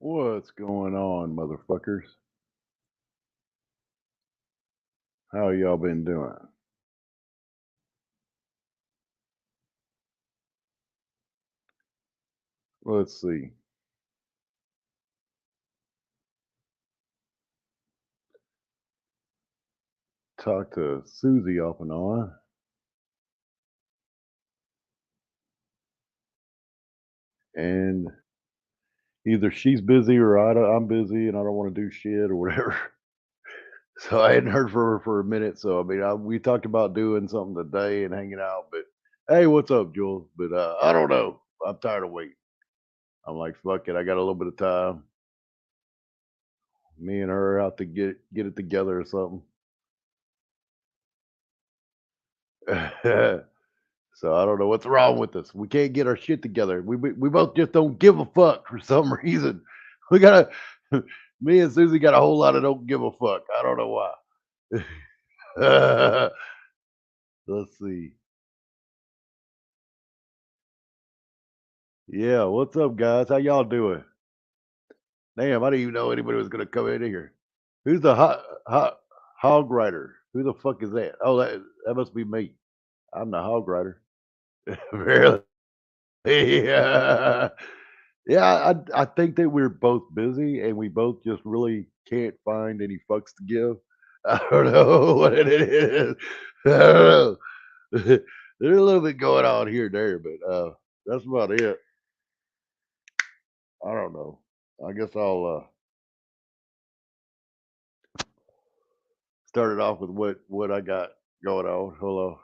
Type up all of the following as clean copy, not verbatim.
What's going on, motherfuckers? How y'all been doing? Let's see. Talk to Susie off and on, and either she's busy or I'm busy and I don't want to do shit or whatever. So I hadn't heard from her for a minute. So I mean, we talked about doing something today and hanging out, but hey, what's up, Jules? But I don't know. I'm tired of waiting. I'm like, fuck it. I got a little bit of time. Me and her out to get it together or something. So I don't know what's wrong with us. We can't get our shit together. We both just don't give a fuck for some reason. We gotta. Me and Susie got a whole lot of don't give a fuck. I don't know why. Let's see. Yeah, what's up, guys? How y'all doing? Damn, I didn't even know anybody was gonna come in here. Who's the hog rider? Who the fuck is that? Oh, that must be me. I'm the hog rider. Really? Yeah. Yeah, I think that we're both busy and we both just really can't find any fucks to give. I don't know what it is. I don't know. There's a little bit going on here and there, but that's about it. I don't know. I guess I'll start it off with what I got going on. Hello,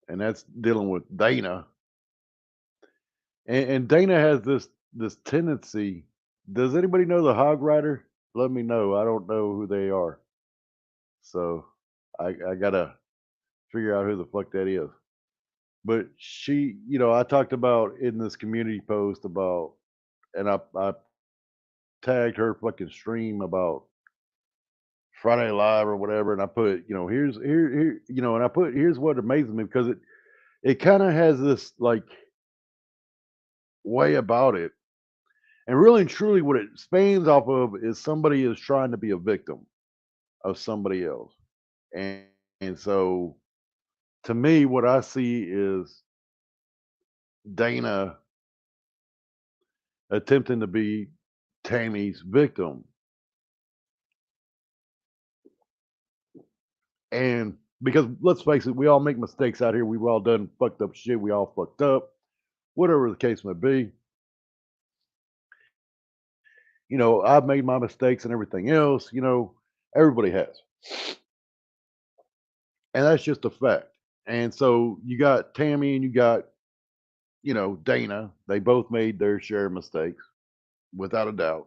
and that's dealing with Dana. And Dana has this tendency. Does anybody know the Hog Rider? Let me know. I don't know who they are. So I gotta figure out who the fuck that is. But she, I talked about in this community post about, and I tagged her fucking stream about Friday Live or whatever, and I put, and I put here's what amazes me because it kind of has this like way about it, and really and truly, what it spans off of is somebody is trying to be a victim of somebody else, and and so to me, what I see is Dana attempting to be Tammy's victim. And because let's face it, we all make mistakes out here. We've all done fucked up shit. We all fucked up, whatever the case may be. I've made my mistakes and everything else. Everybody has. And that's just a fact. And so you got Tammy and you got, Dana. They both made their share of mistakes, without a doubt.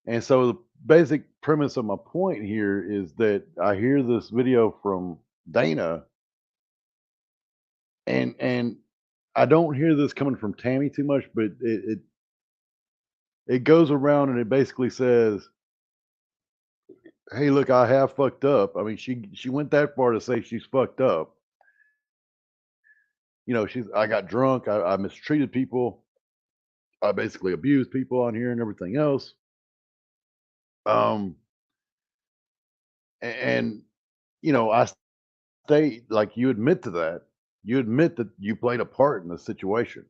And so the basic premise of my point here is that I hear this video from Dana, and I don't hear this coming from Tammy too much, but it goes around and it basically says, "Hey, look, I have fucked up." I mean, she went that far to say she's fucked up. I got drunk, I mistreated people, I basically abused people on here and everything else. Um, and I stay like you admit to that. You admit that you played a part in the situation.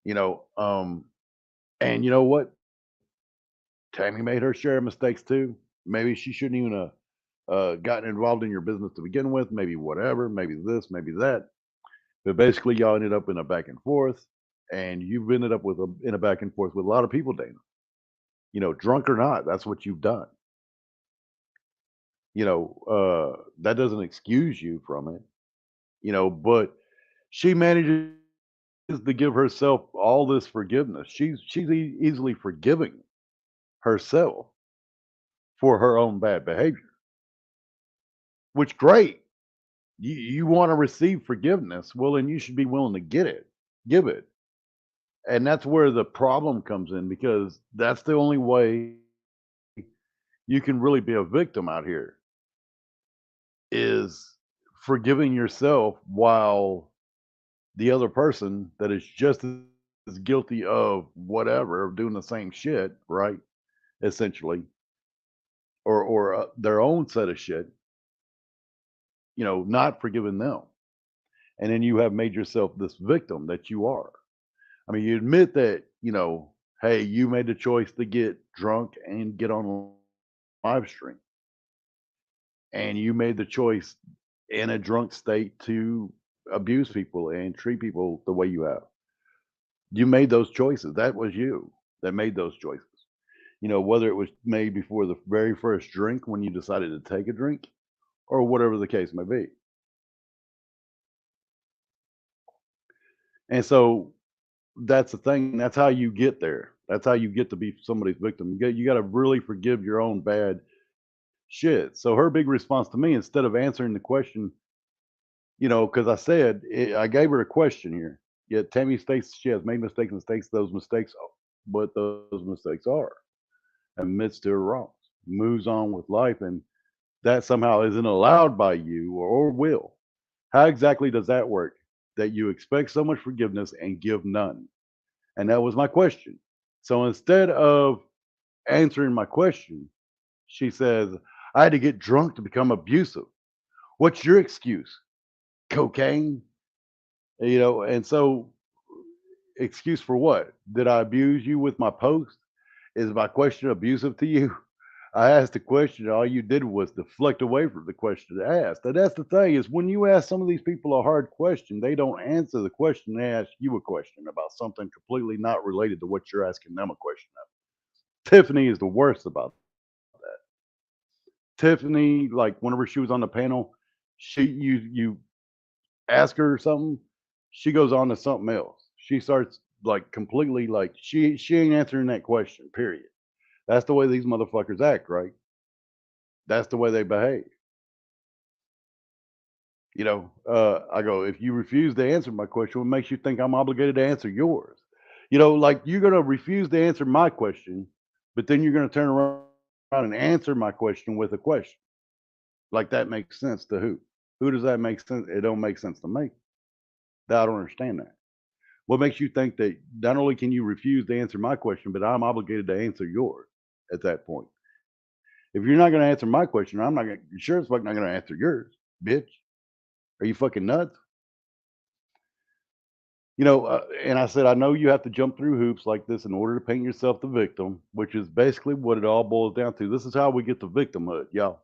You know, um, and you know what? Tammy made her share of mistakes too. Maybe she shouldn't even have gotten involved in your business to begin with. Maybe whatever. Maybe this. Maybe that. But basically, y'all ended up in a back and forth, and you've ended up in a back and forth with a lot of people, Dana. Drunk or not, that's what you've done. That doesn't excuse you from it. But she manages to give herself all this forgiveness. She's easily forgiving herself for her own bad behavior, which great. You want to receive forgiveness, well, then you should be willing to give it. And that's where the problem comes in because that's the only way you can really be a victim out here is forgiving yourself while the other person that is just as guilty of whatever, of doing the same shit, right? Essentially, or their own set of shit, not forgiving them. And then you have made yourself this victim that you are. I mean, you admit that, hey, you made the choice to get drunk and get on live stream, and you made the choice in a drunk state to abuse people and treat people the way you have. You made those choices. That was you that made those choices. Whether it was made before the very first drink when you decided to take a drink or whatever the case may be. And so that's the thing. That's how you get there. That's how you get to be somebody's victim. You got to really forgive your own bad shit. So her big response to me, instead of answering the question, because I said I gave her a question here. Yet Tammy states she has made mistakes and states those mistakes, what those mistakes are, admits to her wrongs, moves on with life, and that somehow isn't allowed by you or will. How exactly does that work? That you expect so much forgiveness and give none. And that was my question. So instead of answering my question, she says, I had to get drunk to become abusive. What's your excuse? Cocaine? And so excuse for what? Did I abuse you with my post? Is my question abusive to you? I asked a question, all you did was deflect away from the question I asked. And that's the thing is when you ask some of these people a hard question, they don't answer the question. They ask you a question about something completely not related to what you're asking them a question of. Tiffany is the worst about that. Tiffany, like whenever she was on the panel, you ask her something, she goes on to something else. She starts like completely like she ain't answering that question. Period. That's the way these motherfuckers act, right? That's the way they behave. I go, if you refuse to answer my question, what makes you think I'm obligated to answer yours? Like you're going to refuse to answer my question, but then you're going to turn around and answer my question with a question. Like that makes sense to who? Who does that make sense? It don't make sense to me. I don't understand that. What makes you think that not only can you refuse to answer my question, but I'm obligated to answer yours at that point? If you're not going to answer my question, I'm not going. You sure as fuck not going to answer yours, bitch. Are you fucking nuts? And I said, I know you have to jump through hoops like this in order to paint yourself the victim, which is basically what it all boils down to. This is how we get to victimhood, y'all.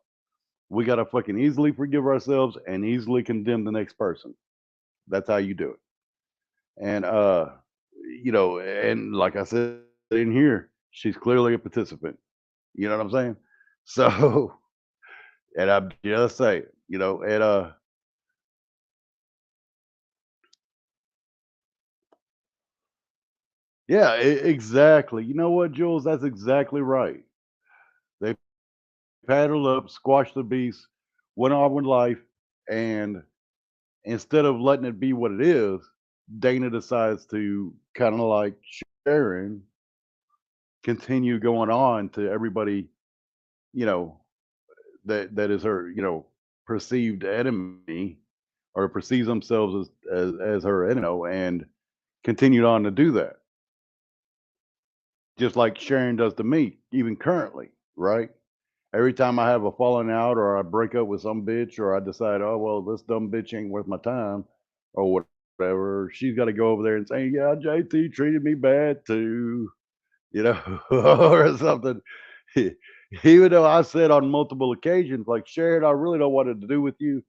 We got to fucking easily forgive ourselves and easily condemn the next person. That's how you do it. And, and like I said in here, she's clearly a participant. You know what I'm saying? So, and I'm just saying, and, yeah, exactly. You know what, Jules? That's exactly right. They paddled up, squashed the beast, went on with life, and instead of letting it be what it is, Dana decides to kind of like Sharon continue going on to everybody, you know, that is her, perceived enemy or perceives themselves as her enemy, and continued on to do that, just like Sharon does to me, even currently, right? Every time I have a falling out or I break up with some bitch or I decide, oh well, this dumb bitch ain't worth my time or whatever, she's got to go over there and say, yeah, JT treated me bad too, or something. Even though I said on multiple occasions, like Sharon, I really don't want it to do with you.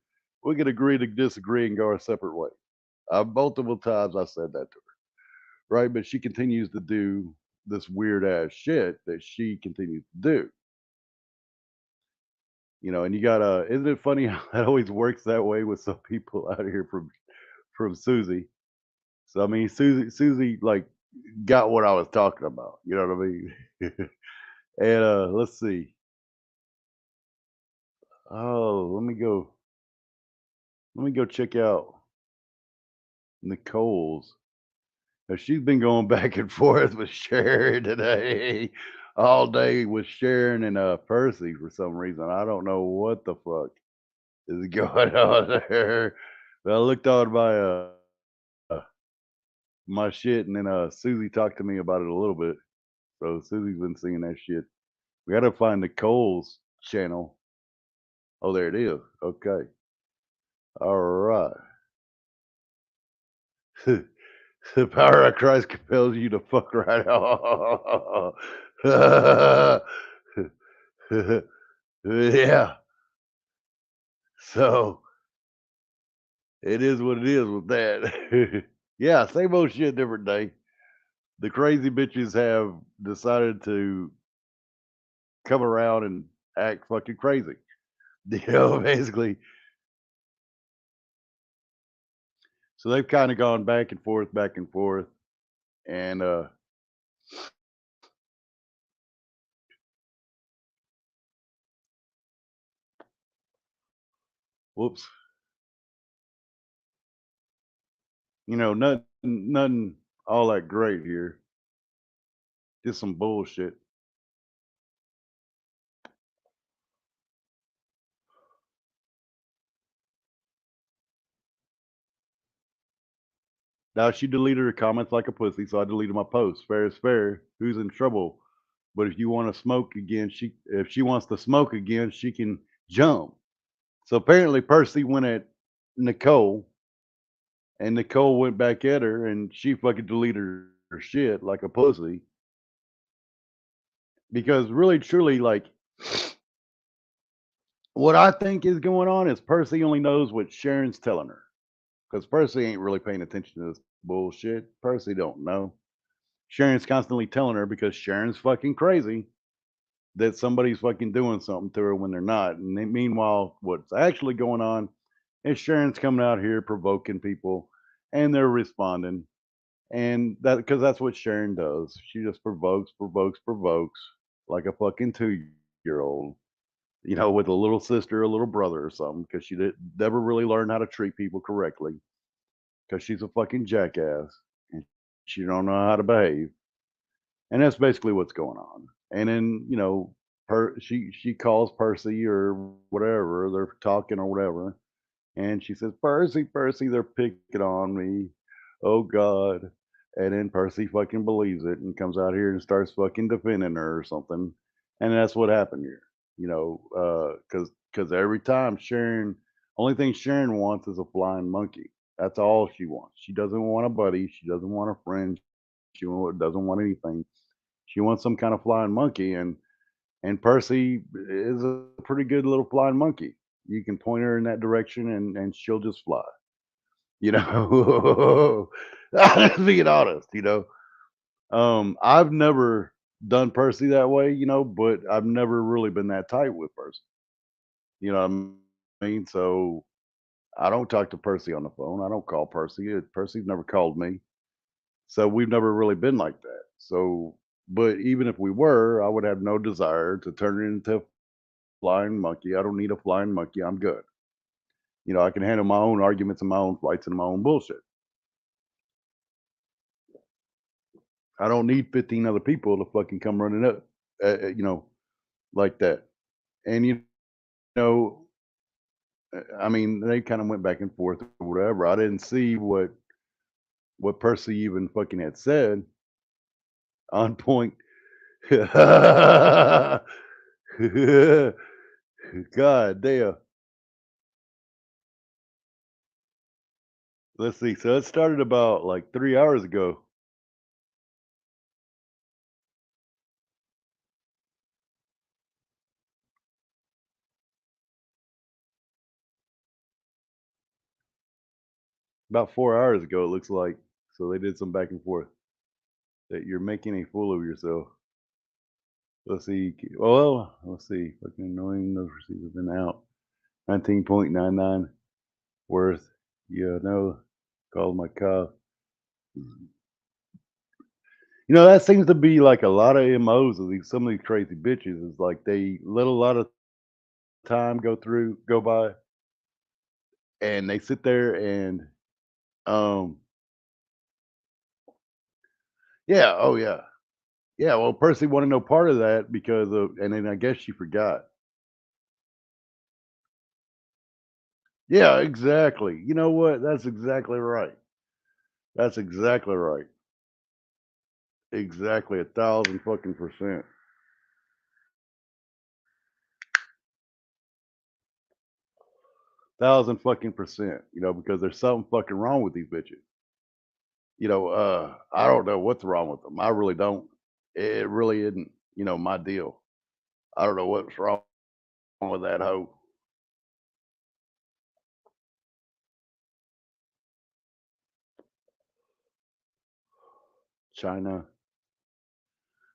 We can agree to disagree and go our separate ways. Multiple times I said that to her, right? But she continues to do this weird ass shit that she continues to do. And you gotta isn't it funny how that always works that way with some people out here from Susie? So I mean Susie like got what I was talking about, you know what I mean? And let's see. Oh, let me go check out Nicole's. Now, she's been going back and forth with Sharon today. All day with Sharon and Percy for some reason. I don't know what the fuck is going on there. But I looked on my my shit, and then Susie talked to me about it a little bit. So Susie's been seeing that shit. We gotta find Nicole's channel. Oh, there it is. Okay. All right. The power of Christ compels you to fuck right off. Yeah. So it is what it is with that. Yeah, same old shit, different day. The crazy bitches have decided to come around and act fucking crazy. Basically. So they've kind of gone back and forth, and whoops, nothing all that great here. Just some bullshit. Now she deleted her comments like a pussy, so I deleted my post. Fair is fair. Who's in trouble? But if you want to smoke again, if she wants to smoke again, she can jump. So apparently Percy went at Nicole, and Nicole went back at her, and she fucking deleted her shit like a pussy. Because really, truly, like what I think is going on is Percy only knows what Sharon's telling her. Because Percy ain't really paying attention to this bullshit. Percy don't know. Sharon's constantly telling her because Sharon's fucking crazy that somebody's fucking doing something to her when they're not. And then meanwhile, what's actually going on is Sharon's coming out here provoking people and they're responding. And that because that's what Sharon does. She just provokes like a fucking 2-year old, with a little sister, a little brother or something, because she did never really learn how to treat people correctly because she's a fucking jackass and she don't know how to behave. And that's basically what's going on. And then, she calls Percy or whatever, they're talking or whatever, and she says, "Percy, Percy, they're picking on me. Oh God." And then Percy fucking believes it and comes out here and starts fucking defending her or something. And that's what happened here. Because every time only thing Sharon wants is a flying monkey. That's all she wants. She doesn't want a buddy. She doesn't want a friend. She doesn't want anything. She wants some kind of flying monkey, and Percy is a pretty good little flying monkey. You can point her in that direction, and she'll just fly. You know, just being honest. I've never done Percy that way. But I've never really been that tight with Percy. You know what I mean? So I don't talk to Percy on the phone. I don't call Percy. Percy's never called me. So we've never really been like that. So, but even if we were, I would have no desire to turn it into a flying monkey. I don't need a flying monkey. I'm good. I can handle my own arguments and my own fights and my own bullshit. I don't need 15 other people to fucking come running up, like that. And know, I mean, they kind of went back and forth or whatever. I didn't see what Percy even fucking had said on point. God damn. Let's see. So it started about like 3 hours ago. About 4 hours ago, it looks like. So they did some back and forth. That you're making a fool of yourself. Let's see. Well, let's see. Fucking annoying. Those receipts have been out. 19.99 worth. Yeah, no. Called my cop. That seems to be like a lot of MOs of some of these crazy bitches. Is like they let a lot of time go by, and they sit there and um yeah, oh yeah. Yeah, well, Percy wanted no part of that because of, and then I guess she forgot. Yeah, exactly. You know what? That's exactly right. That's exactly right. Exactly, 1,000 fucking percent. 1,000 fucking percent, because there's something fucking wrong with these bitches. I don't know what's wrong with them. I really don't. It really isn't, my deal. I don't know what's wrong with that hoe. China.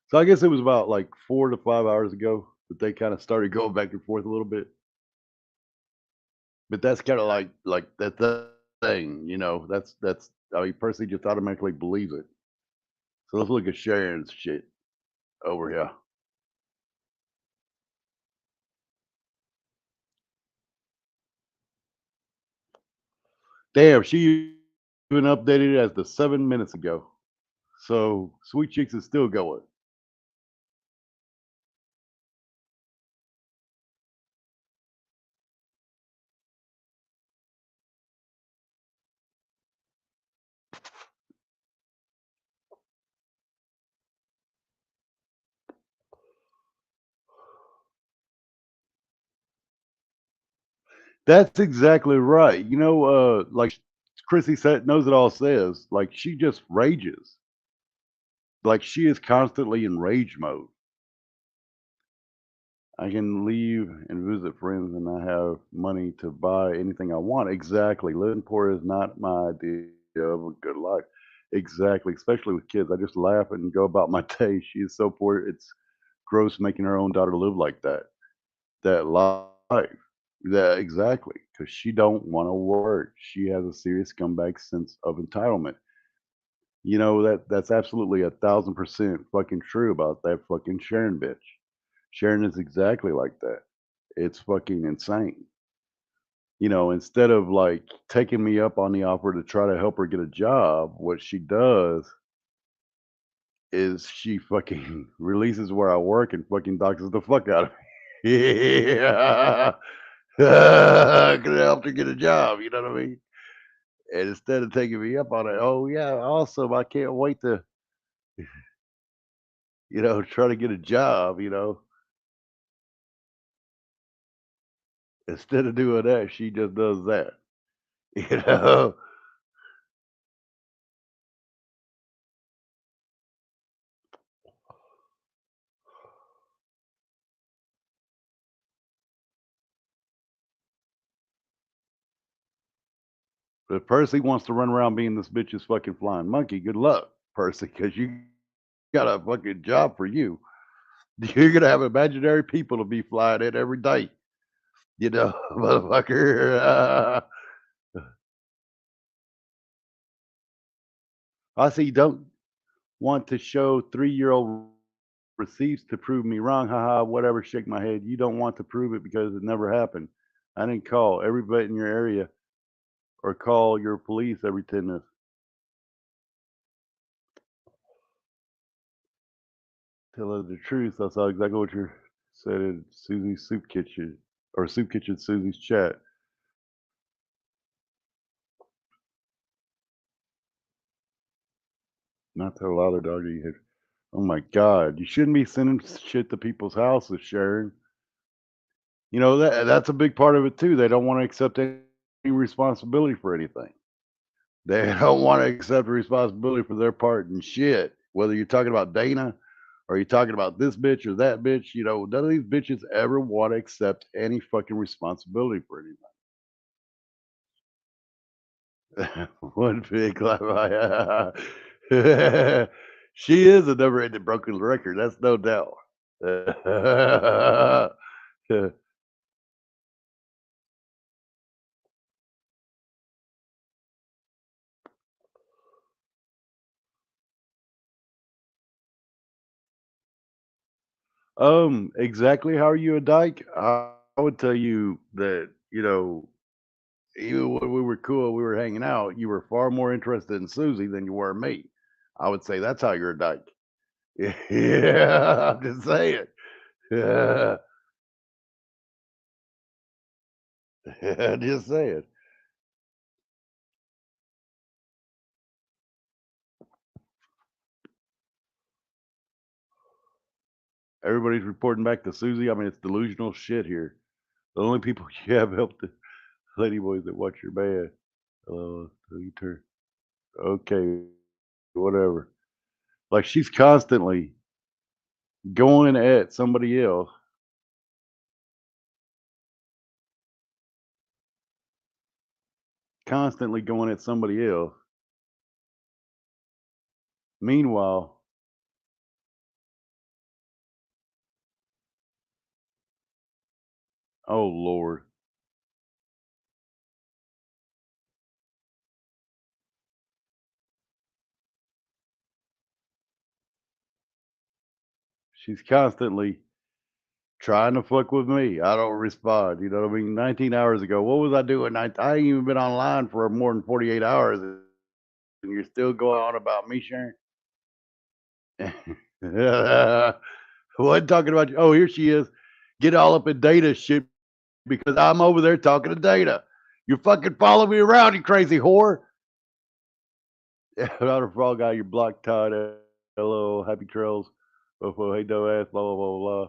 So I guess it was about like 4 to 5 hours ago that they kinda started going back and forth a little bit. But that's kinda like that thing, that's I mean, Percy just automatically believes it. So let's look at Sharon's shit over here. Damn, she even updated it as the 7 minutes ago. So Sweet Cheeks is still going. That's exactly right. Like Chrissy said, knows it all says, like she just rages. Like she is constantly in rage mode. I can leave and visit friends and I have money to buy anything I want. Exactly. Living poor is not my idea of a good life. Exactly. Especially with kids. I just laugh and go about my day. She is so poor. It's gross making her own daughter live like that. That life. That exactly. Because she don't want to work. She has a serious scumbag sense of entitlement. That's absolutely 1,000% fucking true about that fucking Sharon bitch. Sharon is exactly like that. It's fucking insane. Instead of like taking me up on the offer to try to help her get a job, what she does is she fucking releases where I work and fucking doxes the fuck out of me. Yeah. Could have helped her get a job, you know what I mean? And instead of taking me up on it, oh yeah, awesome. I can't wait to, try to get a job, Instead of doing that, she just does that. You know? If Percy wants to run around being this bitch's fucking flying monkey, good luck, Percy, because you got a fucking job for you. You're gonna have imaginary people to be flying in every day, motherfucker. I see. You don't want to show 3-year-old receipts to prove me wrong. Haha, whatever. Shake my head. You don't want to prove it because it never happened. I didn't call everybody in your area or call your police every 10 minutes. Tell her the truth. I saw exactly what you said in Susie's soup kitchen or soup kitchen Susie's chat. Not to allow their dog to eat. Oh my god, you shouldn't be sending shit to people's houses, Sharon. That's a big part of it too. They don't want to accept any responsibility for anything. They don't want to accept responsibility for their part in shit. Whether you're talking about Dana or you're talking about this bitch or that bitch, none of these bitches ever want to accept any fucking responsibility for anything. One big lie. She is a never-ending broken record. That's no doubt. Exactly how are you a dyke? I would tell you that, even when we were cool, we were hanging out, you were far more interested in Susie than you were me. I would say that's how you're a dyke. Yeah, I'm just saying. Yeah, just saying. Everybody's reporting back to Susie. I mean, it's delusional shit here. The only people you have help the lady boys that watch your man. Twitter. Okay, whatever. Like she's constantly going at somebody else, constantly going at somebody else. Meanwhile, oh Lord, she's constantly trying to fuck with me. I don't respond. You know what I mean? 19 hours ago, what was I doing? I ain't even been online for more than 48 hours, and you're still going on about me, Sharon. What talking about? Oh, here she is. Get all up in data shit because I'm over there talking to data. You fucking follow me around, you crazy whore. Not a frog guy, you're blocked, Todd. Hello, happy trails. Oh, hey, no ass, blah, blah, blah, blah.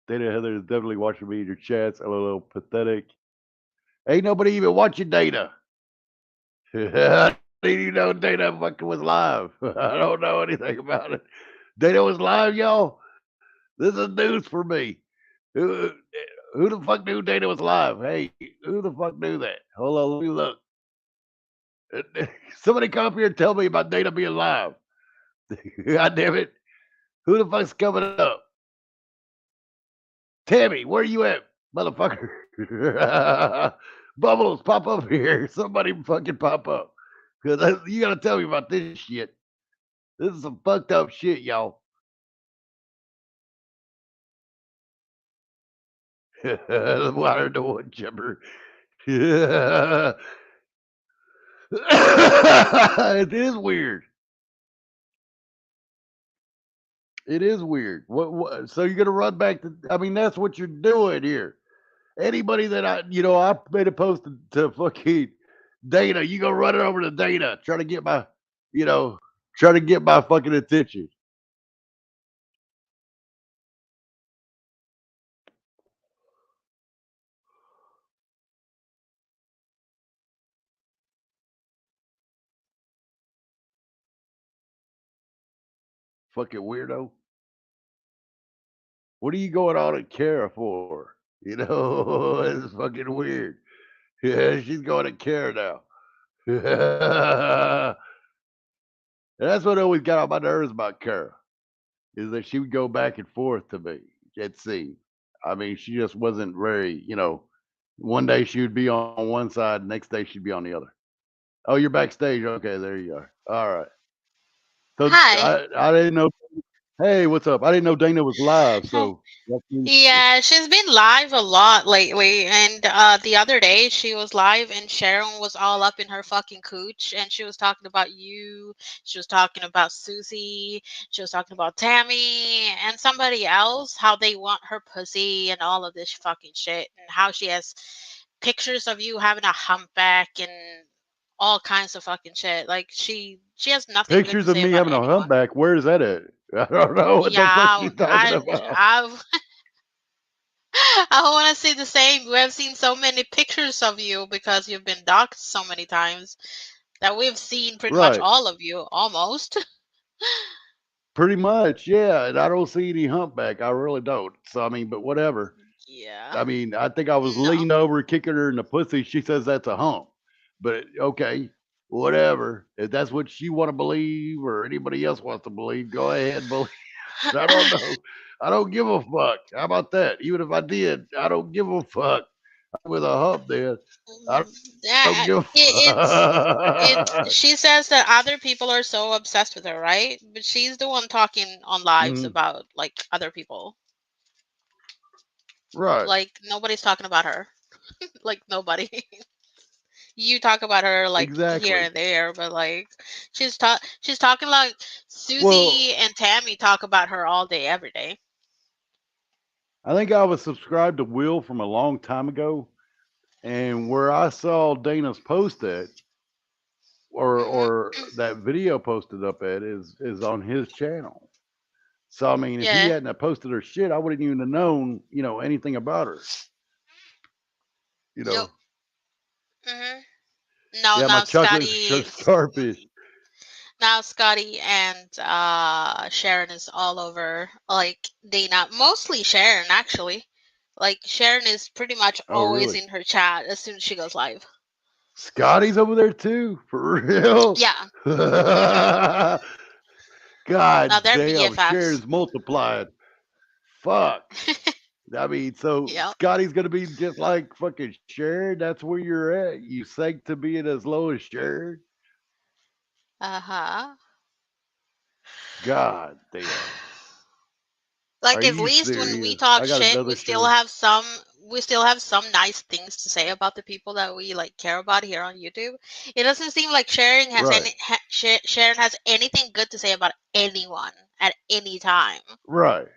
Data Heather is definitely watching me in your chats. LOL, pathetic. Ain't nobody even watching Data. Did you know Data fucking was live? I don't know anything about it. Data was live, y'all. This is news for me. Who, who the fuck knew Data was live? Hey, who the fuck knew that? Hold on, let me look. Somebody come up here and tell me about Data being live. God damn it. Who the fuck's coming up? Tammy, where you at, motherfucker? Bubbles, pop up here. Somebody fucking pop up. Because you got to tell me about this shit. This is some fucked up shit, y'all. The water the wood chipper. It is weird. It is weird. What? So you're gonna run back to? I mean, that's what you're doing here. Anybody that I made a post to fucking Dana, you go run it over to Dana, try to get my, you know, try to get my fucking attention. Fucking weirdo. What are you going on at Kara for? You know, it's fucking weird. Yeah, she's going to Kara now. And that's what always got on my nerves about Kara, is that she would go back and forth to me at sea. I mean, she just wasn't very. One day she would be on one side, next day she'd be on the other. Oh, you're backstage. Okay, there you are. All right. So Hi. I didn't know. Hey, what's up? I didn't know Dana was live. So that's news to me. Yeah, she's been live a lot lately, and the other day she was live and Sharon was all up in her fucking cooch, and she was talking about you, she was talking about Susie, she was talking about Tammy and somebody else, how they want her pussy and all of this fucking shit, and how she has pictures of you having a humpback and all kinds of fucking shit. Like she has nothing good to Pictures of say me about having a anyone. humpback. Where is that at? I don't know what Yeah, the fuck she's talking about. I I want to see the same. We have seen so many pictures of you because you've been doxxed so many times that we've seen pretty much Right. all of you almost. Pretty much, yeah. And I don't see any humpback. I really don't. So I mean, but whatever. Yeah. I mean, I think I was No. leaning over, kicking her in the pussy. She says that's a hump. But okay, whatever. If that's what she want to believe, or anybody else wants to believe, go ahead, believe. I don't know. I don't give a fuck. How about that? Even if I did, I don't give a fuck. With a hump, then I don't Yeah, give a fuck. she says that other people are so obsessed with her, right? But she's the one talking on lives Mhm. about like other people. Right. Like nobody's talking about her. Like nobody. You talk about her like here Exactly. and there, but like she's talking like Well, Susie and Tammy talk about her all day, every day. I think I was subscribed to Will from a long time ago, and where I saw Dana's post at, or Hmm. or that video posted up at, is on his channel. So I mean, if he Yeah. hadn't have posted her shit, I wouldn't even have known, anything about her. You Yep. know, Mhm. No, yeah, my now chocolate Scotty. starfish. Now Scotty and Sharon is all over like Dana. Mostly Sharon, actually. Like Sharon is pretty much Oh, always really? in her chat as soon as she goes live. Scotty's over there too, for real. Yeah. Mhm. Now God they're damn, BFFs. Sharon's multiplied. Fuck. I mean, so Yep. Scotty's gonna be just like fucking Sharon. That's where you're at. You sank to being as low as Sharon. Uh-huh. God damn. Are Like at you least when we serious? talk I got shit, another shirt. we still have some nice things to say about the people that we like care about here on YouTube. It doesn't seem like Right. Sharon has anything good to say about anyone at any time. Right.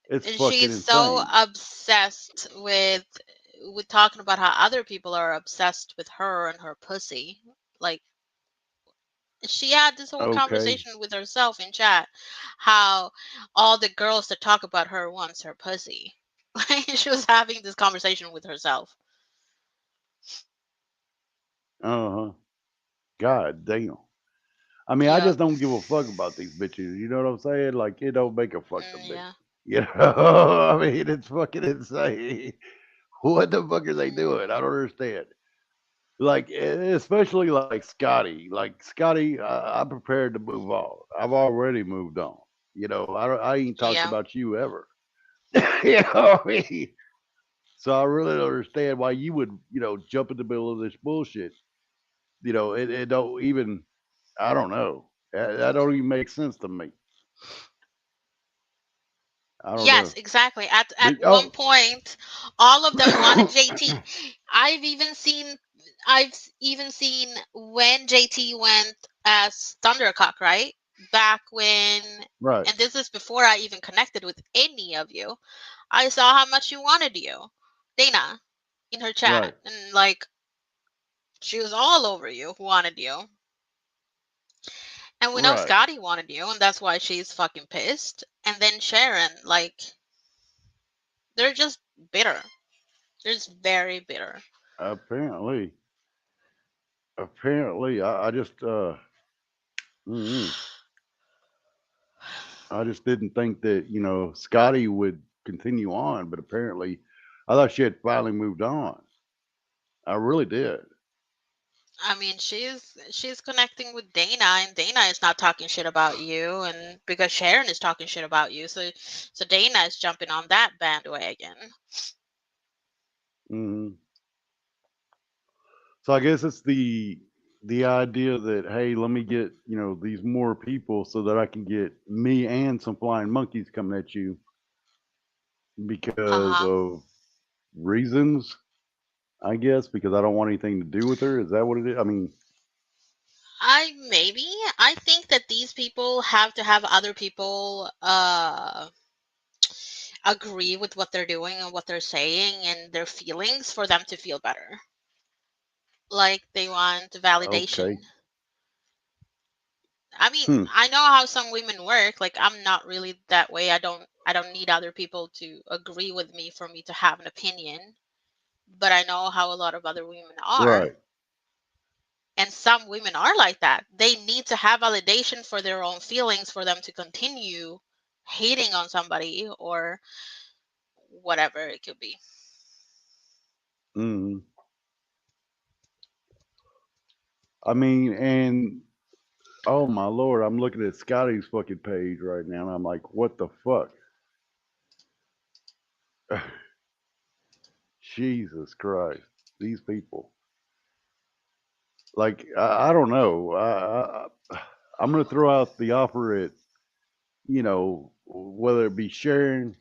It's And fucking she's so insane. obsessed with talking about how other people are obsessed with her and her pussy. Like she had this whole Okay. conversation with herself in chat how all the girls that talk about her wants her pussy. Like she was having this conversation with herself. Uh-huh. God damn. I mean, I Yep. just don't give a fuck about these bitches. You know what I'm saying? Like, it don't make a fuck to me. Yeah. You know, I mean, it's fucking insane. What the fuck are they doing? I Hmm. don't understand. Like, especially like Scotty. Like Scotty, I'm prepared to move on. I've already moved on. You know, I ain't talked Yeah. about you ever. You know what I mean? So I really don't understand why you would, jump in the middle of this bullshit. It don't even. I don't know. That don't even make sense to me. I don't Yes, know. exactly. At But one point, all of them wanted JT. I've even seen even seen when JT went as Thundercock, right? Back when, right, and this is before I even connected with any of you. I saw how much you wanted you, Dana, in her right, chat, and like she was all over you, who wanted you. And we know right. Scotty wanted you, and that's why she's fucking pissed. And then Sharon, like, they're just bitter. They're just very bitter. Apparently, I just, mm-mm. I just didn't think that Scotty would continue on, but apparently, I thought she had finally moved on. I really did. I mean, she's connecting with Dana, and Dana is not talking shit about you, and because Sharon is talking shit about you, so Dana is jumping on that bandwagon. Hmm. So I guess it's the idea that, hey, let me get these more people so that I can get me and some flying monkeys coming at you Uh because huh. of reasons. I guess because I don't want anything to do with her. Is that what it is? I mean, I think that these people have to have other people agree with what they're doing and what they're saying and their feelings for them to feel better. Like they want validation. okay. I mean, Hmm. I know how some women work. Like I'm not really that way. I don't need other people to agree with me for me to have an opinion. But I know how a lot of other women are. Right. And some women are like that. They need to have validation for their own feelings for them to continue hating on somebody or whatever it could be. Hmm. I mean, and oh my lord, I'm looking at Scotty's fucking page right now, and I'm like, what the fuck? Jesus Christ, these people. Like, I don't know. I'm gonna throw out the offer at whether it be sharing.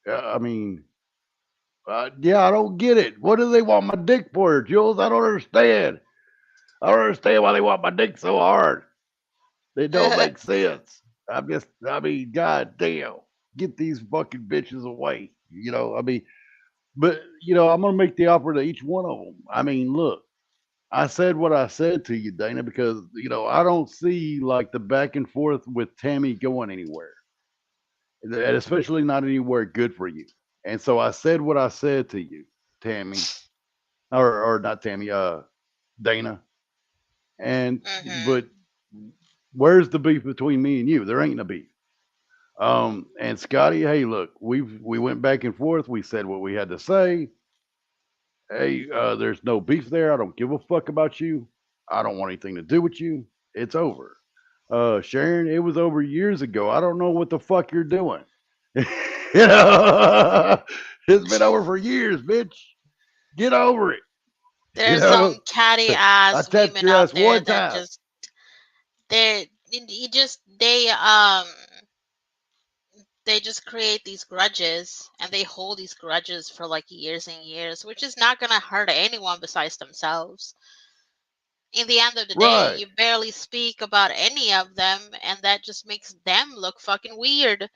I mean, yeah, I don't get it. What do they want my dick for, Jules? I don't understand. I don't understand why they want my dick so hard. It don't make sense. I mean, god damn, get these fucking bitches away. I mean, but I'm gonna make the offer to each one of them. I mean, look. I said what I said to you, Dana, because I don't see like the back and forth with Tammy going anywhere, and especially not anywhere good for you. And so I said what I said to you, Tammy, or not Tammy, Dana. And Mhm. but where's the beef between me and you? There ain't no beef. And Scotty, hey, look, we went back and forth. We said what we had to say. Hey, there's no beef there. I don't give a fuck about you. I don't want anything to do with you. It's over. Sharon, it was over years ago. I don't know what the fuck you're doing. It's been over for years, bitch. Get over it. You There's some know, catty I ass tapped women your out ass there one that time. just they just create these grudges and they hold these grudges for like years and years, which is not gonna hurt anyone besides themselves. In the end of the day, Right. you barely speak about any of them, and that just makes them look fucking weird.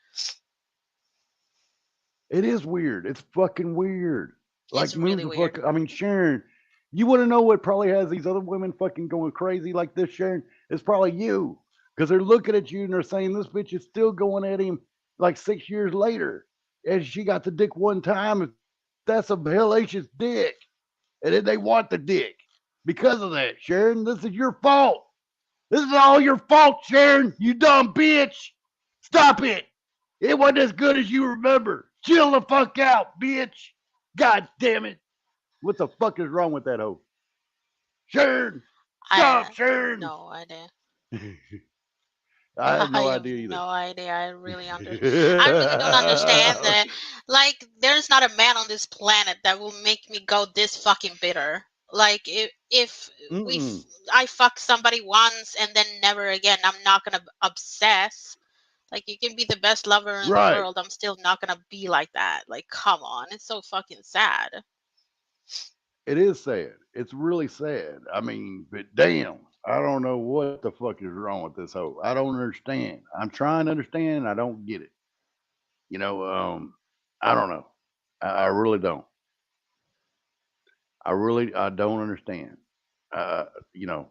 It is weird. It's fucking weird. It's Like, move really the weird. fuck. I mean, Sharon, you want to know what probably has these other women fucking going crazy like this, Sharon? It's probably you. Because they're looking at you and they're saying this bitch is still going at him like 6 years later. And she got the dick one time. That's a hellacious dick. And then they want the dick. Because of that, Sharon, this is your fault. This is all your fault, Sharon. You dumb bitch. Stop it. It wasn't as good as you remember. Chill the fuck out, bitch. God damn it. What the fuck is wrong with that hoe? Sharon. I Stop, have Sharon. no idea. I have I no have idea no either. idea. I really don't understand that. Like, there's not a man on this planet that will make me go this fucking bitter. Like, if we Mm-mm. I fuck somebody once and then never again, I'm not gonna obsess. Like, you can be the best lover in the Right. world, I'm still not gonna be like that. Like, come on, it's so fucking sad. It is sad. It's really sad. I mean, but damn, I don't know what the fuck is wrong with this hoe. I don't understand. I'm trying to understand. I don't get it. You know, I don't know. I really don't. I don't understand. Uh, you know,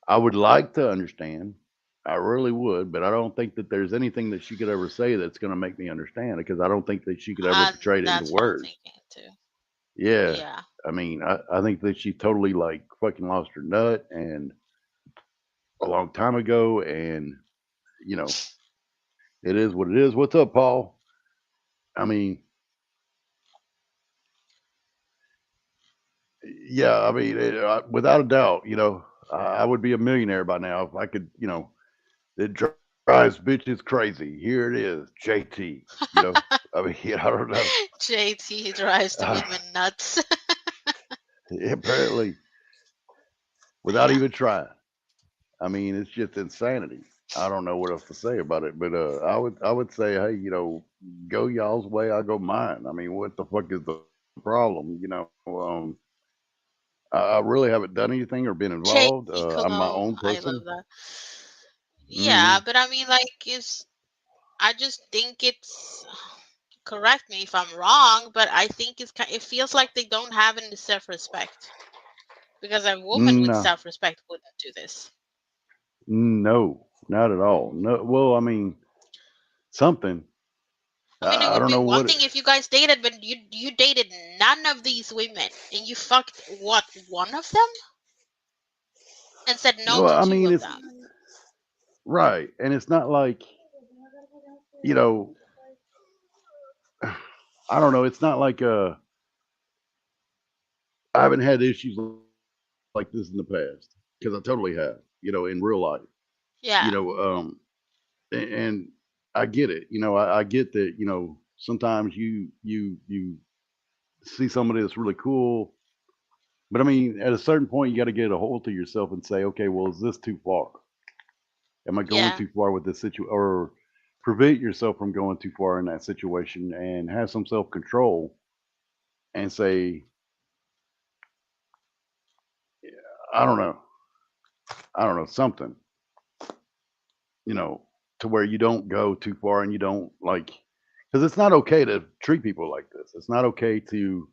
I would like to understand. I really would, but I don't think that there's anything that she could ever say that's going to make me understand it because I don't think that she could ever portray it into That's what I'm words. thinking too. Yeah. Yeah. I mean, I think that she totally like fucking lost her nut and a long time ago. And, you know, it is what it is. What's up, Paul? I mean, yeah, I mean, without a doubt, I would be a millionaire by now if I could, it drives bitches crazy. Here it is, JT. I mean, I don't know. JT drives the Uh, women nuts. apparently, without Yeah. even trying. I mean, it's just insanity. I don't know what else to say about it, but I would say, hey, go y'all's way, I go mine. I mean, what the fuck is the problem? I really haven't done anything or been involved. JT I'm my Cologne, own I person. love that. Yeah, Hmm. but I mean, like, I just think it's, correct me if I'm wrong, but I think it feels like they don't have any self-respect because a woman with No, self-respect wouldn't do this. no, not at all. No, well, I mean, something. I mean, it I would don't be know one what. thing if you guys dated, but you dated none of these women and you fucked what, one of them and said no Well, to I two mean, of it's them. right, and it's not like you know. I don't know. It's not like I haven't had issues like this in the past because I totally have. In real life. You Yeah. know, and I get it. I get that. Sometimes you see somebody that's really cool, but I mean, at a certain point, you got to get a hold to yourself and say, okay, well, is this too far? Am I going Yeah. too far with this situation, or prevent yourself from going too far in that situation and have some self control and say, I don't know, something, you know, to where you don't go too far and you don't like, because it's not okay to treat people like this. It's not okay to,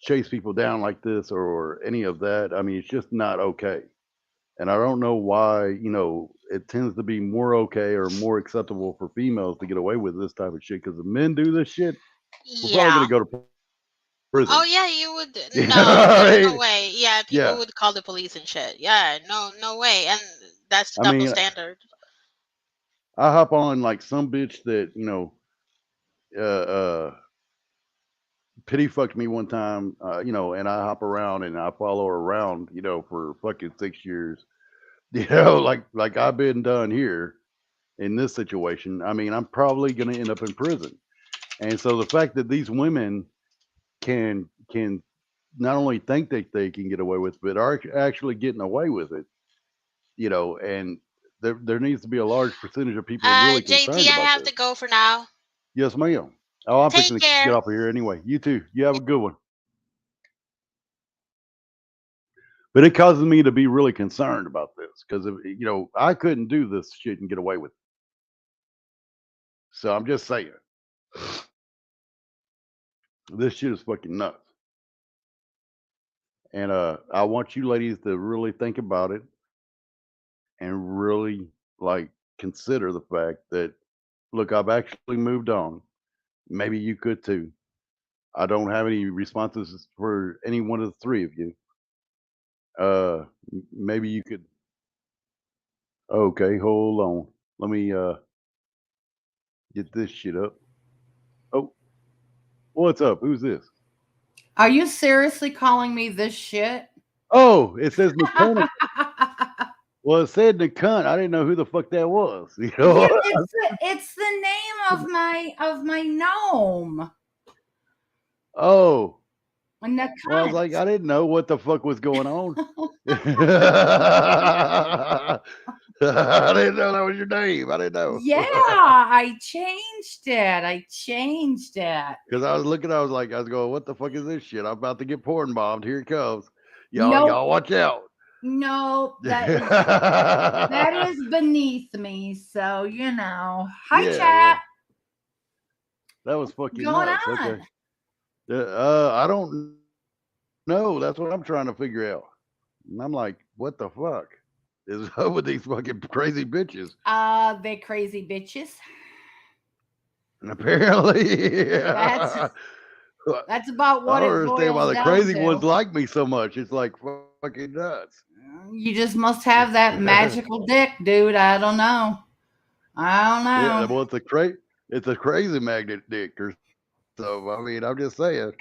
chase people down like this or any of that. I mean, it's just not okay. And I don't know why, it tends to be more okay or more acceptable for females to get away with this type of shit. Because if men do this shit, we're probably Yeah. gonna go to Oh prison. yeah, you would. You know No, what there's I no mean? way. Yeah, people Yeah. would call the police and shit. Yeah, no, no way. And that's the I double mean, standard. I hop on like some bitch that, uh pity fucked me one time, and I hop around and I follow her around, for fucking 6 years. Like I've been done here in this situation. I mean, I'm probably gonna end up in prison. And so the fact that these women can not only think that they can get away with, but are actually getting away with it, and there needs to be a large percentage of people really JT, concerned I about have to this. go for now. Yes, ma'am. Oh, I'm Take fixing to get care. off of here anyway. You too. You have a good one. But it causes me to be really concerned about this because I couldn't do this shit and get away with it. So I'm just saying, this shit is fucking nuts. And I want you ladies to really think about it and really like consider the fact that look, I've actually moved on. Maybe you could too. I don't have any responses for any one of the three of you. Maybe you could. Okay, hold on. Let me get this shit up. Oh, what's up? Who's this? Are you seriously calling me this shit? Oh, it says mechanic. Well, it said the cunt. I didn't know who the fuck that was. Yeah, it's the name of my gnome. Oh, And the well, I was cunt. like, I didn't know what the fuck was going on. I didn't know that was your name. I didn't know. Yeah, I changed it. Because I was looking, I was going, what the fuck is this shit? I'm about to get porn bombed. Here it comes. Nope. Y'all watch out. No, that is beneath me. So Hi, Yeah, chat. well, that was fucking Going nuts. on? Okay. I don't know. That's what I'm trying to figure out. And I'm like, what the fuck is up with these fucking crazy bitches? They crazy bitches. And apparently, That's about I what don't it understand why boils the down crazy to. ones like me so much. It's like fucking nuts. You just must have that magical dick, dude. I don't know. Yeah, well, it's a crazy magnet dick. So I mean, I'm just saying.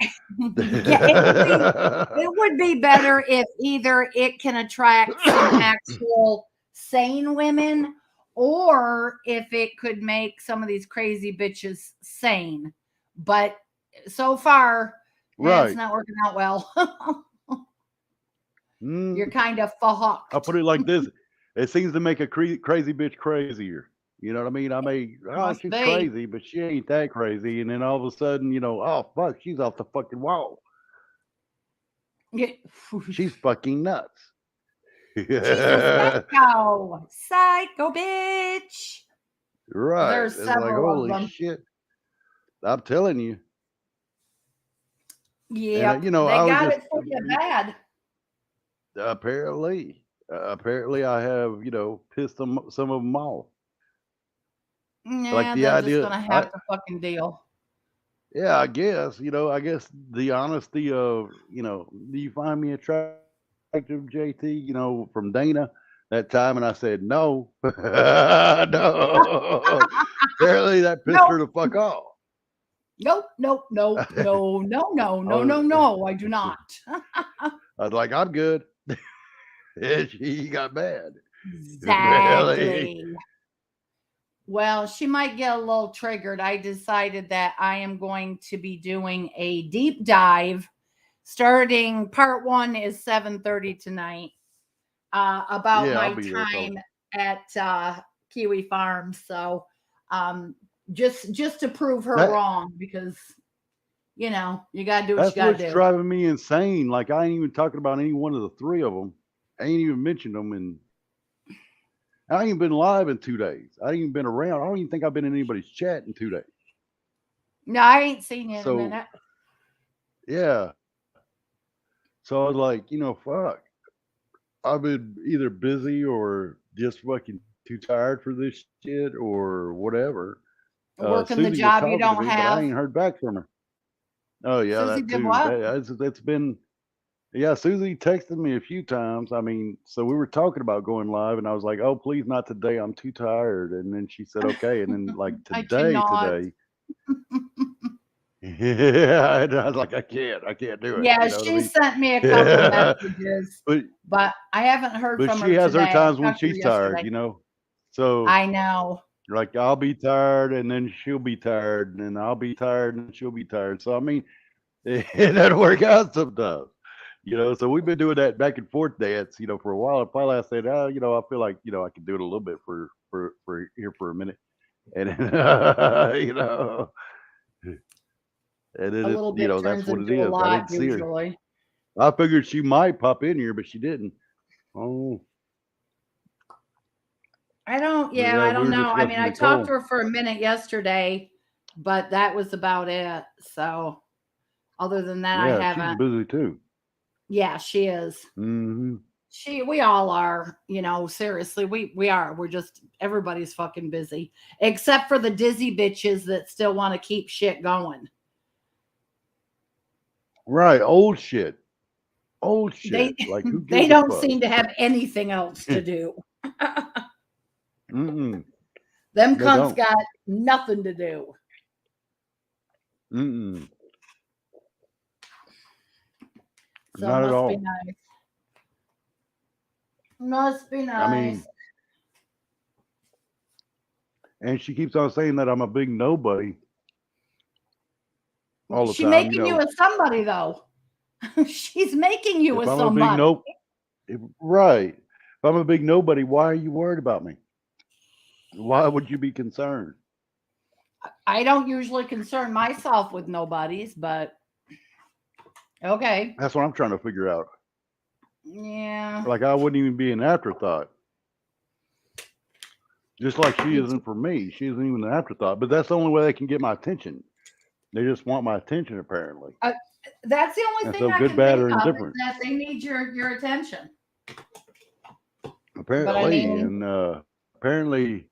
Yeah, it would be better if either it can attract some actual sane women, or if it could make some of these crazy bitches sane. But so far, it's not working out well. You're kind of fucked. I'll put it like this: it seems to make a crazy bitch crazier. You know what I mean? She's crazy, but she ain't that crazy. And then all of a sudden, oh fuck, she's off the fucking wall. She's fucking nuts. She's a psycho bitch. Right. There's several of them. Shit. I'm telling you. Yeah, they got it for you bad. Apparently, I have pissed some of them off. Yeah, like the idea, just gonna have to fucking deal. Yeah, I guess the honesty of do you find me attractive, JT? From Dana that time, and I said no, no. Apparently, that pissed her the fuck off. Nope. No. I do not. I was like, I'm good. And she got mad. Exactly. Really? Well, she might get a little triggered. I decided that I am going to be doing a deep dive. Starting part 1 is 7:30 tonight. About my time at Kiwi Farm. So just to prove her wrong, because you gotta do what you gotta do. That's driving me insane. Like, I ain't even talking about any one of the three of them. I ain't even mentioned them, and I ain't even been live in 2 days. I ain't even been around. I don't even think I've been in anybody's chat in 2 days. No, I ain't seen you in a minute. Yeah. So I was like, fuck. I've been either busy or just fucking too tired for this shit or whatever. Working the Susie was job you talking to don't me, but I have. ain't heard back from her. Oh yeah, Susie that did too. what? That's been. Yeah, Susie texted me a few times. I mean, so we were talking about going live, and I was like, "Oh, please, not today. I'm too tired." And then she said, "Okay." And then like I cannot. today, yeah, and I was like, I can't do it." Yeah, You know what I she mean? sent me a couple messages, but but I haven't heard from she her has her today. I times when talked to her she's tired, yesterday. So I know. like I'll be tired, and then she'll be tired, and then I'll be tired, and she'll be tired. So I mean, it doesn't work out sometimes. So we've been doing that back and forth dance, for a while. And finally I said, oh, I feel like, I can do it a little bit for here for a minute. And then, and then A it's, little bit that's turns what it into a is. I lot didn't see her. usually. I figured she might pop in here, but she didn't. Oh, I don't, but yeah, yeah, I we don't were know. I mean, discussing I talked to Nicole. her for a minute yesterday, but that was about it. So other than that, I Yeah, she's haven't. busy too. Yeah, she is. Mm-hmm. We all are, seriously, we are. We're just, everybody's fucking busy, except for the dizzy bitches that still want to keep shit going. Right, old shit. They Like who they gives a don't fuck? seem to have anything else to do. Mm-mm. Them They cunts don't. got nothing to do. Mm-mm. So Not at must be all. nice. Must be I mean, nice. and she keeps on saying that I'm a big nobody all the She time. making you a somebody though. She's making you If a I'm a big somebody. right. If I'm a big nobody, why are you worried about me? Why would you be concerned? I don't usually concern myself with nobodies, but okay. That's what I'm trying to figure out. Yeah. Like I wouldn't even be an afterthought. Just like she isn't for me. She isn't even an afterthought. But that's the only way they can get my attention. They just want my attention, apparently. That's the only And thing so I good, can bad, think or of is indifferent. that they need your attention. Apparently, But I mean, and apparently,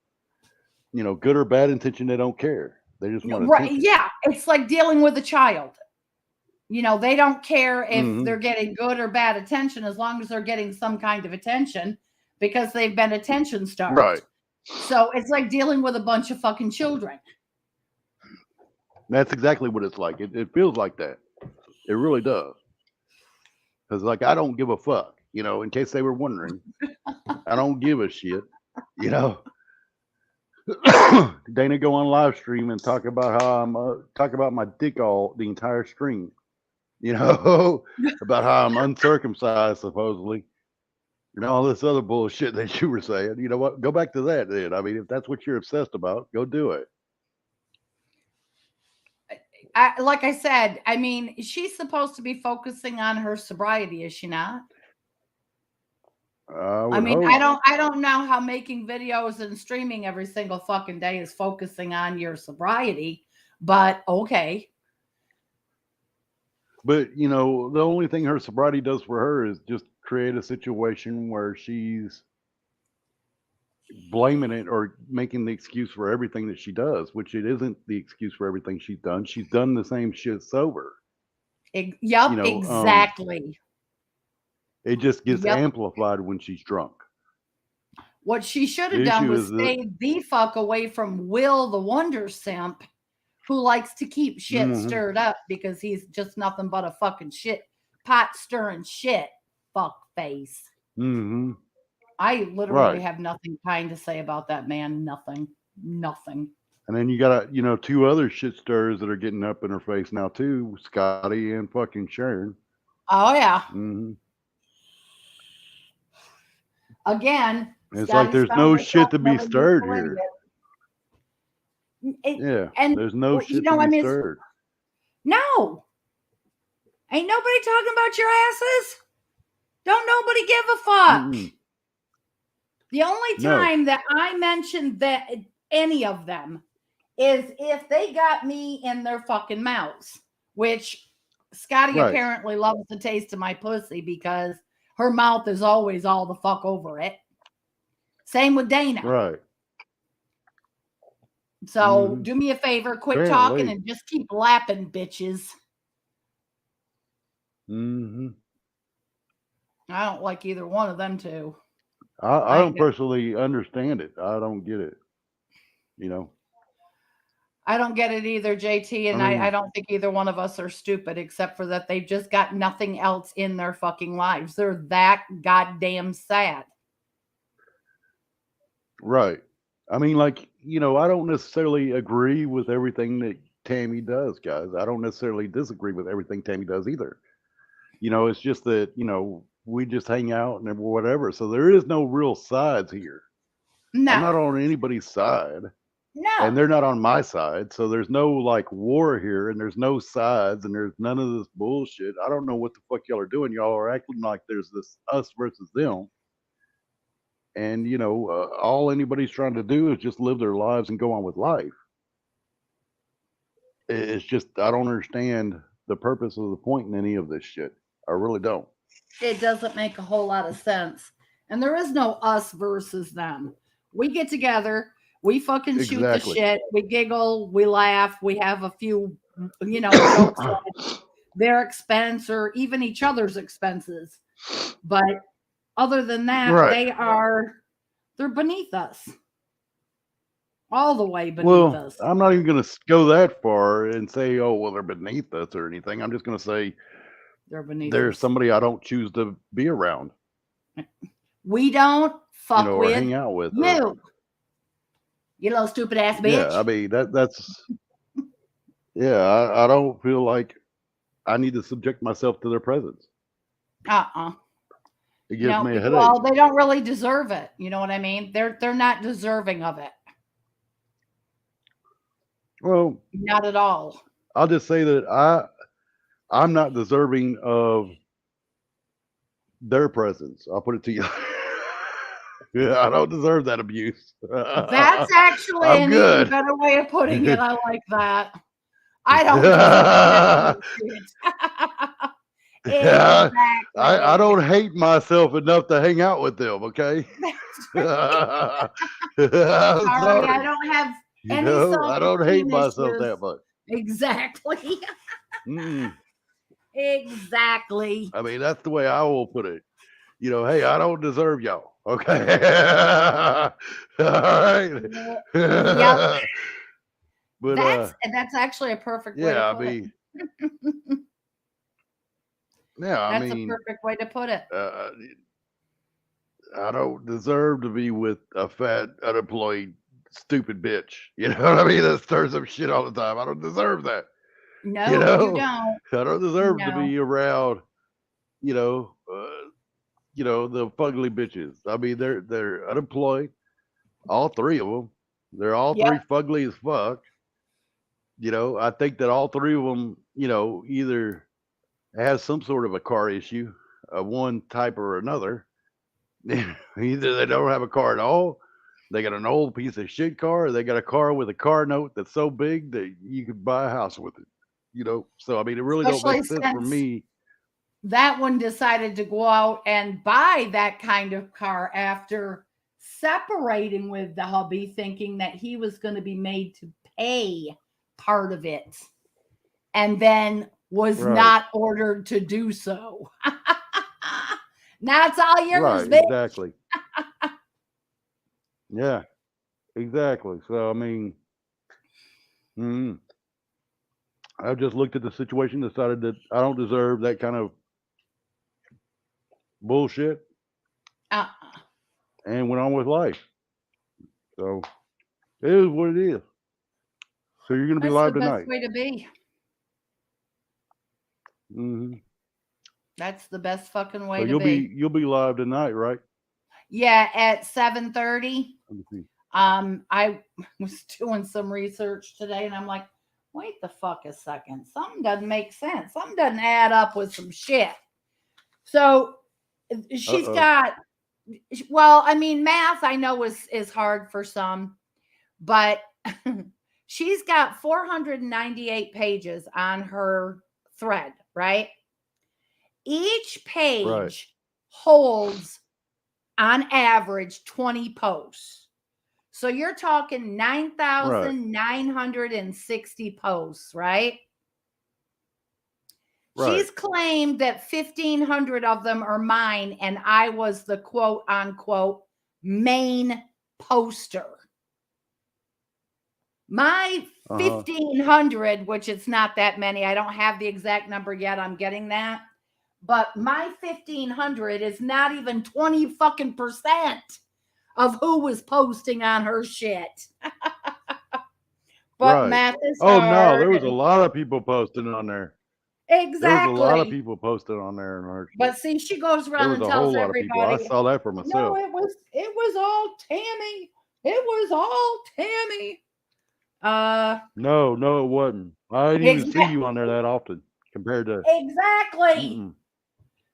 good or bad intention, they don't care. They just want right? attention. Yeah, it's like dealing with a child. They don't care if Mhm. they're getting good or bad attention as long as they're getting some kind of attention because they've been attention starved. Right. So it's like dealing with a bunch of fucking children. That's exactly what it's like. It feels like that. It really does. Because, like, I don't give a fuck, in case they were wondering. I don't give a shit, you know. Dana go on live stream and talk about how I'm talk about my dick all the entire stream, about how I'm uncircumcised supposedly, and all this other bullshit that you were saying. You know what? Go back to that then. I mean, if that's what you're obsessed about, go do it. Like I said, I mean, she's supposed to be focusing on her sobriety, is she not? I mean, hope. I don't know how making videos and streaming every single fucking day is focusing on your sobriety, but okay. But the only thing her sobriety does for her is just create a situation where she's blaming it or making the excuse for everything that she does, which it isn't the excuse for everything she's done. She's done the same shit sober. Yep, exactly. It just gets amplified when she's drunk. What she should have done was stay the fuck away from Will the Wonder Simp, who likes to keep shit stirred up because he's just nothing but a fucking pot stirring shit fuck face. Mm-hmm. I literally have nothing kind to say about that man. Nothing. And then you got two other shit stirrers that are getting up in her face now too, Scotty and fucking Sharon. Oh yeah. Mm-hmm. Again, it's like there's no shit to be stirred here. And there's no shit to be stirred. No. Ain't nobody talking about your asses. Don't nobody give a fuck. Mm-mm. The only time that I mentioned that any of them is if they got me in their fucking mouths, which Scotty Right. apparently loves the taste of my pussy because her mouth is always all the fuck over it. Same with Dana. Right. So Mhm. do me a favor, quit talking Apparently. and just keep lapping, bitches. Mhm. I don't like either one of them two. I I don't personally understand it. I don't get it. You know. don't get it either, JT, and I I mean, don't think either one of us are stupid, except for that they've just got nothing else in their fucking lives. They're that goddamn sad. right. I mean, like, I don't necessarily agree with everything that Tammy does, guys. I don't necessarily disagree with everything Tammy does either. It's just that, we just hang out and whatever. So there is no real sides here. I'm not No, on anybody's side, no. and they're not on my side. So there's no like war here, and there's no sides, and there's none of this bullshit. I don't know what the fuck y'all are doing. Y'all are acting like there's this us versus them. And, all anybody's trying to do is just live their lives and go on with life. It's just, I don't understand the purpose of the point in any of this shit. I really don't. It doesn't make a whole lot of sense. And there is no us versus them. We get together, we fucking shoot the Exactly. shit, we giggle, we laugh, we have a few, jokes at their expense or even each other's expenses. But other than that, Right. they're beneath us. All the way beneath Well, us. I'm not even going to go that far and say, oh, well, they're beneath us or anything. I'm just going to say They're beneath there's us. somebody I don't choose to be around, We don't fuck or with hang out with. Or, you little stupid ass yeah, I bitch. mean, that's, yeah, I don't feel like I need to subject myself to their presence. It gives No, me a well, headache. they don't really deserve it. You know what I mean? They're not deserving of it. Well, Not at all. I'll just say that I'm not deserving of their presence. I'll put it to you. Yeah, I don't deserve that abuse. That's actually I'm an even good. better way of putting it. I like that. I don't deserve that shit. Yeah, Exactly. I don't hate myself enough to hang out with them. Okay. I'm Sorry, I sorry. don't have I any don't hate self-esteem myself issues. that much. Exactly. Mm-mm. Exactly. I mean, that's the way I will put it. Hey, I don't deserve y'all. Okay. All right. Yep. But That's actually a perfect way yeah, to I put it. mean, yeah, I That's a mean, perfect way to put it. I don't deserve to be with a fat, unemployed, stupid bitch. You know what I mean? That stirs up shit all the time. I don't deserve that. No, you don't. I don't deserve to No. be around, you know, the fugly bitches. I mean, they're unemployed, all three of them. They're all Yep. three fugly as fuck. I think that all three of them, either has some sort of a car issue of one type or another. Either they don't have a car at all, they got an old piece of shit car, or they got a car with a car note that's so big that you could buy a house with it. So I mean, it really don't Especially make sense for since me. that one decided to go out and buy that kind of car after separating with the hubby, thinking that he was going to be made to pay part of it, and then was Right. not ordered to do so. Now it's all yours, Right, bitch. exactly. Yeah, exactly. So I mean, I've just looked at the situation, decided that I don't deserve that kind of bullshit, and went on with life. So it is what it is. So you're gonna be That's live the best tonight. way to be. hmm That's the best fucking way So to you'll be live tonight, right? Yeah, at 7:30. Let me see. I was doing some research today and I'm like, wait the fuck a second. Something doesn't make sense. Something doesn't add up with some shit. So she's Uh-oh. got, well, I mean, math I know is hard for some, but she's got 498 pages on her thread right? Each Right. page holds on average 20 posts. So you're talking Right. 9,960 posts, right? Right. She's claimed that 1,500 of them are mine, and I was the quote unquote main poster. My Uh-huh. 1,500, which it's not that many, I don't have the exact number yet, I'm getting that. But my 1,500 is not even 20 fucking percent of who was posting on her shit. But Right. math is Oh no, hard. there was a lot of people posting on there. There was a lot of Exactly. people posting on there in her But shit. see, she goes There around was and a tells whole lot of people. I everybody, saw that for no, myself. it was all Tammy. It was all Tammy. No, it wasn't. I didn't even see Exactly. you on there that often compared to. Exactly. Mm-mm.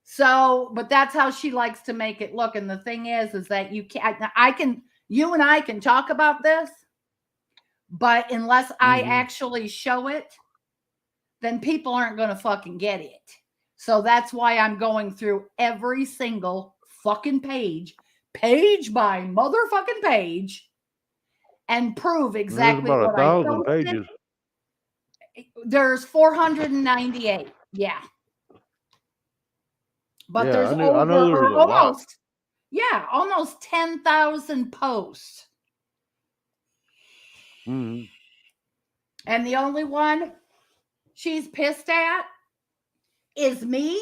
So, but that's how she likes to make it look. And the thing is that you can't, you and I can talk about this, but unless I Mhm. actually show it, then people aren't going to fucking get it. So that's why I'm going through every single fucking page by motherfucking page, and prove There's exactly about what I 1,000 posted. pages. There's 498. Yeah. But Yeah, there's I know there over, was or a lot. almost, yeah, almost 10,000 posts. Mhm. And the only one she's pissed at is me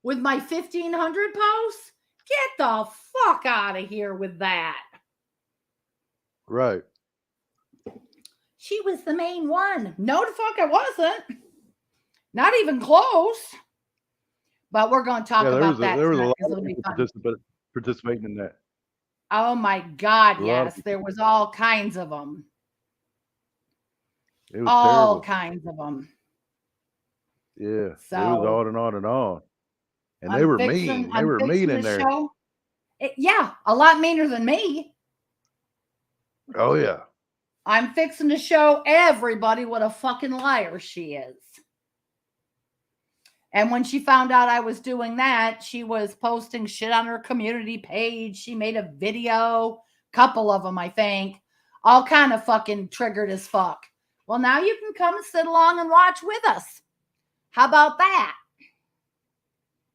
with my 1,500 posts. Get the fuck out of here with that. Right. She was the main one. No, the fuck I wasn't. Not even close. But we're going to talk Yeah, about that there was a tonight lot because of it'll be people fun. participating in that. Oh my God, A lot of yes. people. There was all kinds of them. It was All terrible. kinds of them. Yeah, it was So on and on and on. And they were mean. They I'm were mean fixing in to there. show. Yeah, a lot meaner than me. Oh yeah. I'm fixing to show everybody what a fucking liar she is. And when she found out I was doing that, she was posting shit on her community page. She made a video, couple of them, I think, all kind of fucking triggered as fuck. Well, now you can come and sit along and watch with us. How about that?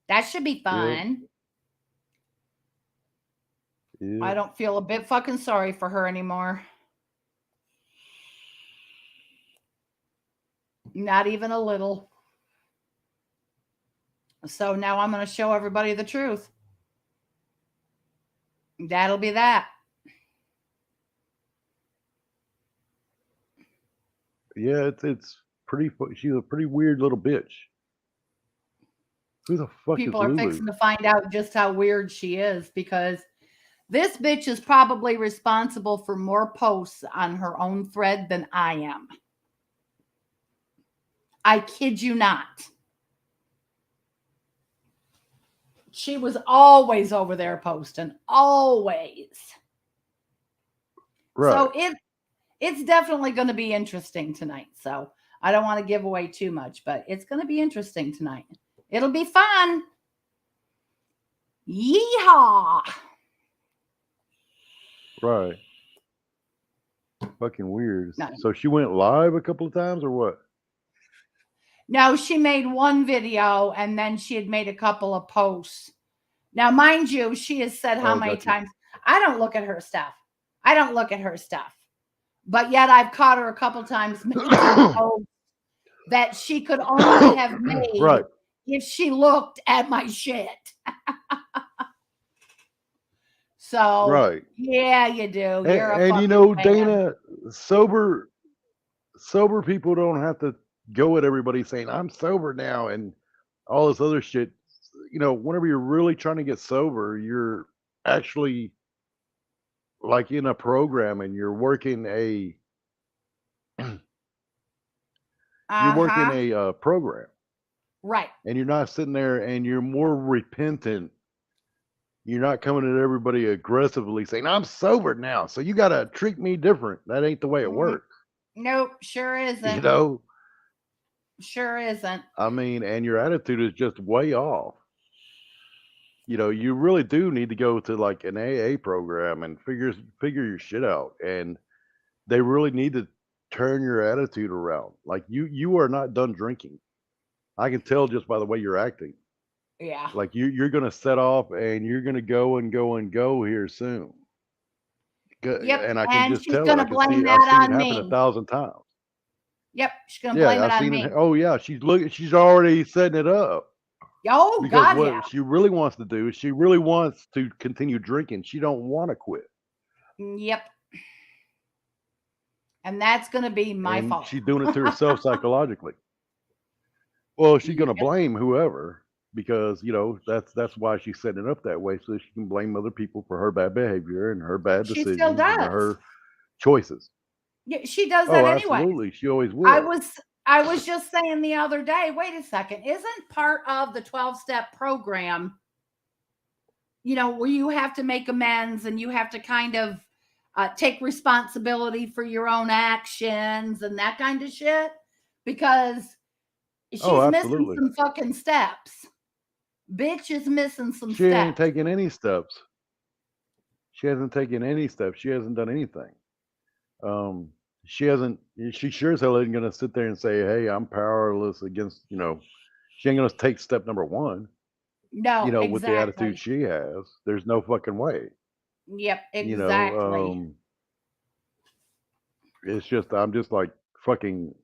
That should be fun. Yeah. I don't feel a bit fucking sorry for her anymore. Not even a little. So now I'm going to show everybody the truth. That'll be that. Yeah, it's pretty. She's a pretty weird little bitch. Who the fuck People is are Lulu? fixing to find out just how weird she is, because this bitch is probably responsible for more posts on her own thread than I am. I kid you not. She was always over there posting, always. Right. So it's definitely going to be interesting tonight. So I don't want to give away too much, but it's going to be interesting tonight. It'll be fun. Yeehaw. Right. Fucking weird. No. So she went live a couple of times or what? No, she made one video and then she had made a couple of posts. Now, mind you, she has said how many times. I don't look at her stuff. But yet I've caught her a couple times making posts that she could only have made Right. if she looked at my shit. So, right. Yeah, you do. You're And you know, Dana, sober people don't have to go at everybody saying, I'm sober now and all this other shit. You know, whenever you're really trying to get sober, you're actually like in a program and you're working a you're working a program. Right. And you're not sitting there and you're more repentant. You're not coming at everybody aggressively saying, I'm sober now, so you got to treat me different. That ain't the way it works. Nope, sure isn't. You know? Sure isn't. I mean, and your attitude is just way off. You really do need to go to like an AA program and figure your shit out. And they really need to turn your attitude around. Like you are not done drinking. I can tell just by the way you're acting. Yeah. Like you're gonna set off and you're gonna go and go and go here soon. Yep. And I can And just she's tell it. going I to can see blame it. I've that seen it on happen me. 1,000 times. Yep. She's going to Yeah, blame it I've on seen me. it. Oh yeah, she's already setting it up. Oh, Because God, what yeah. she really wants to do is she really wants to continue drinking. She don't want to quit. Yep. And that's going to be my And fault. she's doing it to herself psychologically. Well, she's going to Yep. blame whoever because that's why she's setting it up that way so she can blame other people for her bad behavior and her bad She still decisions and does. her choices. Yeah, she does that Oh, anyway. absolutely. She always will. I was just saying the other day, wait a second, isn't part of the 12-step program, where you have to make amends and you have to kind of take responsibility for your own actions and that kind of shit? Because she's missing absolutely. some fucking steps. Bitch is missing some She ain't steps. taking any steps. She hasn't taken any steps. She hasn't done anything. She sure as hell isn't going to sit there and say, hey, I'm powerless against, she ain't going to take step number one, No, with the attitude exactly. she has. There's no fucking way. Yep, exactly. It's just, I'm just like fucking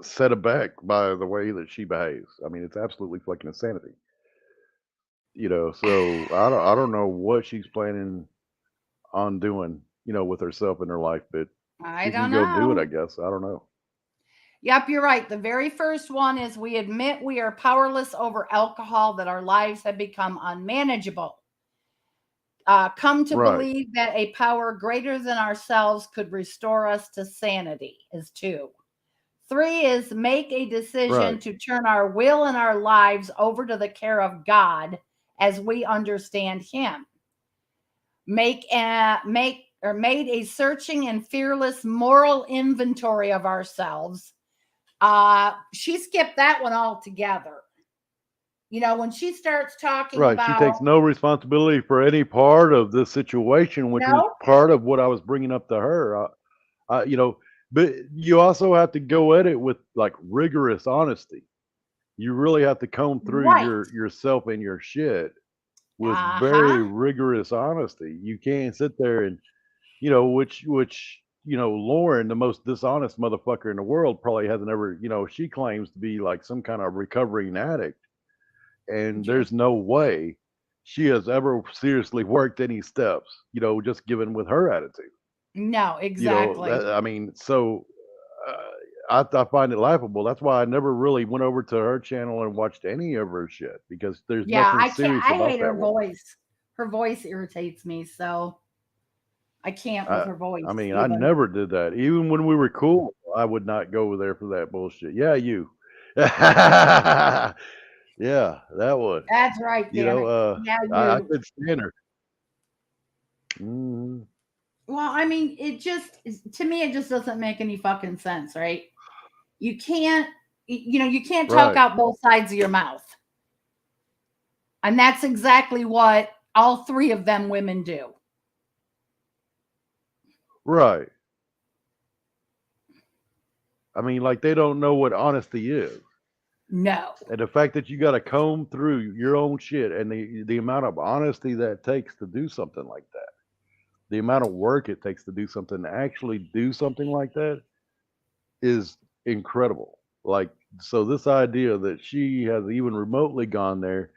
set aback by the way that she behaves. I mean, it's absolutely fucking insanity. So I don't know what she's planning on doing, with herself in her life, but I she can don't go do it, know. I guess. I don't know. Yep, you're right. The very first one is we admit we are powerless over alcohol, that our lives have become unmanageable. Come to Right. believe that a power greater than ourselves could restore us to sanity is 2. 3 is make a decision Right. to turn our will and our lives over to the care of God as we understand Him. Made a searching and fearless moral inventory of ourselves. She skipped that one altogether. When she starts talking Right. about, She takes no responsibility for any part of this situation, which was no, part of what I was bringing up to her. But you also have to go at it with like rigorous honesty. You really have to comb through right, yourself and your shit with uh-huh, very rigorous honesty. You can't sit there and, which Lauren, the most dishonest motherfucker in the world, probably hasn't ever, she claims to be like some kind of recovering addict. And Ju- there's no way she has ever seriously worked any steps, just given with her attitude. no, exactly. I mean, so I find it laughable. That's why I never really went over to her channel and watched any of her shit because there's Yeah, nothing I can't. serious I about hate that her woman. voice. Her voice irritates me, so I can't with her voice. I mean, I never did that. Even when we were cool, I would not go over there for that bullshit. Yeah, you. Yeah, that one. That's right, Danik. Yeah, I you. could stand her. Mhm. Well, I mean, to me, it just doesn't make any fucking sense, right? You can't, you can't talk Right. out both sides of your mouth. And that's exactly what all 3 of them women do. Right. I mean, like they don't know what honesty is. No. And the fact that you got to comb through your own shit and the amount of honesty that takes to do something like that, the amount of work it takes to do something, to actually do something like that is incredible. Like, so this idea that she has even remotely gone there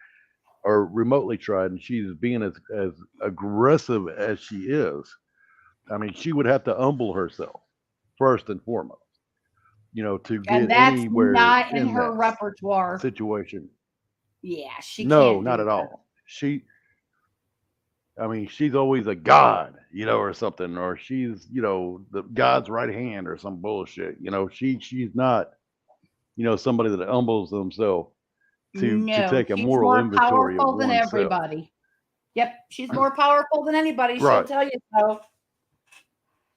or remotely tried and she's being as aggressive as she is, I mean, she would have to humble herself first and foremost, to get And that's anywhere not in in her that repertoire. situation. Yeah, she No, can't not do at that. all. I mean, she's always a god, or something, or she's, the God's right hand or some bullshit. She's not, somebody that humbles themselves to No, take a she's moral more inventory of powerful than oneself. everybody. Yep, she's more powerful than anybody. She'll Right. tell you so.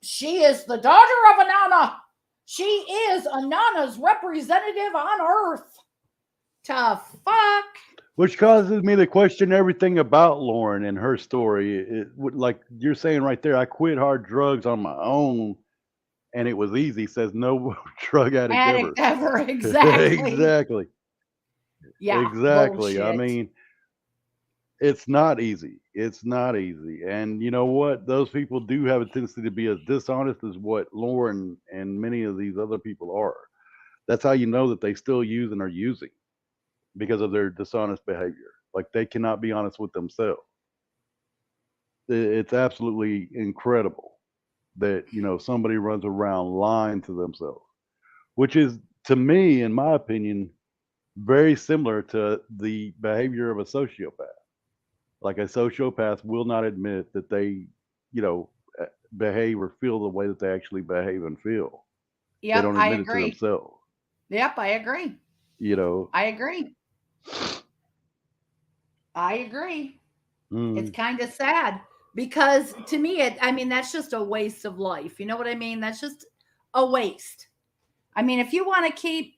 She is the daughter of Inanna. She is Anana's representative on Earth. To fuck. Which causes me to question everything about Lauren and her story. Like you're saying right there, I quit hard drugs on my own, and it was easy. Says no drug addict Addict ever. ever. Exactly. Exactly. Yeah. Exactly. I Bullshit. mean, it's not easy. It's not easy. And you know what? Those people do have a tendency to be as dishonest as what Lauren and many of these other people are. That's how you know that they still use and are using because of their dishonest behavior. Like they cannot be honest with themselves. It's absolutely incredible that, somebody runs around lying to themselves, which is, to me, in my opinion, very similar to the behavior of a sociopath. Like a sociopath will not admit that they, you know, behave or feel the way that they actually behave and feel. They Yep, don't I admit it to agree. themselves. Yep, I agree. You know. I agree. I agree. It's Mm, kind of sad because to me, that's just a waste of life. You know what I mean? That's just a waste. I mean, if you want to keep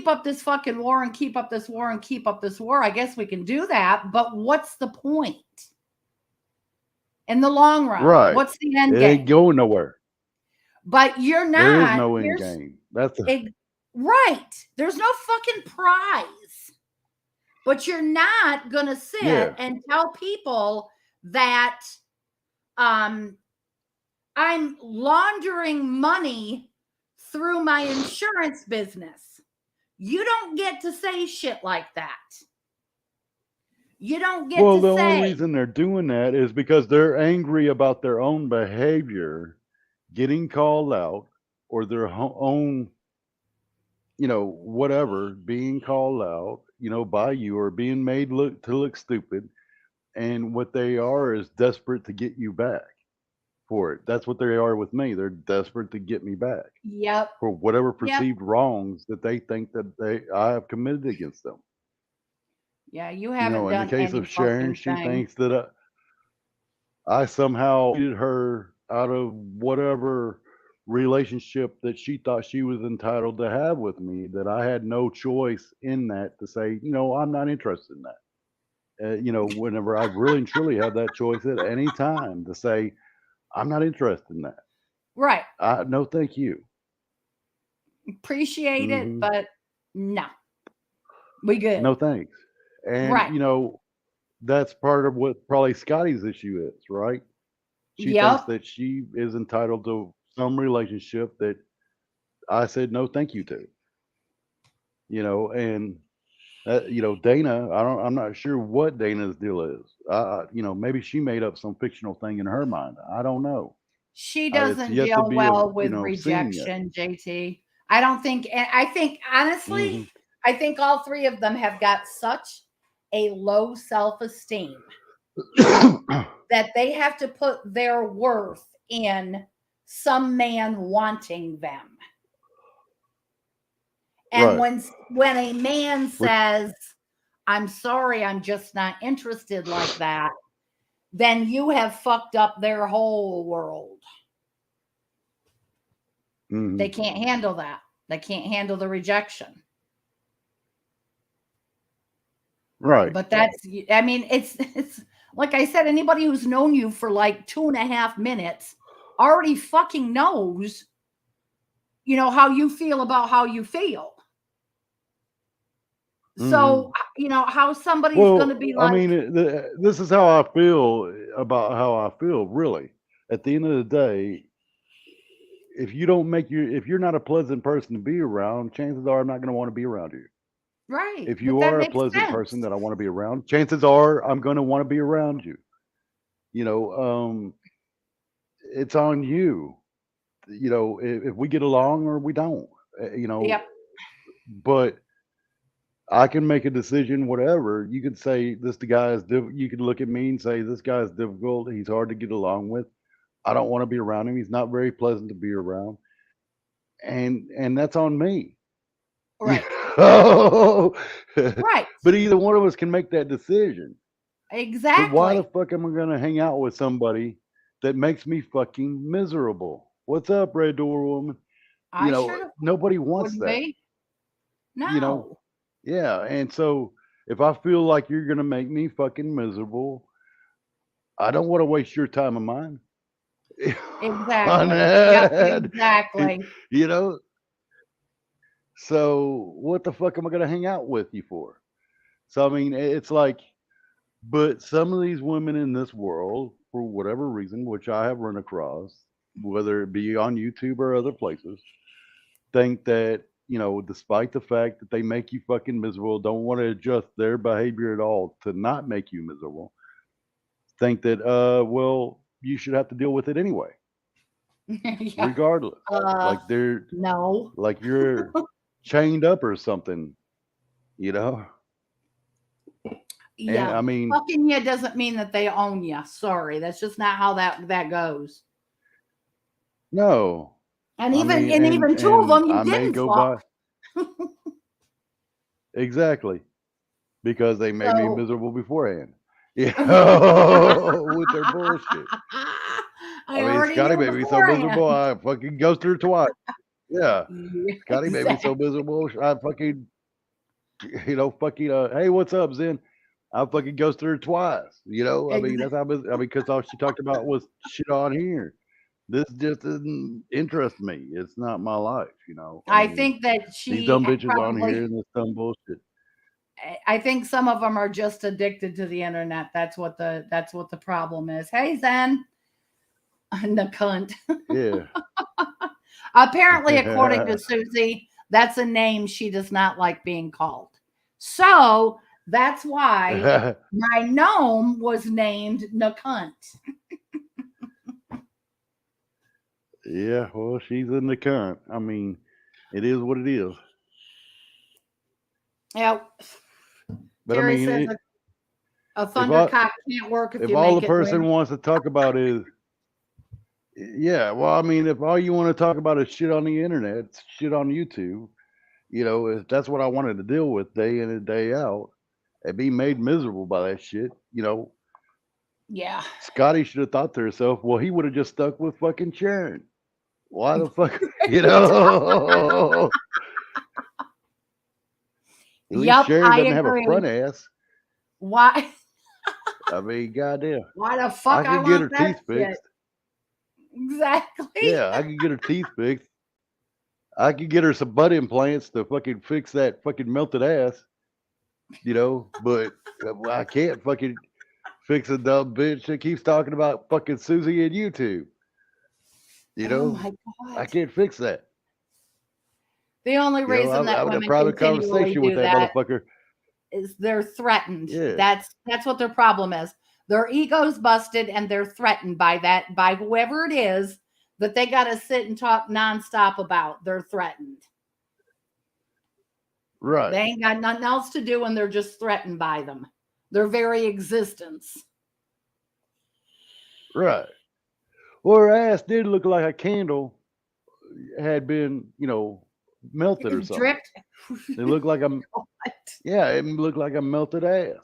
up this fucking war and keep up this war and keep up this war, I guess we can do that. But what's the point in the long run? right. What's the end It game? ain't going nowhere. But you're not. There is no end game. That's right. There's no fucking prize. But you're not going to sit and tell people that I'm laundering money through my insurance business. You don't get to say shit like that. You don't get to say. Well, the only reason they're doing that is because they're angry about their own behavior getting called out, or their own, whatever, being called out, by you, or being made look stupid. And what they are is desperate to get you back for it. That's what they are with me. They're desperate to get me back. Yep. For whatever perceived wrongs that they think that I have committed against them. Yeah, you haven't done in the case of Sharon, she thinks that I somehow cheated her out of whatever relationship that she thought she was entitled to have with me, that I had no choice in that to say, I'm not interested in that. Whenever I really and truly have that choice at any time to say, I'm not interested in that. Right. No, thank you. Appreciate it, but no. We good. No thanks. And, that's part of what probably Scotty's issue is, right? She thinks that she is entitled to some relationship that I said no thank you to. And Dana, I'm not sure what Dana's deal is. Maybe she made up some fictional thing in her mind. I don't know. She doesn't deal well with rejection, JT. I don't think, and I think honestly, I think all three of them have got such a low self-esteem that they have to put their worth in some man wanting them. And when a man says, I'm sorry, I'm just not interested like that, then you have fucked up their whole world. They can't handle that. They can't handle the rejection. Right. But it's like I said, anybody who's known you for like 2.5 minutes already fucking knows, how you feel about how you feel. So, how somebody's going to be like. I mean, this is how I feel about how I feel, really. At the end of the day, if you're not a pleasant person to be around, chances are I'm not going to want to be around you. Right. If you are a pleasant person that I want to be around, chances are I'm going to want to be around you. It's on you. If we get along or we don't. But I can make a decision, whatever. You could say this guy is you could look at me and say this guy is difficult. He's hard to get along with. I don't want to be around him. He's not very pleasant to be around. And that's on me. Right. Right. But either one of us can make that decision. Exactly. But why the fuck am I going to hang out with somebody that makes me fucking miserable? What's up, Red Door Woman? I should Nobody wants wouldn't that. be. You know, No. yeah. And so if I feel like you're gonna make me fucking miserable, I don't want to waste your time and mine. On Exactly. Yep, that. exactly. You know, so what the fuck am I gonna hang out with you for? So I mean, it's like, but some of these women in this world, for whatever reason, which I have run across, whether it be on YouTube or other places, think that, despite the fact that they make you fucking miserable, don't want to adjust their behavior at all to not make you miserable, think that, well, you should have to deal with it anyway, Yeah. regardless. Like they're No. like you're chained up or something, you know? And Yeah. I mean, Fucking you doesn't mean that they own you. Sorry. That's just not how that goes. no. And I even mean, even two of them you I may didn't go fuck. by exactly because they made me So miserable beforehand. With their bullshit. I I mean, already Scotty knew made me so miserable, beforehand. I fucking ghosted her twice. Yeah. Yeah, Scotty made me so exactly. miserable, I fucking, hey, what's up, Zen? I fucking ghosted her twice. I mean, that's how, because all she talked about was shit on here. This just doesn't interest me. It's not my life, I I mean, think that these she dumb bitches on probably here and this dumb bullshit. I think some of them are just addicted to the internet. That's what the problem is. Hey Zen, the cunt. Yeah. Apparently, according to Susie, that's a name she does not like being called. So that's why my gnome was named Nakunt. Yeah, well, she's in the current. I mean, it is what it is. Yeah. But Terry I mean, says a thundercock can't work if you all make the it person win. wants to talk about is, yeah, well, I mean, if all you want to talk about is shit on the internet, shit on YouTube, if that's what I wanted to deal with day in and day out and be made miserable by that shit, Yeah. Scotty should have thought to herself, well, he would have just stuck with fucking Sharon. Why the fuck, At least Yep, Sharon I doesn't have a agree. front ass. Why? I mean, goddamn. Why the I fuck I could get her want that teeth shit? fixed. Exactly. Yeah, I could get her teeth fixed. I could get her some butt implants to fucking fix that fucking melted ass, but I can't fucking fix a dumb bitch that keeps talking about fucking Susie and YouTube. Oh my I God. can't fix that. The only reason I'm that having a women private continually conversation with do that that motherfucker. is they're threatened. Yeah. That's what their problem is. Their ego's busted and they're threatened by whoever it is that they got to sit and talk nonstop about. They're threatened. Right. They ain't got nothing else to do and they're just threatened by them. Their very existence. Right. Well, her ass did look like a candle had been, melted or something. Dripped. It looked like it looked like a melted ass.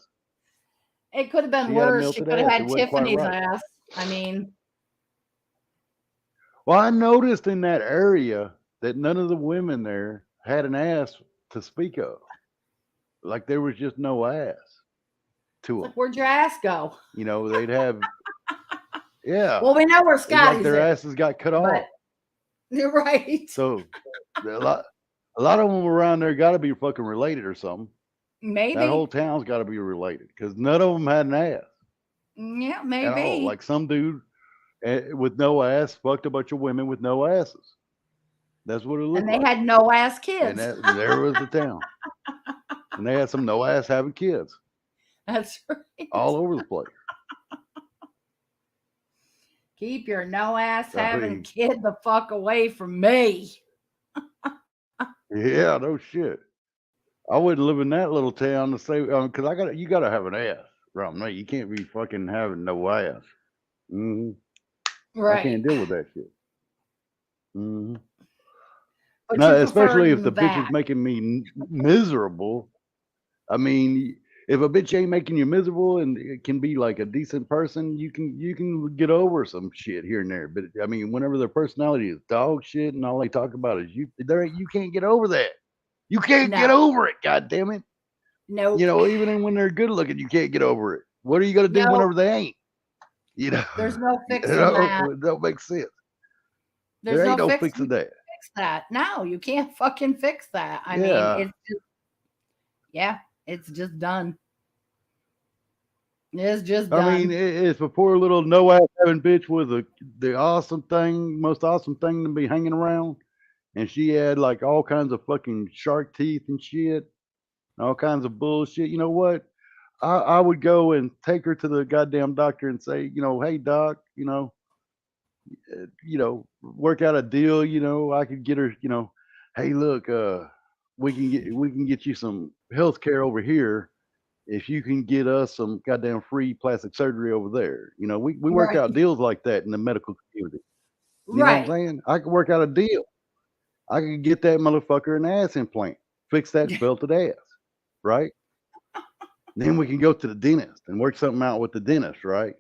It could have been She had a worse. She melted could have ass. had It wasn't quite Tiffany's right. ass. I mean, Well, I noticed in that area that none of the women there had an ass to speak of. Like there was just no ass to them. like, where'd your ass go? They'd have, yeah. Well, we know where It's like Scotty's their is. asses got cut off. You're right. So a lot of them around there got to be fucking related or something. Maybe. That whole town's got to be related because none of them had an ass. Yeah, At all. maybe. Like some dude with no ass fucked a bunch of women with no asses. That's what it looked And they like. had no ass And kids. there was the town. And they had some no ass having kids That's right. all over the place. Keep your no ass I having mean, kid the fuck away from me. yeah, no shit. I wouldn't live in that little town to say because you gotta have an ass around me. You can't be fucking having no ass. Right. I can't deal with that shit. But No, you especially prefer if the bitch is that. making me miserable. I mean, if a bitch ain't making you miserable and it can be like a decent person, you can get over some shit here and there. But I mean, whenever their personality is dog shit and all they talk about is you can't get over that. You can't get No, over it. God damn it. nope, Even when they're good looking, you can't get over it. What are you gonna do no. whenever they ain't? You know, There's no fixing that. it don't make sense. There's There ain't no no fixing. fixing that. Fix that. No, you can't fucking fix that. I mean, Yeah. it's just, yeah, it's just done. It's just I mean, done. it's a poor little no ass having bitch was the most awesome thing to be hanging around, and she had like all kinds of fucking shark teeth and shit, all kinds of bullshit. You know what? I would go and take her to the goddamn doctor and say, hey doc, work out a deal. I could get her. Hey, look, we can get you some health care over here if you can get us some goddamn free plastic surgery over there. We work Right. out deals like that in the medical community. You know what I'm Right. saying? I could work out a deal. I could get that motherfucker an ass implant, fix that belted ass, right? Then we can go to the dentist and work something out with the dentist, right?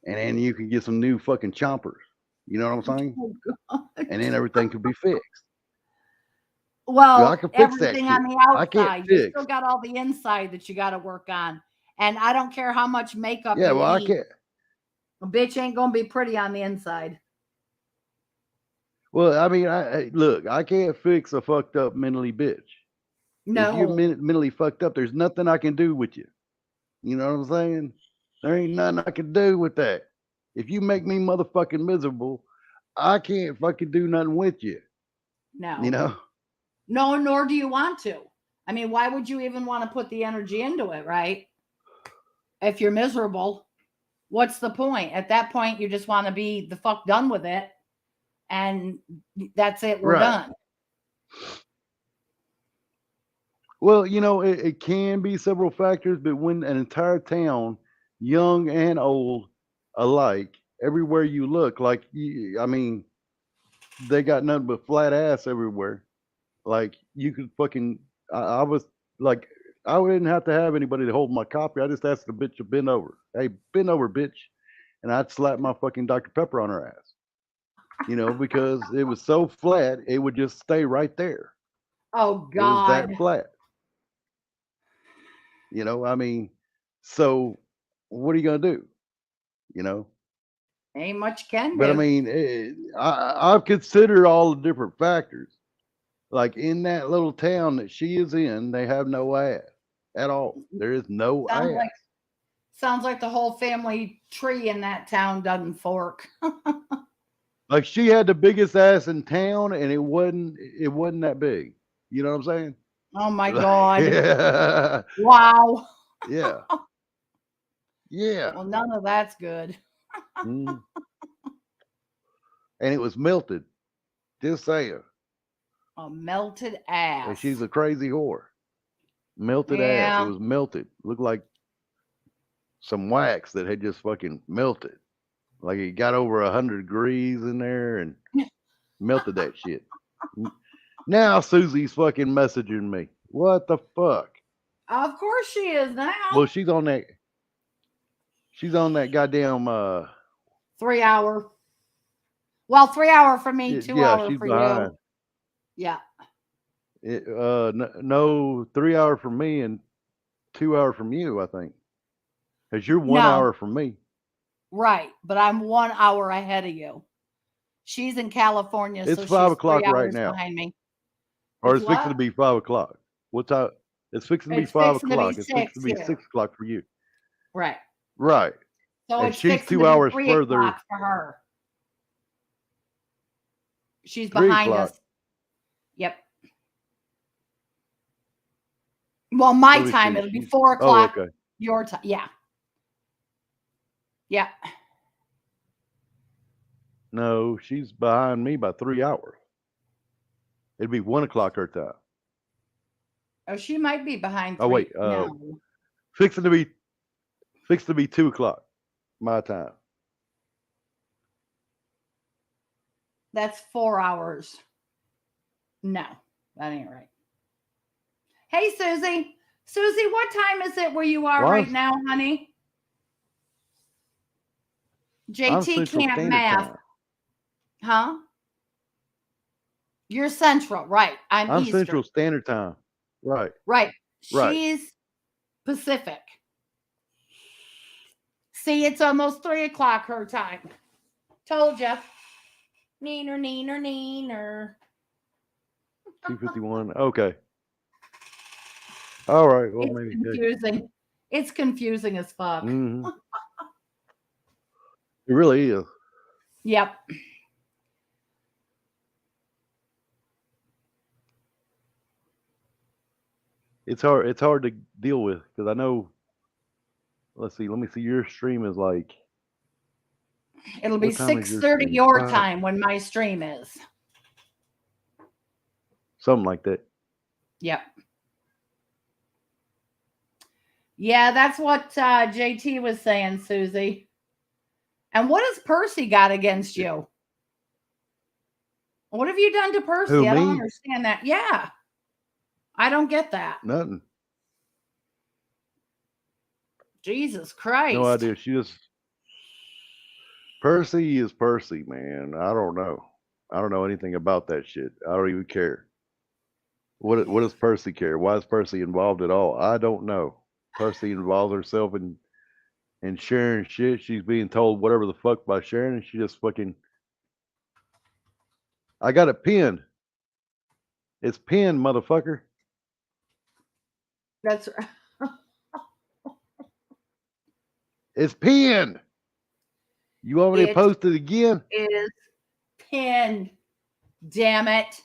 And then you can get some new fucking chompers. You know what I'm saying? Oh, God. And then everything could be fixed. I Well, can fix that everything shit. on the I can't outside, you fix. still got all the inside that you got to work on. And I don't care how much makeup Yeah, you well, I eat, can't. a bitch ain't gonna be pretty on the inside. Well, I mean, look, I can't fix a fucked up mentally bitch. If you're No, mentally fucked up, there's nothing I can do with you. You know what I'm saying? There ain't nothing I can do with that. If you make me motherfucking miserable, I can't fucking do nothing with you. no, You know? no, nor do you want to. I mean, why would you even want to put the energy into it, right? If you're miserable, what's the point? At that point, you just want to be the fuck done with it. And that's it, we're Right. done. Well, it can be several factors, but when an entire town, young and old alike, everywhere you look, like, I mean, they got nothing but flat ass everywhere. Like, you could fucking, I was like, I didn't have to have anybody to hold my copy. I just asked the bitch to bend over. Hey, bend over, bitch. And I'd slap my fucking Dr. Pepper on her ass, because it was so flat, it would just stay right there. Oh, It was God. that flat. I mean, so what are you gonna do? You know. Ain't much you can But I do. mean, I've considered all the different factors. Like in that little town that she is in, they have no ass at all. There is no Sounds ass. like sounds like the whole family tree in that town doesn't fork. Like she had the biggest ass in town, and it wasn't that big. You know what I'm saying? Oh my God. Yeah, Wow. yeah, yeah. Well, none of that's good. Mm. And it was melted. Just saying. A melted And ass. she's a crazy whore. Melted ass. It Yeah. was melted. Looked like some wax that had just fucking melted. Like it got over 100 degrees in there and melted that shit. Now Susie's fucking messaging me. What the fuck? Of course she is now. Well, she's on that. She's on that goddamn. 3 hour. Well, 3 hour for me, 2 Yeah, hour she's for behind. you. Yeah. No, 3 hour from me and 2 hour from you. I think because you're 1 hour No, from me. right. But I'm 1 hour ahead of you. She's in California, It's so 5 she's 3 o'clock right hours now, behind me. or It's it's fixing what? to be 5 o'clock. What time? It's fixing to be It's five fixing to be o'clock. It's fixing to 6 be here. 6 o'clock for you. Right. Right. So And it's she's fixing 2 to be hours 3 further. o'clock for her. She's 3 behind o'clock. us. Yep. Well, my Let me time, see. it'll be She's 4 o'clock okay. your time. Yeah. Yeah. No, she's behind me by 3 hours. It'd be 1 o'clock her time. Oh, she might be behind Oh 3. wait, No. fixing to be 2 o'clock my time. That's 4 hours. No, that ain't right. Hey, Susie. Susie, what time is it where you are Well, right now, honey? I'm JT Central can't Standard math. Time. Huh? You're Central, right? I'm I'm Eastern. Central Standard Time. Right. Right. Right. She's Pacific. See, it's almost 3:00 her time. Told you. Neener, neener, neener. 2:51. Okay. All right. Well, It's maybe. confusing. It's confusing as fuck. Mm-hmm. It really is. Yep. It's hard. It's hard to deal with because I know. Let's see. Let me see. Your stream is like. It'll be What time is your 6:30 stream? your time when my stream is. Something like that. Yep. Yeah, that's what JT was saying, Susie. And what has Percy got against you? What have you done to Percy? Who, I don't me? understand that. Yeah. I don't get that. Nothing. Jesus Christ. No idea. She just. Percy is Percy, man. I don't know. I don't know anything about that shit. I don't even care. What does Percy care? Why is Percy involved at all? I don't know. Percy involves herself in sharing shit. She's being told whatever the fuck by Sharon, and she just fucking. I got it pinned. It's pinned, motherfucker. That's right. It's pinned. You want me to post it again? It is pinned. Damn it.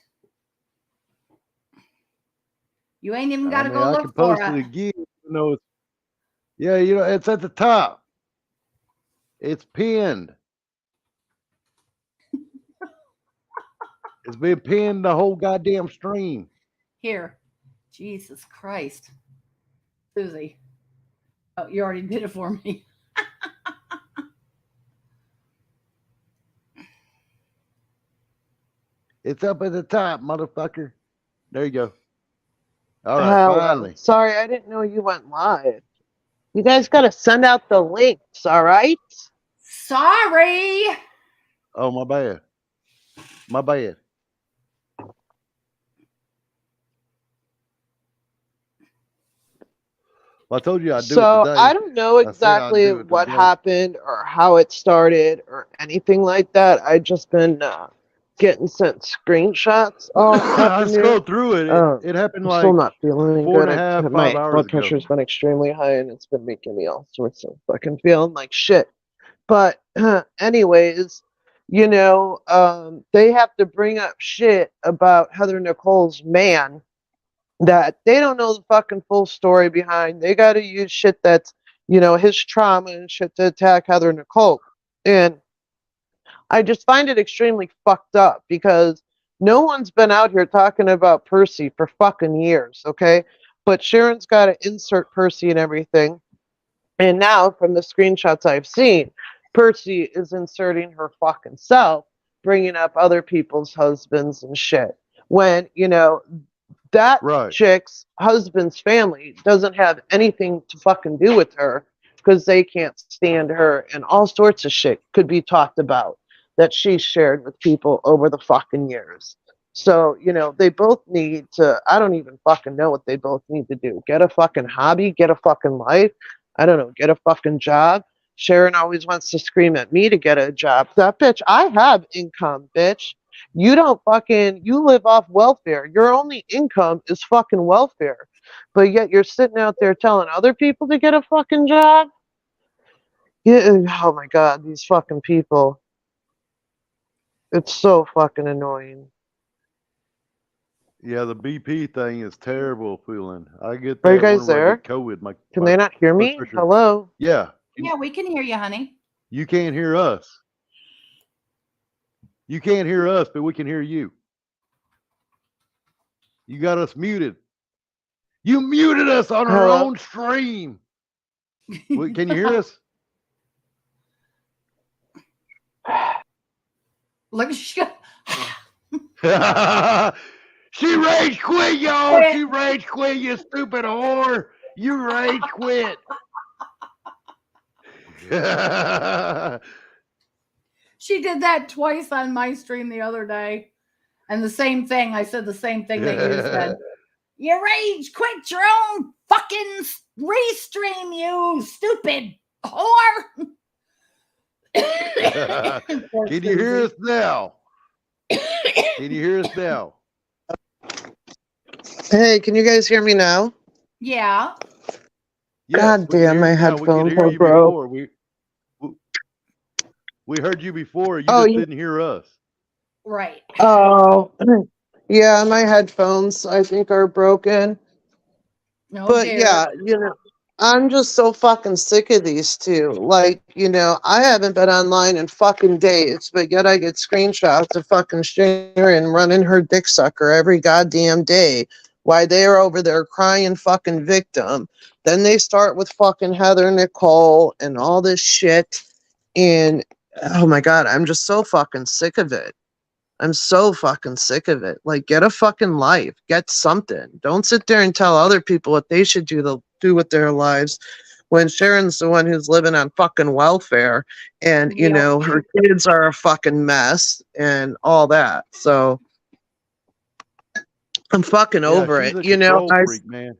You ain't even got to go look for it. I can post it again. Yeah, it's at the top. It's pinned. It's been pinned the whole goddamn stream. Here. Jesus Christ. Susie. Oh, you already did it for me. It's up at the top, motherfucker. There you go. All right, finally. Sorry, I didn't know you went live. You guys got to send out the links, all right? Sorry. Oh, my bad. My bad. Well, I told you I'd do it today. I don't know exactly what happened or how it started or anything like that. I just been getting sent screenshots all I scrolled through it. It happened like still not feeling 4.5, good. 5 My hours blood ago. pressure's been extremely high and it's been making me all sorts of fucking feeling like shit. But anyways, they have to bring up shit about Heather Nicole's man that they don't know the fucking full story behind. They got to use shit that's, his trauma and shit to attack Heather Nicole. And I just find it extremely fucked up because no one's been out here talking about Percy for fucking years, okay? But Sharon's got to insert Percy and everything. And now, from the screenshots I've seen, Percy is inserting her fucking self, bringing up other people's husbands and shit. When, that chick's husband's family doesn't have anything to fucking do with her because they can't stand her, and all sorts of shit could be talked about that she shared with people over the fucking years. So, they both need to, I don't even fucking know what they both need to do. Get a fucking hobby, get a fucking life. I don't know, get a fucking job. Sharon always wants to scream at me to get a job. That bitch, I have income, bitch. You live off welfare. Your only income is fucking welfare. But yet you're sitting out there telling other people to get a fucking job? Yeah, oh my God, these fucking people. It's so fucking annoying. Yeah, the BP thing is terrible feeling. I get that. Are you guys there? COVID. Can they not hear me? Hello? Yeah. Yeah, we can hear you, honey. You can't hear us. You can't hear us, but we can hear you. You got us muted. You muted us on our own stream. Can you hear us? Look, she rage quit, y'all. She rage quit, you stupid whore. You rage quit. She did that twice on my stream the other day. And the same thing. I said the same thing that you said. You rage quit your own fucking restream, you stupid whore. Can you hear us now? Can you hear us now? Hey, can you guys hear me now? Yeah. Yes, God we can damn, hear my you now. We could headphones hear are you broke. before. We heard you before. You Oh, just you, didn't hear us. Right. oh, yeah, my headphones I think are broken. No, But dear. yeah, I'm just so fucking sick of these two. Like, I haven't been online in fucking days, but yet I get screenshots of fucking Sharon running her dick sucker every goddamn day while they're over there crying fucking victim. Then they start with fucking Heather Nicole and all this shit. And oh my God, I'm just so fucking sick of it. I'm so fucking sick of it. Like, get a fucking life. Get something. Don't sit there and tell other people what they should do with their lives when Sharon's the one who's living on fucking welfare and, Yep. her kids are a fucking mess and all that. So I'm fucking Yeah, over she's it. a control freak, man.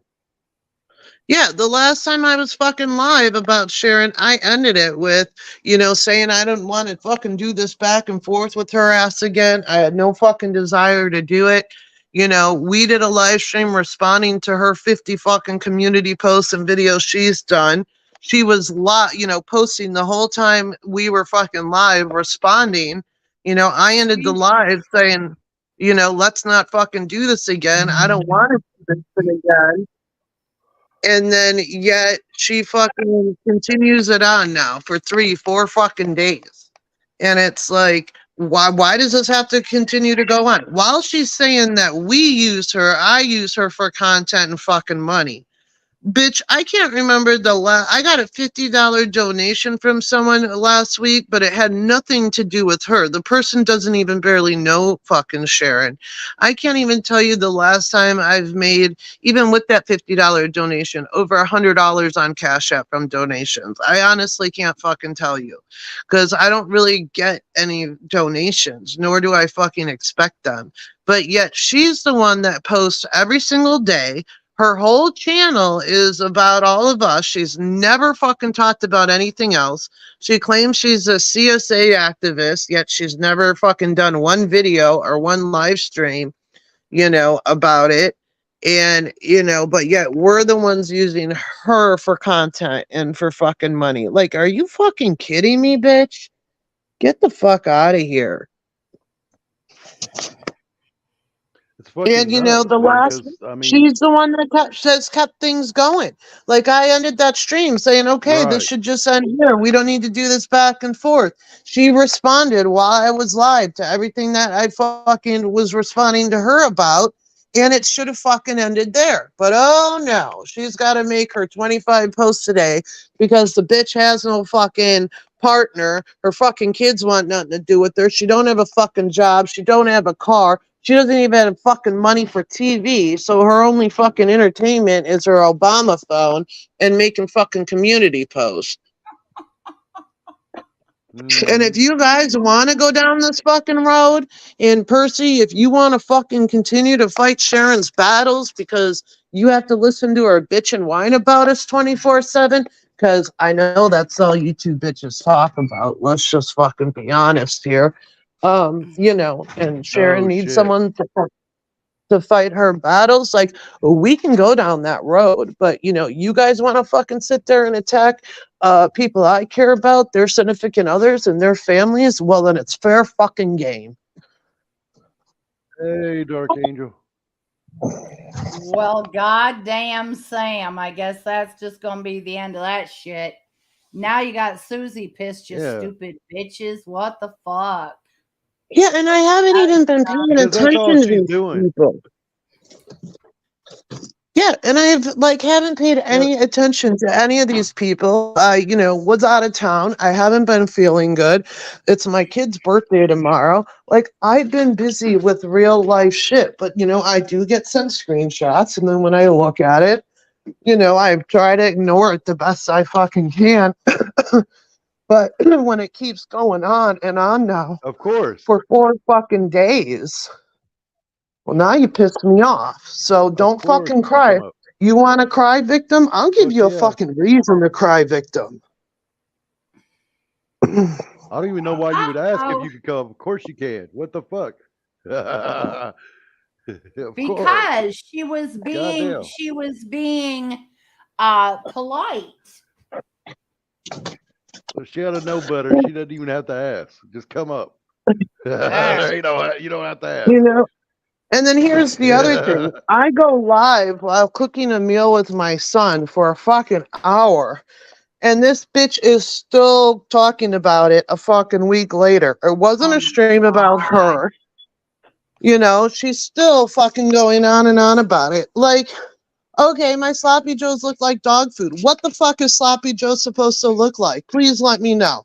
Yeah, the last time I was fucking live about Sharon, I ended it with, saying I didn't want to fucking do this back and forth with her ass again. I had no fucking desire to do it. We did a live stream responding to her 50 fucking community posts and videos she's done. She was posting the whole time we were fucking live responding. I ended the live saying, let's not fucking do this again. I don't want to do this shit again. And then yet she fucking continues it on now for 3-4 fucking days. And it's like, why does this have to continue to go on? While she's saying that we use her, I use her for content and fucking money. Bitch, I can't remember I got a $50 donation from someone last week, but it had nothing to do with her. The person doesn't even barely know fucking Sharon. I can't even tell you the last time I've made, even with that $50 donation, over $100 on Cash App from donations. I honestly can't fucking tell you because I don't really get any donations, nor do I fucking expect them. But yet she's the one that posts every single day. Her whole channel is about all of us. She's never fucking talked about anything else. She claims she's a CSA activist, yet she's never fucking done one video or one live stream, about it. And, but yet we're the ones using her for content and for fucking money. Like, are you fucking kidding me, bitch? Get the fuck out of here. And the last, she's the one that kept things going. Like, I ended that stream saying, okay, this should just end here. We don't need to do this back and forth. She responded while I was live to everything that I fucking was responding to her about. And it should have fucking ended there. But oh no, she's got to make her 25 posts a day because the bitch has no fucking partner. Her fucking kids want nothing to do with her. She don't have a fucking job. She don't have a car. She doesn't even have fucking money for TV, so her only fucking entertainment is her Obama phone and making fucking community posts. And if you guys want to go down this fucking road, and Percy, if you want to fucking continue to fight Sharon's battles because you have to listen to her bitch and whine about us 24/7, because I know that's all you two bitches talk about. Let's just fucking be honest here. And Sharon needs someone to fight her battles. Like, we can go down that road, but you guys want to fucking sit there and attack people I care about, their significant others and their families, well, then it's fair fucking game. Hey, Dark Angel. Well, goddamn Sam, I guess that's just gonna be the end of that shit. Now you got Susie pissed, you stupid bitches. What the fuck? Yeah, and I haven't even been paying attention to these people. Yeah, and I haven't paid any attention to any of these people. I, was out of town. I haven't been feeling good. It's my kid's birthday tomorrow. Like, I've been busy with real life shit, but I do get sent screenshots, and then when I look at it, you know, I try to ignore it the best I fucking can. But when it keeps going on and on now Of course. for 4 fucking days, well, now you pissed me off. So Of don't course fucking it's gonna cry. come up. You want to cry, victim? I'll give Fuck you a yeah. fucking reason to cry, victim. I don't even know why you would ask if Uh-oh. you could come. Of course you can. What the fuck? Of course. Because she was Goddamn. being polite. Well, she ought to know better. She doesn't even have to ask. Just come up. Ah. you don't have to ask. You know? And then here's the other thing. I go live while cooking a meal with my son for a fucking hour. And this bitch is still talking about it a fucking week later. It wasn't Oh a stream about my. her. You know, she's still fucking going on and on about it. Like, okay, my sloppy joes look like dog food. What the fuck is sloppy joe supposed to look like? Please let me know.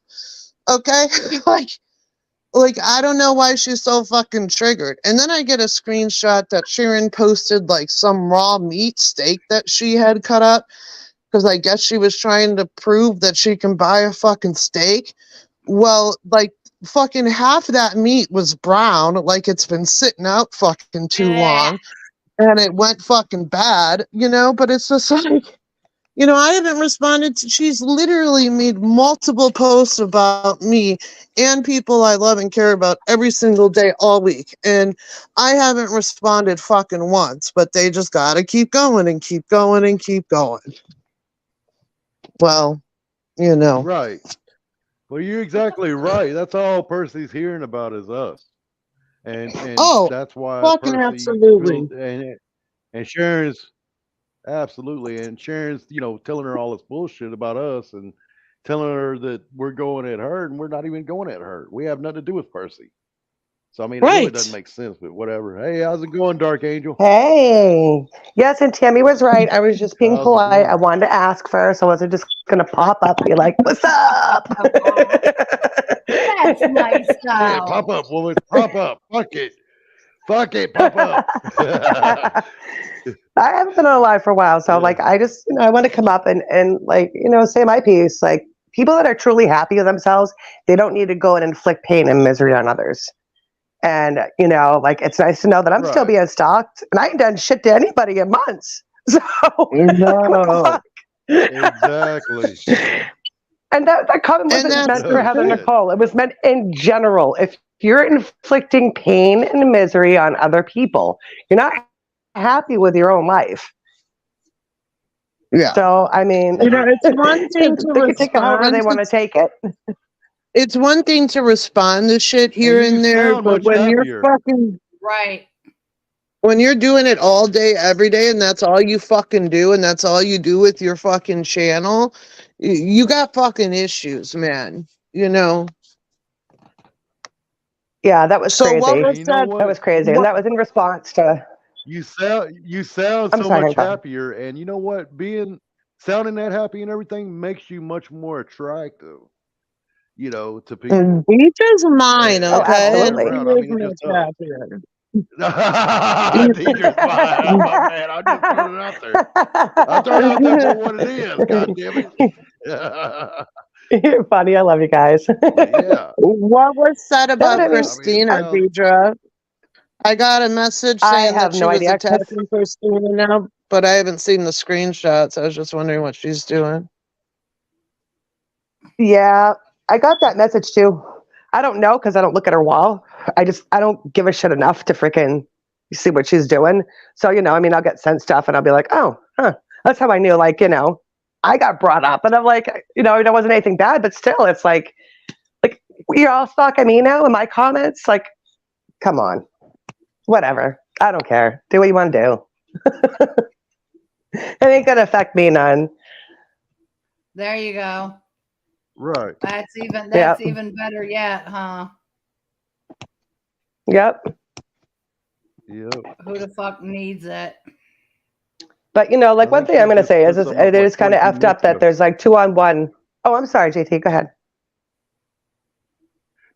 Okay? like I don't know why she's so fucking triggered. And then I get a screenshot that Sharon posted like some raw meat steak that she had cut up because I guess she was trying to prove that she can buy a fucking steak. Well, like fucking half that meat was brown, like it's been sitting out fucking too long, and it went fucking bad, you know, but it's just like, you know, I haven't responded to, she's literally made multiple posts about me and people I love and care about every single day all week. And I haven't responded fucking once, but they just gotta keep going and keep going and keep going. Well, you know. Right. Well, you're exactly right. That's all Percy's hearing about is us. And Oh, that's why fucking Percy absolutely. and Sharon's absolutely, and Sharon's, you know, telling her all this bullshit about us and telling her that we're going at her, and we're not even going at her. We have nothing to do with Percy. So I mean, it really doesn't Right. make sense, but whatever. Hey, how's it going, Dark Angel? Hey, yes, and Tammy was right. I was just being How's it polite. I going? wanted to ask first. I wasn't just gonna pop up and be like, "What's up?" That's nice Yeah, though. pop up, woman. Pop up. Fuck it. Fuck it. Pop up. I haven't been on live for a while, so Yeah. like, I just, I want to come up and like, say my piece. Like, people that are truly happy with themselves, they don't need to go and inflict pain and misery on others. And like, it's nice to know that I'm still Right. being stalked, and I ain't done shit to anybody in months. So what the No. fuck? Exactly. And that comment And wasn't that's meant for Oh, Heather shit. Nicole. It was meant in general. If you're inflicting pain and misery on other people, you're not happy with your own life. Yeah. So, I mean, You know, it's one thing to they can take it however they respond want to take it. it's one thing to respond to shit here And you and there, sound but much when you're happier. fucking Right. when you're doing it all day every day and that's all you fucking do and that's all you do with your fucking channel, you got fucking issues, man. You know. Yeah, that was So what crazy. was You know said what? That was crazy. And what that was in response to, You sound I'm so sorry, much Tom. happier, and you know what? Sounding that happy and everything makes you much more attractive, you know, to people. beach is mine, Oh, okay? And All the way absolutely. he around. I is mean, it just much helps. happier. Teacher's mine. My man, I'm just throwing it out there. I'm throwing it out there for what it is. God damn it. You're funny. I love you guys. Yeah. What was said No, about but I mean, I mean, it Christina, sounds. Deidre? I got a message I saying that have she no was idea, Chris. attacking Christina now, but I haven't seen the screenshots. I was just wondering what she's doing. Yeah, I got that message too. I don't know because I don't look at her wall. I don't give a shit enough to freaking see what she's doing. So, I mean, I'll get sent stuff and I'll be like, oh, huh. That's how I knew, like, I got brought up and I'm like, there wasn't anything bad, but still, it's like you're all stalking me now in my comments. Like, come on, whatever. I don't care. Do what you want to do. It ain't gonna affect me none. There you go. Right. That's Yep. even better yet, huh? Yep. Yep. Who the fuck needs it? But like, I one think thing I'm she gonna just say put is something up it like is kind of 22 effed up minutes that ago. there's like 2-on-1. Oh, I'm sorry, JT. Go ahead.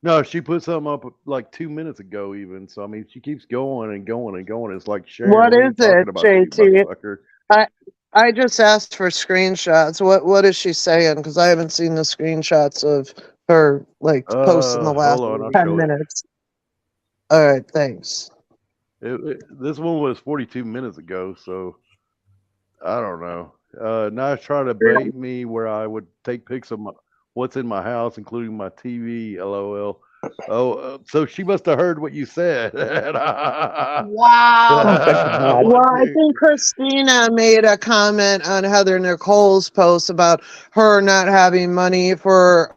No, she put something up like 2 minutes ago, even. So I mean, she keeps going and going and going. It's like Sharon, What we is ain't talking it, about you, JT? motherfucker. I just asked for screenshots. What is she saying? Because I haven't seen the screenshots of her like posts in the last Hold on, I'll 10 show it. minutes. All right, thanks. This one was 42 minutes ago, so I don't know. Nice try to bait me where I would take pics of what's in my house, including my TV. LOL. Oh, so she must have heard what you said. Wow. Well, I think Christina made a comment on Heather Nicole's post about her not having money for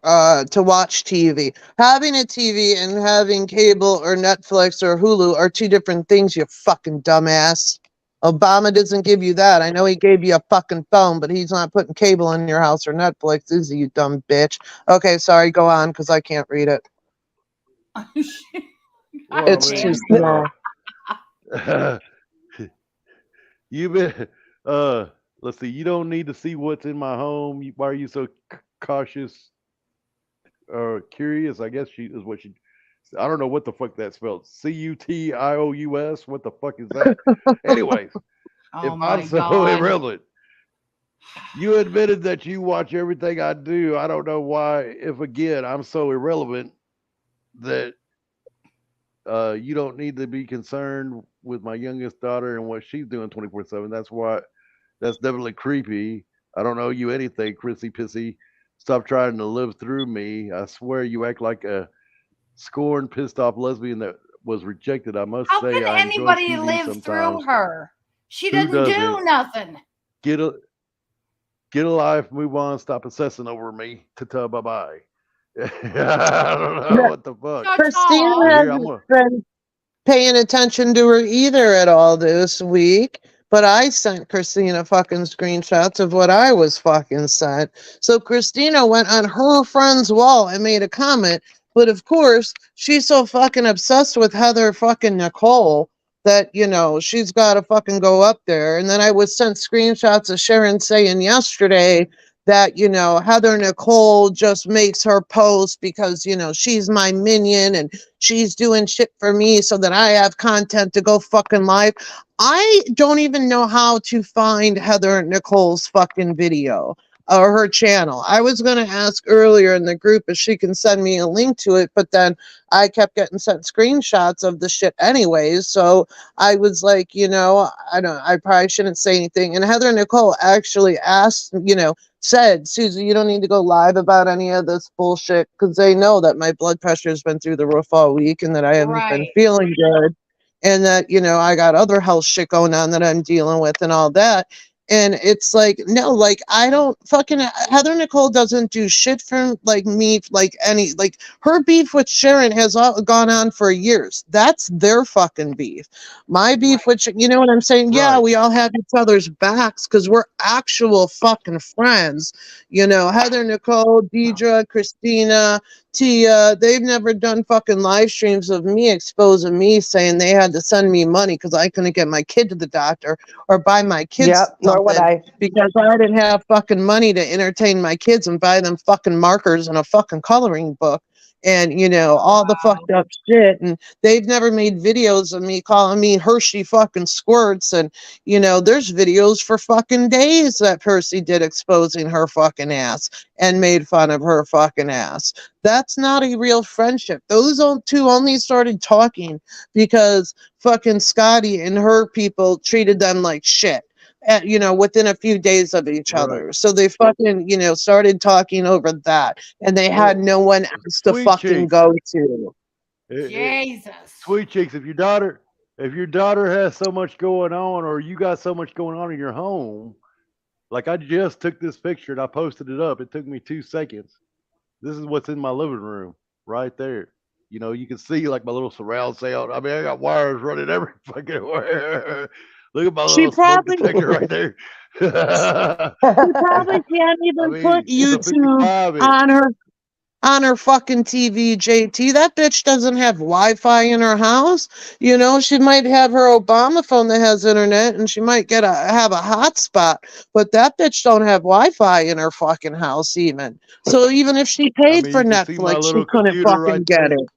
to watch TV. Having a TV and having cable or Netflix or Hulu are two different things, you fucking dumbass. Obama doesn't give you that. I know he gave you a fucking phone, but he's not putting cable in your house or Netflix, is he, you dumb bitch? Okay, sorry, go on, because I can't read it. Well, It's too small. You been let's see, you don't need to see what's in my home. Why are you so cautious or curious? I guess she is what she I don't know what the fuck that spelled. CUTIOUS. What the fuck is that? Anyways, if Oh my I'm so God. irrelevant, you admitted that you watch everything I do. I don't know why, if again I'm so irrelevant that you don't need to be concerned with my youngest daughter and what she's doing 24/7. That's definitely creepy. I don't owe you anything, Chrissy Pissy. Stop trying to live through me. I swear you act like a scorned, pissed off lesbian that was rejected. I must How say can I enjoy anybody TV live through sometimes. her? She Who didn't do doesn't? nothing. Get a life, move on, stop obsessing over me. Ta-ta, bye-bye. I don't know what the fuck. Christina Ta-ta. But here, I'm hasn't gonna been paying attention to her either at all this week. But I sent Christina fucking screenshots of what I was fucking sent. So Christina went on her friend's wall and made a comment. But of course, she's so fucking obsessed with Heather fucking Nicole that, you know, she's got to fucking go up there. And then I was sent screenshots of Sharon saying yesterday that, you know, Heather Nicole just makes her post because, you know, she's my minion and she's doing shit for me so that I have content to go fucking live. I don't even know how to find Heather Nicole's fucking video or her channel. I was going to ask earlier in the group if she can send me a link to it, but then I kept getting sent screenshots of the shit anyways. So I was like, you know, I probably shouldn't say anything. And Heather Nicole actually asked, you know, said, Susie, you don't need to go live about any of this bullshit because they know that my blood pressure has been through the roof all week and that I haven't been Right. feeling good and that, you know, I got other health shit going on that I'm dealing with and all that. And it's like, no, like, I don't fucking, Heather Nicole doesn't do shit for like me, like any, like her beef with Sharon has gone on for years. That's their fucking beef. My beef with, you know what I'm saying? Yeah, Right. we all have each other's backs because we're actual fucking friends. You know, Heather Nicole, Deidre, Christina, Tia, they've never done fucking live streams of me exposing me saying they had to send me money because I couldn't get my kid to the doctor or buy my kids Yep, nor would something I. because I didn't have fucking money to entertain my kids and buy them fucking markers and a fucking coloring book and, you know, all the fucked up shit. And they've never made videos of me calling me Hershey fucking squirts. And, you know, there's videos for fucking days that Percy did exposing her fucking ass and made fun of her fucking ass. That's not a real friendship. Those two only started talking because fucking Scotty and her people treated them like shit. You know, within a few days of each Right. other. So they fucking, you know, started talking over that. And they had no one else to Sweet fucking cheeks. go to. Jesus. Sweet cheeks. If your daughter has so much going on, or you got so much going on in your home, like I just took this picture and I posted it up. It took me 2 seconds. This is what's in my living room right there. You know, you can see like my little surround sound. I mean, I got wires running every fucking where. Look at my She little smoke probably, detector right there. she probably can't I even mean, put it's a YouTube 55 inch. on her fucking TV, JT. That bitch doesn't have Wi-Fi in her house. You know, she might have her Obama phone that has internet and she might have a hotspot, but that bitch don't have Wi-Fi in her fucking house even. So even if she I paid mean, for you can see my Netflix, she little couldn't computer fucking right get there. it.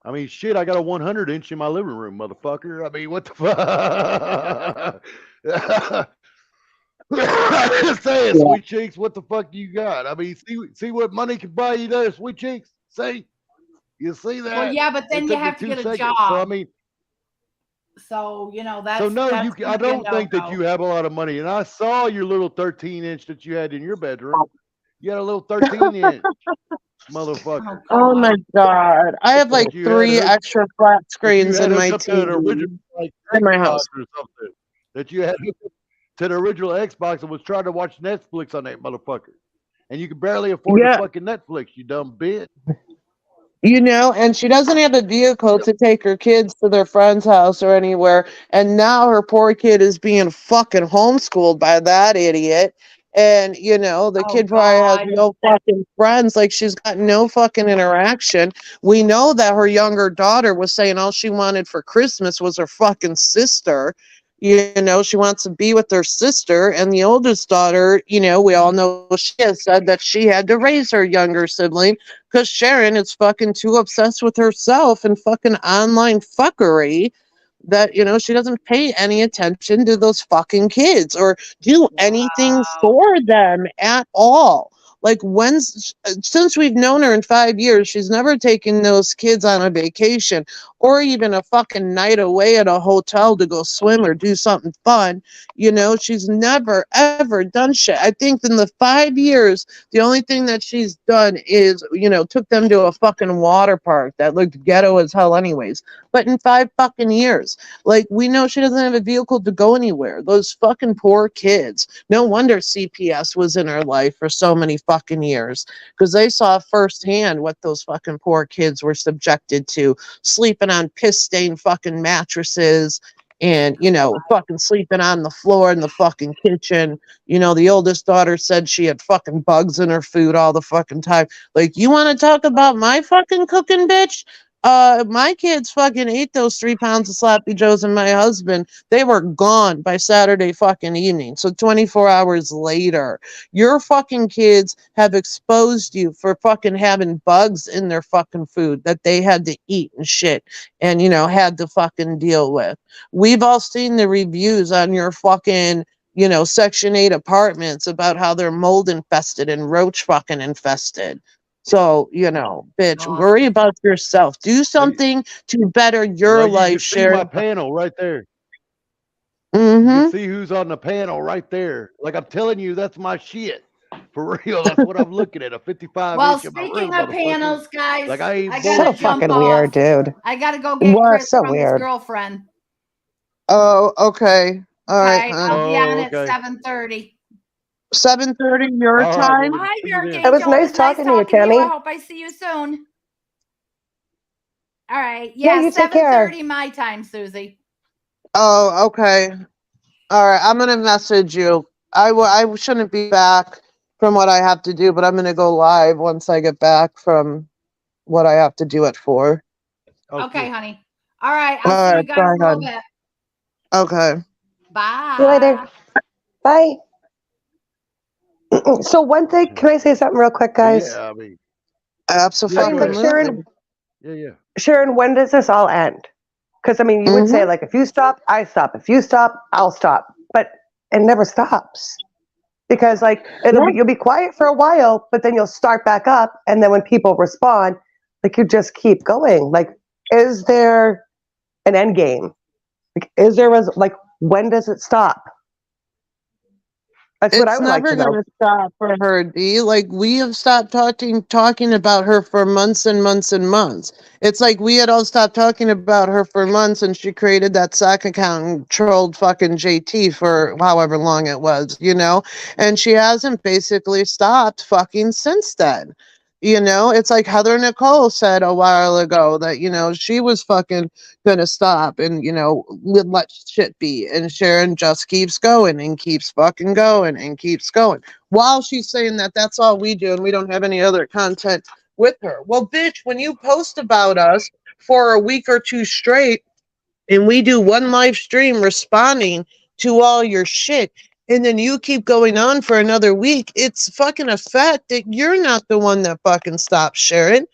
I mean, shit, I got a 100 inch in my living room, motherfucker. I mean, what the fuck? I'm just saying, Yeah. Sweet Cheeks, what the fuck you got? I mean, see what money can buy you there, Sweet Cheeks. See, you see Well, that? yeah, but It then you took me have to 2 get a seconds. So I job. mean, So, you know, so that's no, that's I gonna be a don't think that no-go. you have a lot of money. And I saw your little 13-inch that you had in your bedroom. You had a little 13-inch motherfucker Oh Oh my God. god. I have like that you had 3 hooked extra flat that you screens had in my hooked up to an original TV like in my Xbox house. or something. That you had hooked up to the original Xbox and was trying to watch Netflix on that motherfucker. And you could barely afford the Yeah. fucking Netflix, you dumb bitch. You know, and she doesn't have a vehicle to take her kids to their friend's house or anywhere. And now her poor kid is being fucking homeschooled by that idiot. And, you know, the Oh kid probably has God. no fucking friends. Like, she's got no fucking interaction. We know that her younger daughter was saying all she wanted for Christmas was her fucking sister. You know, she wants to be with her sister. And the oldest daughter, you know, we all know she has said that she had to raise her younger sibling because Sharon is fucking too obsessed with herself and fucking online fuckery that, you know, she doesn't pay any attention to those fucking kids or do anything Wow. for them at all. Like, since we've known her in 5 years, she's never taken those kids on a vacation or even a fucking night away at a hotel to go swim or do something fun. You know, she's never, ever done shit. I think in the 5 years, the only thing that she's done is, you know, took them to a fucking water park that looked ghetto as hell, anyways. But in 5 fucking years, like, we know she doesn't have a vehicle to go anywhere. Those fucking poor kids. No wonder CPS was in her life for so many fucking years because they saw firsthand what those fucking poor kids were subjected to, sleeping on piss stained fucking mattresses and, you know, fucking sleeping on the floor in the fucking kitchen. You know, the oldest daughter said she had fucking bugs in her food all the fucking time. Like, you want to talk about my fucking cooking, bitch? My kids fucking ate those 3 pounds of sloppy joes and my husband, they were gone by Saturday fucking evening. So 24 hours later, your fucking kids have exposed you for fucking having bugs in their fucking food that they had to eat and shit and, you know, had to fucking deal with. We've all seen the reviews on your fucking, you know, Section 8 apartments about how they're mold infested and roach fucking infested. So, you know, bitch, God. worry about yourself. Do Like, something to better your like you life, can see my Sharon. panel right there. You Mm-hmm. can see who's on the panel right there. Like I'm telling you, that's my shit. For real, that's what I'm looking at. A 55 Well, inch in my speaking room, of motherfucker. panels, guys, Like I ain't I gotta So bullshitting. jump fucking off. weird, dude. I gotta go get Wow, Chris so from his weird. girlfriend. Oh, okay. All right, Okay, hon. I'll be on Oh, at okay. 7:30. 7:30 your All right, well, time. we'll Hi, see you Dark then. It was Angel. It nice was nice talking to you, talking to you. I Tammy. hope I see you soon. All right. Yeah, Yeah, you take care. 7:30 my time, Susie. Oh, okay. All right, I'm gonna message you. I shouldn't be back from what I have to do, but I'm gonna go live once I get back from what I have to do at 4. Oh, Okay, cool. honey. All right. All I'll see you right, guys bye, in a little hon. bit. Okay. See you later. Bye. Bye. So one thing, can I say something real quick, So guys? yeah, I mean, Absolutely. yeah, go ahead. Sharon, Yeah. Sharon, when does this all end? Because I mean, you would say Mm-hmm. like, if you stop, I stop. If you stop, I'll stop. But it never stops because like Yeah. you'll be quiet for a while, but then you'll start back up, and then when people respond, like you just keep going. Like, is there an end game? Like, is there like when does it stop? That's what I It's would like never to know. gonna stop for her, D. Like, we have stopped talking about her for months and months and months. It's like we had all stopped talking about her for months, and she created that Slack account and trolled fucking JT for however long it was, you know? And she hasn't basically stopped fucking since then. You know, it's like Heather Nicole said a while ago that, you know, she was fucking gonna stop and, you know, let shit be. And Sharon just keeps going and keeps fucking going and keeps going while she's saying that that's all we do and we don't have any other content with her. Well, bitch, when you post about us for a week or two straight and we do one live stream responding to all your shit, and then you keep going on for another week, it's fucking a fact that you're not the one that fucking stops, Sharon.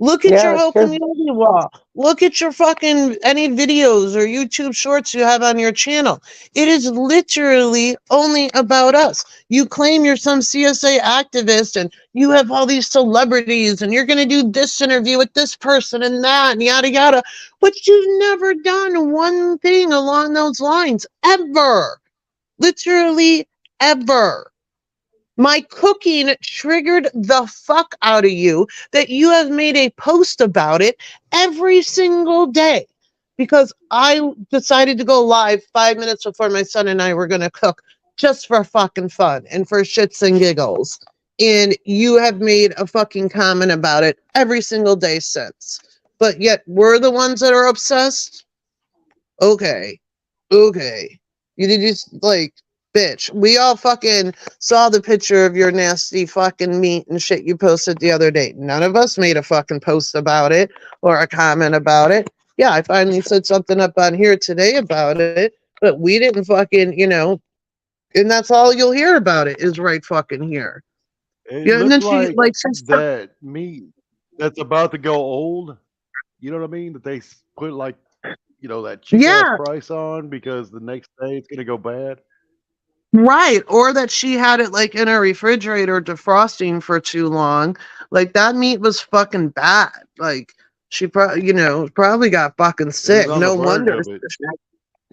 Look at Yeah, your that's whole true. community wall. Look at your fucking any videos or YouTube shorts you have on your channel. It is literally only about us. You claim you're some CSA activist and you have all these celebrities and you're going to do this interview with this person and that and yada yada. But you've never done one thing along those lines ever. Literally ever. My cooking triggered the fuck out of you that you have made a post about it every single day because I decided to go live 5 minutes before my son and I were going to cook just for fucking fun and for shits and giggles. And you have made a fucking comment about it every single day since. But yet we're the ones that are obsessed? Okay. Okay. You did just like, bitch. We all fucking saw the picture of your nasty fucking meat and shit you posted the other day. None of us made a fucking post about it or a comment about it. Yeah, I finally said something up on here today about it, but we didn't fucking, and that's all you'll hear about it is right fucking here. It Yeah, and looks then she like like that meat that's about to go old. You know what I mean? That they put like, that cheap ass yeah, price on because the next day it's gonna go bad. right. Or that she had it like in a refrigerator defrosting for too long. Like that meat was fucking bad. Like she probably got fucking It was sick. on the No verge wonder. of it.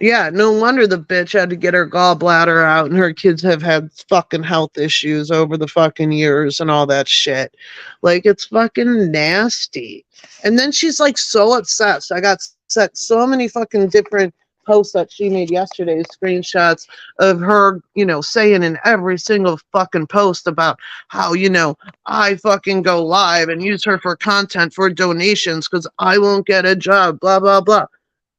Yeah, no wonder the bitch had to get her gallbladder out and her kids have had fucking health issues over the fucking years and all that shit. Like it's fucking nasty. And then she's like so obsessed. I got set so many fucking different posts that she made yesterday, screenshots of her, saying in every single fucking post about how, I fucking go live and use her for content for donations because I won't get a job, blah, blah, blah.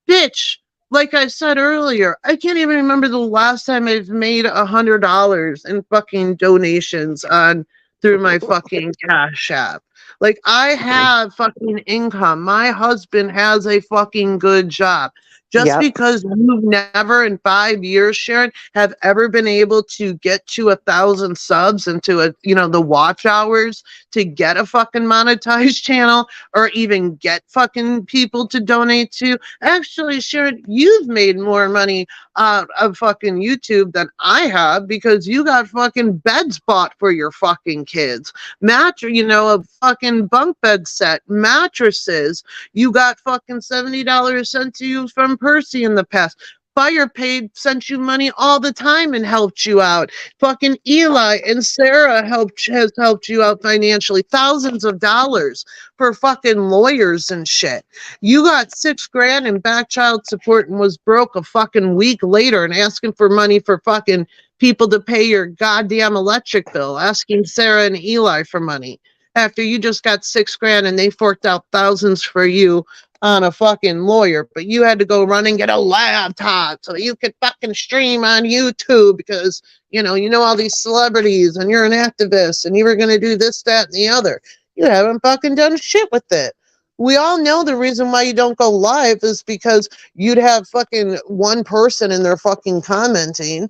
Bitch, like I said earlier, I can't even remember the last time I've made $100 in fucking donations on through my fucking Cash App. Like I have fucking income. My husband has a fucking good job. Just Yep. because you've never in 5 years, Sharon, have ever been able to get to 1,000 subs and to the watch hours to get a fucking monetized channel or even get fucking people to donate to. Actually, Sharon, you've made more money out of fucking YouTube than I have because you got fucking beds bought for your fucking kids. A fucking bunk bed set, mattresses. You got fucking $70 sent to you from Percy in the past. FirePay sent you money all the time and helped you out. Fucking Eli and Sarah has helped you out financially, thousands of dollars for fucking lawyers and shit. You got $6,000 in back child support and was broke a fucking week later and asking for money for fucking people to pay your goddamn electric bill, asking Sarah and Eli for money after you just got $6,000 and they forked out thousands for you on a fucking lawyer, but you had to go run and get a laptop so you could fucking stream on YouTube because you know all these celebrities and you're an activist and you were going to do this, that, and the other. You haven't fucking done shit with it. We all know the reason why you don't go live is because you'd have fucking one person in there fucking commenting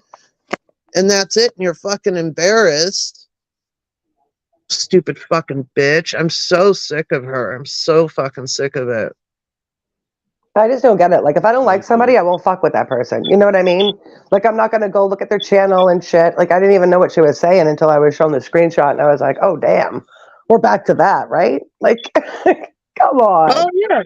and that's it, and you're fucking embarrassed. Stupid fucking bitch. I'm so sick of her. I'm so fucking sick of it. I just don't get it. Like, if I don't like somebody, I won't fuck with that person. You know what I mean? Like, I'm not going to go look at their channel and shit. Like, I didn't even know what she was saying until I was shown the screenshot, and I was like, oh, damn. We're back to that, right? Like, come on. Oh, yeah.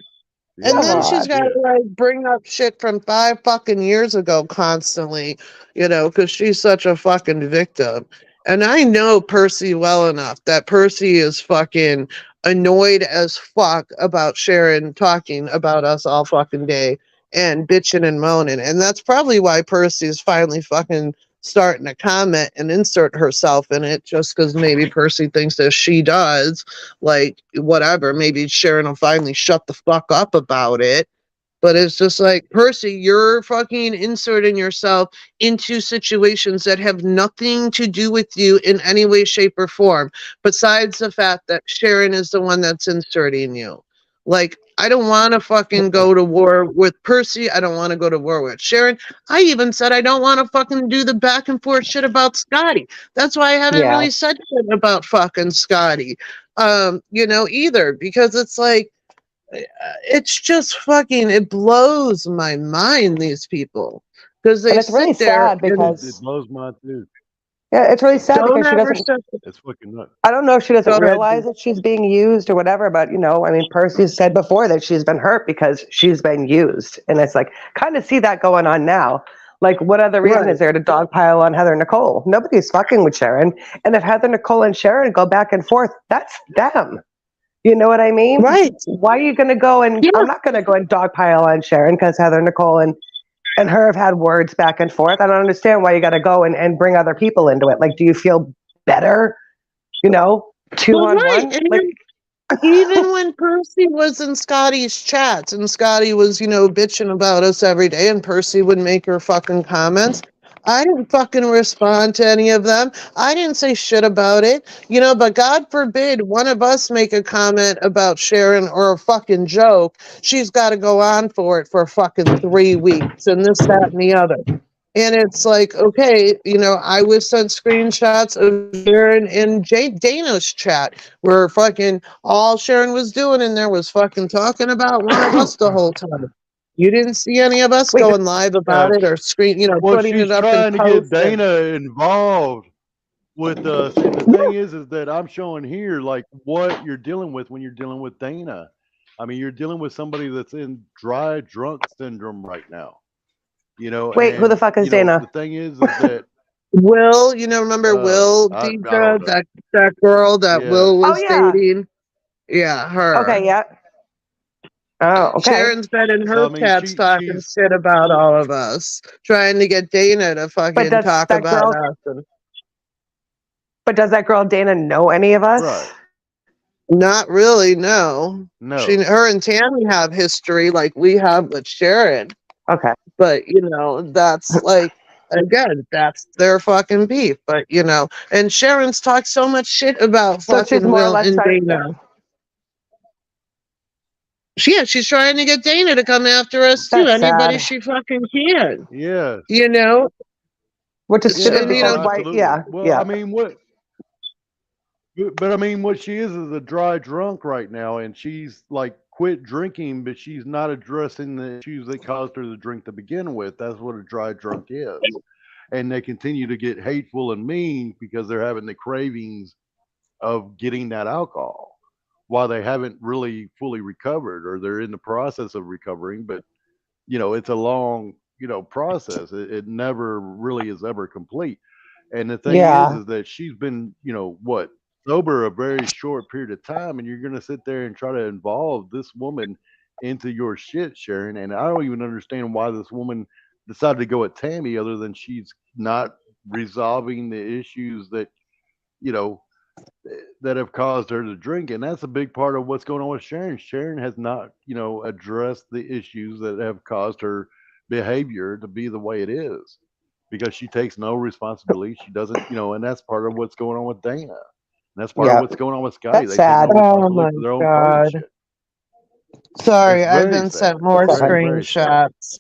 And Come then on. she's got to like bring up shit from 5 fucking years ago constantly, because she's such a fucking victim. And I know Percy well enough that Percy is fucking annoyed as fuck about Sharon talking about us all fucking day and bitching and moaning. And that's probably why Percy is finally fucking starting to comment and insert herself in it, just because maybe Percy thinks that she does, like, whatever. Maybe Sharon will finally shut the fuck up about it. But it's just like, Percy, you're fucking inserting yourself into situations that have nothing to do with you in any way, shape, or form, besides the fact that Sharon is the one that's inserting you. Like, I don't want to fucking go to war with Percy. I don't want to go to war with Sharon. I even said I don't want to fucking do the back and forth shit about Scotty. That's why I haven't Yeah. really said shit about fucking Scotty. either, because it's like, it's just fucking, it blows my mind, these people, because And they it's really sit there sad and It because blows mine too. yeah, it's really sad don't because she ever doesn't. shut the, It's fucking nuts. I don't know if she go doesn't ahead. realize that she's being used or whatever, but I mean, Percy said before that she's been hurt because she's been used, and it's like kind of see that going on now. Like, what other reason Right. is there to dogpile on Heather Nicole? Nobody's fucking with Sharon, and if Heather Nicole and Sharon go back and forth, that's them. You know what I mean? Right. Why are you going to go and? Yeah. I'm not going to go and dogpile on Sharon because Heather Nicole and her have had words back and forth. I don't understand why you got to go and bring other people into it. Like, do you feel better? Two Well, on right. one. And Like, even when Percy was in Scotty's chats and Scotty was, bitching about us every day and Percy would make her fucking comments, I didn't fucking respond to any of them. I didn't say shit about it, but God forbid one of us make a comment about Sharon or a fucking joke. She's got to go on for it for fucking 3 weeks and this, that, and the other. And it's like, okay, I was sent screenshots of Sharon and Dana's chat where fucking all Sharon was doing in there was fucking talking about one of us the whole time. You didn't see any of us wait, going live about it or Well, putting she's it up in trying to get posts. Dana involved with us, and the thing is that I'm showing here like what you're dealing with when you're dealing with Dana. I mean, you're dealing with somebody that's in dry drunk syndrome right now. wait, who the fuck is Dana? The thing is that Will, remember Will, I Deidre, don't know. that girl that Yeah. Will was yeah. dating? Yeah, her. Okay, yeah. Oh, okay. Sharon's been in her So, I mean, chats talking she's shit about all of us, trying to get Dana to But fucking does talk that about girl? us. And But does that girl Dana know any of us? right. not really, no. No. Her and Tammy have history like we have with Sharon, Okay. but that's like, again, that's their fucking beef. But and Sharon's talked so much shit about So she's fucking more or Will less and trying. Dana. She's trying to get Dana to come after us too. That's Anybody sad. she fucking can. Yes. Which is Yeah. stupid No, because why? absolutely. Yeah. Well, Yeah. I mean, but I mean, what she is a dry drunk right now, and she's like quit drinking, but she's not addressing the issues that caused her to drink to begin with. That's what a dry drunk is. And they continue to get hateful and mean because they're having the cravings of getting that alcohol while they haven't really fully recovered, or they're in the process of recovering. But it's a long process. It never really is ever complete. And the thing Yeah. is that she's been what, sober a very short period of time, and you're going to sit there and try to involve this woman into your shit, Sharon. And I don't even understand why this woman decided to go at Tammy, other than she's not resolving the issues that you know that have caused her to drink. And that's a big part of what's going on with Sharon. Sharon has not addressed the issues that have caused her behavior to be the way it is, because she takes no responsibility. She doesn't, and that's part of what's going on with Dana. And that's part of Yeah. what's going on with Scotty. That's They take sad. no Oh responsibility my for their own part of the God. shit. Sorry, It's I've very been sad. sent more It's very, very sad. screenshots.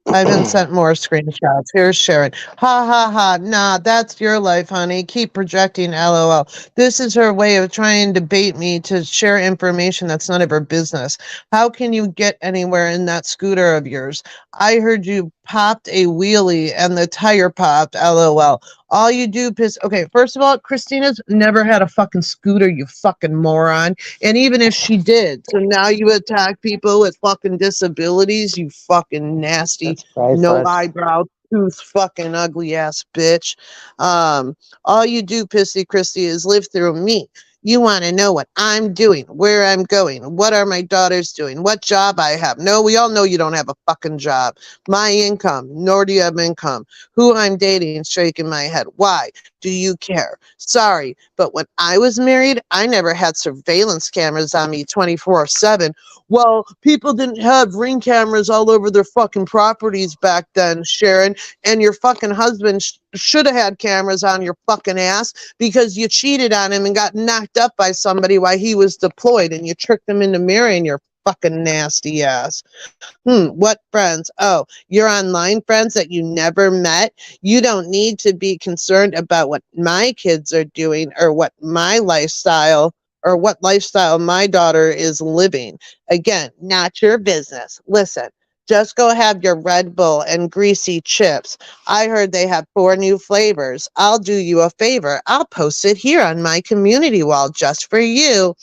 I've been sent more screenshots. Here's Sharon. Ha ha ha. Nah, that's your life, honey. Keep projecting, lol. This is her way of trying to bait me to share information that's none of her business. How can you get anywhere in that scooter of yours? I heard you popped a wheelie and the tire popped, lol. All you do piss. Okay, first of all, Christina's never had a fucking scooter, you fucking moron. And even if she did, so now you attack people with fucking disabilities, you fucking nasty, That's priceless. no eyebrow, tooth, fucking ugly ass bitch. All you do, Pissy Christy, is live through me. You want to know what I'm doing, where I'm going, what are my daughters doing, what job I have. No, we all know you don't have a fucking job. My income, nor do you have income. Who I'm dating, shaking my head. Why do you care? Sorry, but when I was married, I never had surveillance cameras on me 24/7. Well, people didn't have Ring cameras all over their fucking properties back then, Sharon, and your fucking husband should have had cameras on your fucking ass because you cheated on him and got knocked up by somebody while he was deployed, and you tricked him into marrying your fucking nasty ass. What friends? Oh, your online friends that you never met. You don't need to be concerned about what my kids are doing or what my lifestyle or what lifestyle my daughter is living. Again, not your business. Listen, just go have your Red Bull and greasy chips. I heard they have 4 new flavors. I'll do you a favor. I'll post it here on my community wall just for you.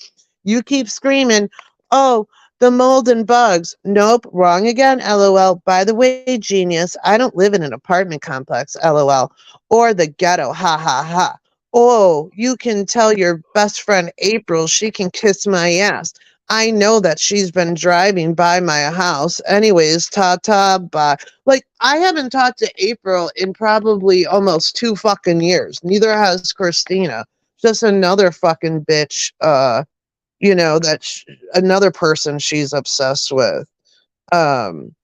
You keep screaming, oh, the mold and bugs. Nope, wrong again, LOL. By the way, genius, I don't live in an apartment complex, LOL. Or the ghetto, ha ha ha. Oh, you can tell your best friend April she can kiss my ass. I know that she's been driving by my house. Anyways, ta-ta, bye. Like, I haven't talked to April in probably almost 2 fucking years. Neither has Christina. Just another fucking bitch, another person she's obsessed with.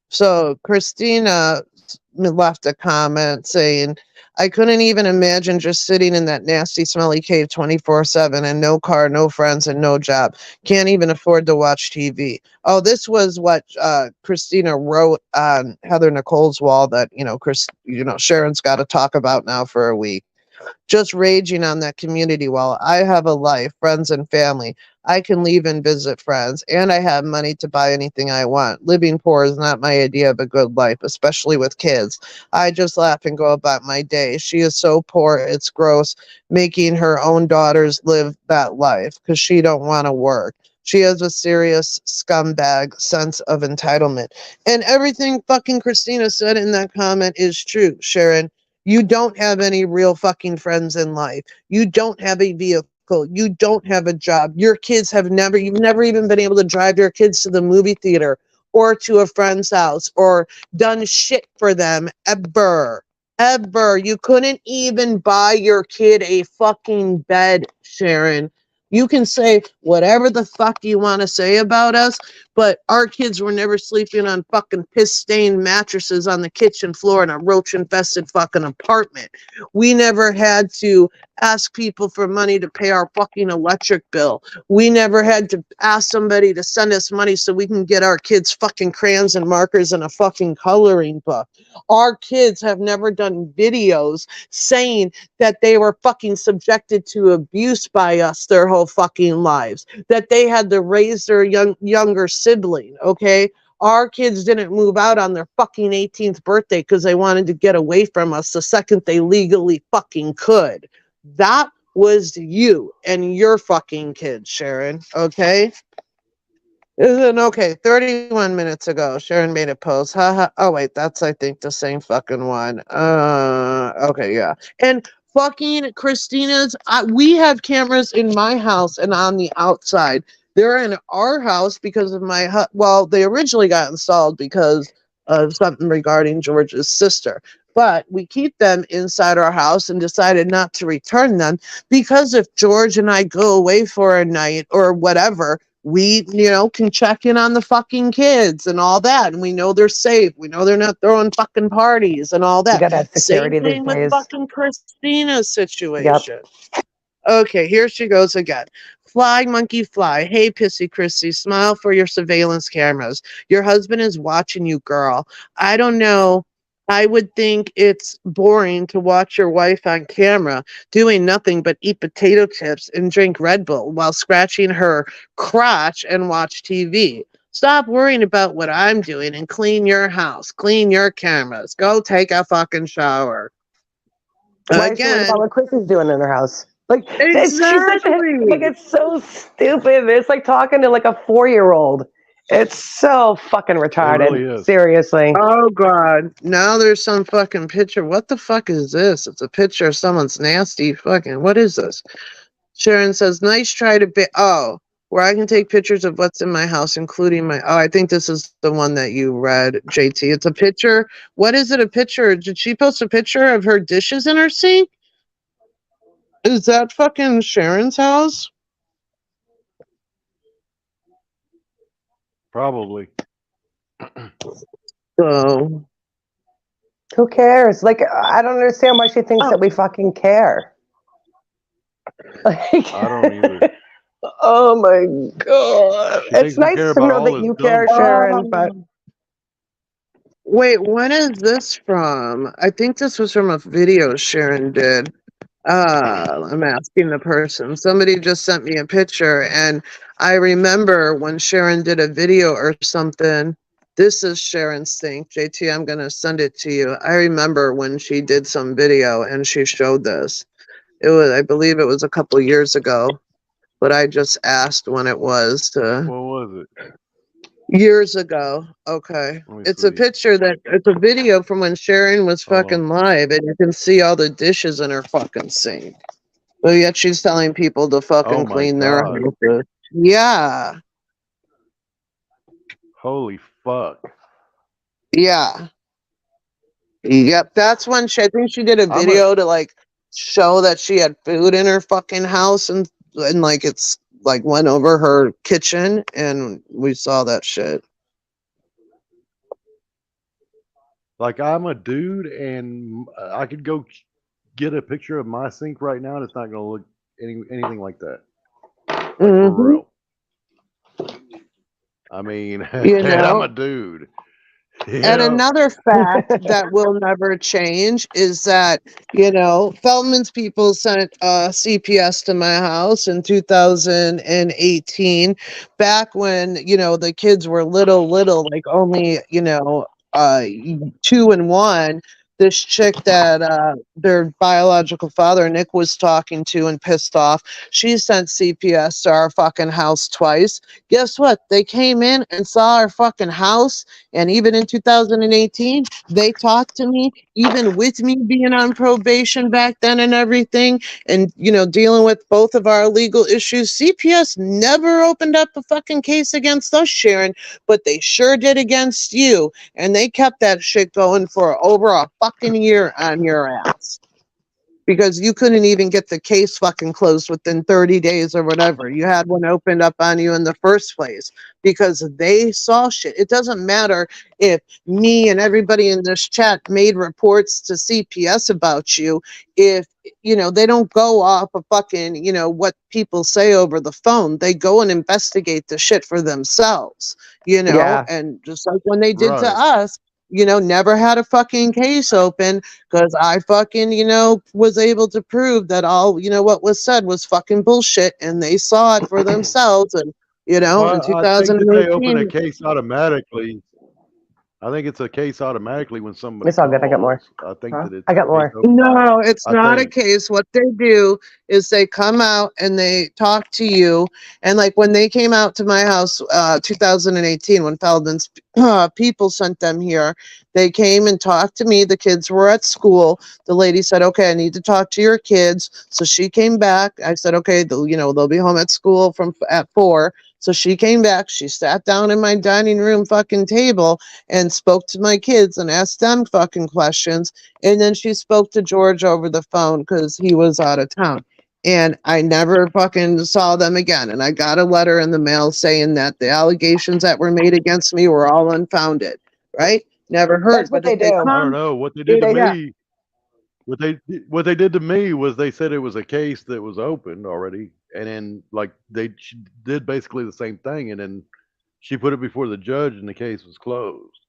So Christina left a comment saying, I couldn't even imagine just sitting in that nasty, smelly cave 24/7 and no car, no friends, and no job. Can't even afford to watch TV. Oh, this was what Christina wrote on Heather Nicole's wall that, Sharon's got to talk about now for a week. Just raging on that community wall. I have a life, friends, and family. I can leave and visit friends, and I have money to buy anything I want. Living poor is not my idea of a good life, especially with kids. I just laugh and go about my day. She is so poor, it's gross, making her own daughters live that life because she don't want to work. She has a serious scumbag sense of entitlement. And everything fucking Christina said in that comment is true, Sharon. You don't have any real fucking friends in life. You don't have a vehicle. You don't have a job. Your kids you've never even been able to drive your kids to the movie theater or to a friend's house or done shit for them ever. Ever. You couldn't even buy your kid a fucking bed, Sharon. You can say whatever the fuck you want to say about us, but our kids were never sleeping on fucking piss-stained mattresses on the kitchen floor in a roach-infested fucking apartment. We never had to ask people for money to pay our fucking electric bill. We never had to ask somebody to send us money so we can get our kids fucking crayons and markers and a fucking coloring book. Our kids have never done videos saying that they were fucking subjected to abuse by us their whole fucking lives, that they had to raise their younger sibling, okay? Our kids didn't move out on their fucking 18th birthday because they wanted to get away from us the second they legally fucking could. That was you and your fucking kids, Sharon, okay? Okay, 31 minutes ago, Sharon made a post. Haha. Oh, wait, that's, I think, the same fucking one. Okay, yeah. And fucking Christina's, we have cameras in my house and on the outside. They're in our house because of they originally got installed because of something regarding George's sister. But we keep them inside our house and decided not to return them because if George and I go away for a night or whatever, we, can check in on the fucking kids and all that. And we know they're safe. We know they're not throwing fucking parties and all that. You gotta have security Same thing these with days. fucking Christina's situation. Yep. Okay, here she goes again. Fly, monkey, fly. Hey, Pissy Chrissy, smile for your surveillance cameras. Your husband is watching you, girl. I don't know. I would think it's boring to watch your wife on camera doing nothing but eat potato chips and drink Red Bull while scratching her crotch and watch TV. Stop worrying about what I'm doing and clean your house, clean your cameras. Go take a fucking shower. Why is she worried about what Chrissy's doing in her house? Like, exactly. It's so stupid. It's like talking to like a 4-year-old. It's so fucking retarded. It really is. Seriously. Oh, God. Now there's some fucking picture. What the fuck is this? It's a picture of someone's nasty fucking... What is this? Sharon says, nice try to be... Oh, where I can take pictures of what's in my house, including my... Oh, I think this is the one that you read, JT. It's a picture. What is it, a picture? Did she post a picture of her dishes in her sink? Is that fucking Sharon's house? Probably. So, who cares? Like, I don't understand why she thinks that we fucking care. I don't either. Oh my God. It's nice to know that you care, Sharon, but... Wait, when is this from? I think this was from a video Sharon did. I'm asking the person. Somebody just sent me a picture, and I remember when Sharon did a video or something. This is Sharon's Sink. JT, I'm gonna send it to you. I remember when she did some video and she showed this. It was, I believe it was a couple years ago, but I just asked when it was to What was it? years ago. Okay. Let me It's a see. picture that it's a video from when Sharon was Hold on. fucking live, and you can see all the dishes in her fucking sink. But yet she's telling people to Oh fucking my clean their God. houses. Yeah. Holy fuck. Yeah. Yep. That's when I think she did a I'm a video to like show that she had food in her fucking house, and like it's like went over her kitchen, and we saw that shit. like I'm a dude, and I could go get a picture of my sink right now, and it's not gonna look anything like that. Like for Hmm. real. I mean, You and I'm a know? dude. You And know? another fact that will never change is that, you know, Feldman's people sent CPS to my house in 2018, back when, you know, the kids were little, like only, you know, 2 and 1. This chick that their biological father, Nick, was talking to and pissed off, she sent CPS to our fucking house twice. Guess what? They came in and saw our fucking house, and even in 2018, they talked to me, even with me being on probation back then and everything, and, you know, dealing with both of our legal issues. CPS never opened up a fucking case against us, Sharon, but they sure did against you. And they kept that shit going for over a fucking year on your ass, because you couldn't even get the case fucking closed within 30 days or whatever. You had one opened up on you in the first place because they saw shit. It doesn't matter if me and everybody in this chat made reports to CPS about you. If, you know, they don't go off of fucking, you know, what people say over the phone. They go and investigate the shit for themselves, you know, Yeah. and just like when they did to Right. us, you know, never had a fucking case open, because I fucking, you know, was able to prove that all, you know, what was said was fucking bullshit, and they saw it for themselves. And, you know, in Well, I think that they open a 2018, case automatically. I think it's a case automatically when somebody It's all good. I got more. calls. I think Huh? that it's I a got case more. open. no, it's I not a think. case. What they do is they come out and they talk to you. And like when they came out to my house, 2018, when Feldman's people sent them here, they came and talked to me. The kids were at school. The lady said, "Okay, I need to talk to your kids." So she came back. I said, "Okay, you know, they'll be home at school at 4." So she came back. She sat down in my dining room fucking table and spoke to my kids and asked them fucking questions. And then she spoke to George over the phone because he was out of town. And I never fucking saw them again. And I got a letter in the mail saying that the allegations that were made against me were all unfounded, right? Never heard. That's what But if they they do. I don't come, know what they do did to they not? me. What they did to me was they said it was a case that was opened already, and then like she did basically the same thing, and then she put it before the judge, and the case was closed.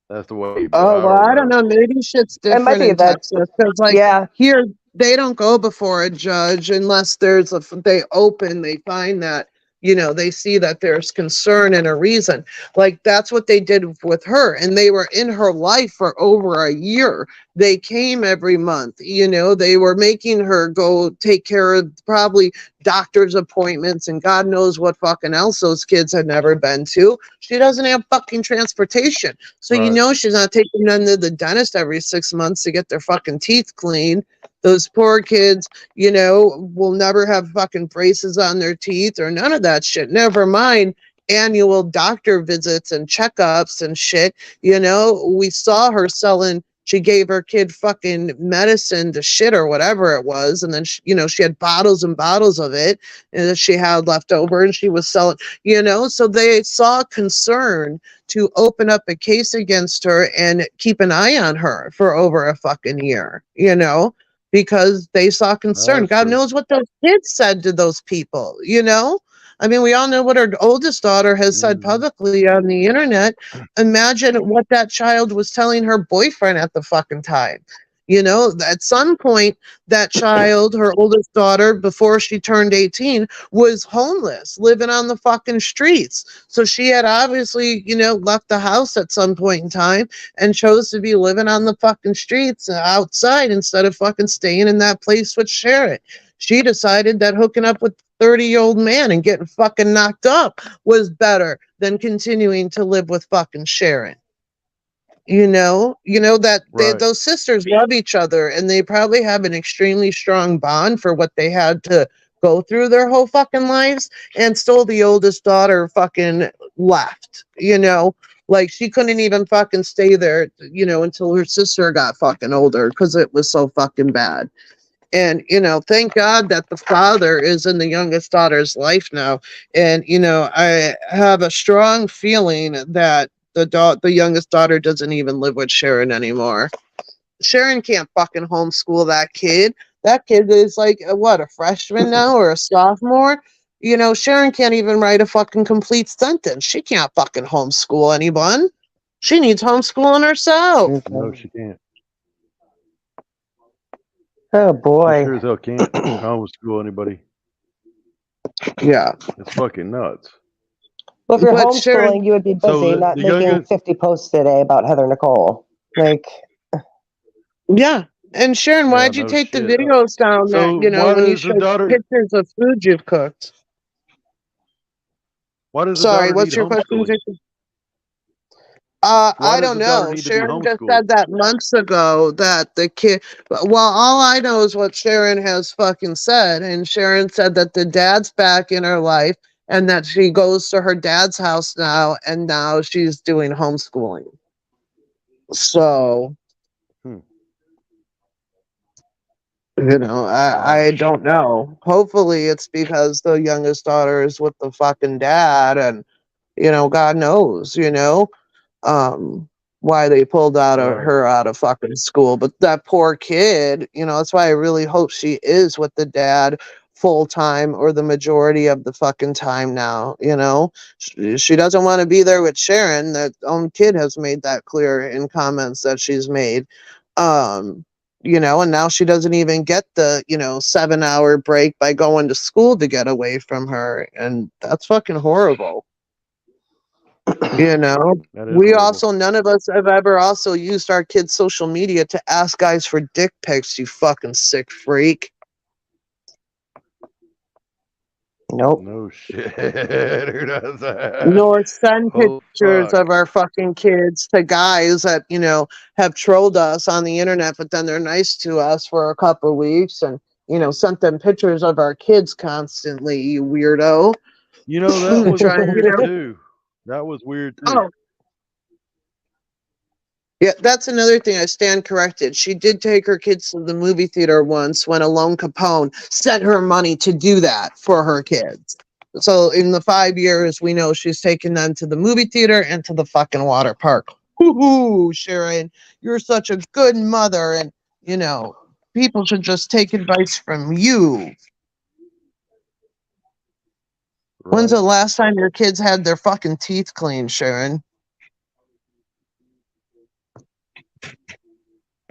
That's the way, but Oh, I well, don't I don't know. know. Maybe shit's It might different be in that. Texas. Because, like, Yeah. here, they don't go before a judge unless there's they open, they find that, you know, they see that there's concern and a reason. Like, that's what they did with her. And they were in her life for over a year. They came every month, you know, they were making her go take care of probably doctor's appointments and God knows what fucking else those kids had never been to. She doesn't have fucking transportation. So you Right. know she's not taking them to the dentist every 6 months to get their fucking teeth cleaned. Those poor kids, you know, will never have fucking braces on their teeth or none of that shit. Never mind annual doctor visits and checkups and shit. You know, we saw her selling. She gave her kid fucking medicine to shit or whatever it was. And then, you know, she had bottles and bottles of it and that she had left over and she was selling, you know, so they saw concern to open up a case against her and keep an eye on her for over a fucking year, you know, because they saw concern. That's God true. knows what those kids said to those people, you know? I mean, we all know what her oldest daughter has said Mhm. publicly on the internet. Imagine what that child was telling her boyfriend at the fucking time. You know, at some point, that child, her oldest daughter, before she turned 18, was homeless, living on the fucking streets. So she had obviously, you know, left the house at some point in time and chose to be living on the fucking streets outside instead of fucking staying in that place with Sharon. She decided that hooking up with 30-year-old man and getting fucking knocked up was better than continuing to live with fucking Sharon. You know that Right. those sisters love each other, and they probably have an extremely strong bond for what they had to go through their whole fucking lives. And still, the oldest daughter fucking left. You know, like she couldn't even fucking stay there. You know, until her sister got fucking older because it was so fucking bad. And you know, thank God that the father is in the youngest daughter's life now. And you know, I have a strong feeling that the youngest daughter doesn't even live with Sharon anymore. Sharon can't fucking homeschool that kid. That kid is like a freshman now or a sophomore. You know, Sharon can't even write a fucking complete sentence. She can't fucking homeschool anyone. She needs homeschooling herself. No, she can't. Oh She boy. sure as hell can't homeschool anybody. Yeah. It's fucking nuts. Well, if you're But homeschooling, Sharon, you would be busy, So not the making youngest, 50 posts a day about Heather Nicole. Like, yeah. And Sharon, yeah, why'd you no take the shit. videos down that, So you know, why when you does the showed daughter? pictures of food you've cooked? Why does the Sorry, daughter need what's your question, homeschooling? Jason? Why I does don't the daughter know. need to be Sharon just homeschooled? said that months ago that the kid, well, all I know is what Sharon has fucking said. And Sharon said that the dad's back in her life and that she goes to her dad's house now and now she's doing homeschooling. So, Hmm. you know, Wow. I don't know. Hopefully it's because the youngest daughter is with the fucking dad and, you know, God knows, you know. Why they pulled out of Right. her out of fucking school. But that poor kid, you know, that's why I really hope she is with the dad full time or the majority of the fucking time now, you know. She doesn't want to be there with Sharon. That own kid has made that clear in comments that she's made. You know, and now she doesn't even get the, you know, 7-hour break by going to school to get away from her. And that's fucking horrible. You know, That is we horrible. also, none of us have ever also used our kids' social media to ask guys for dick pics, you fucking sick freak. nope. No shit. Who does that? Nor send Holy pictures fuck. of our fucking kids to guys that, you know, have trolled us on the internet, but then they're nice to us for a couple of weeks and, you know, sent them pictures of our kids constantly, you weirdo. You know, that was Trying, you weird know, too. That was weird too. oh, yeah, that's another thing. I stand corrected. She did take her kids to the movie theater once when Alone Capone sent her money to do that for her kids. So in the 5 years, we know she's taken them to the movie theater and to the fucking water park. Hoo-hoo, Sharon, you're such a good mother. And, you know, people should just take advice from you. When's Right. the last time your kids had their fucking teeth cleaned, Sharon?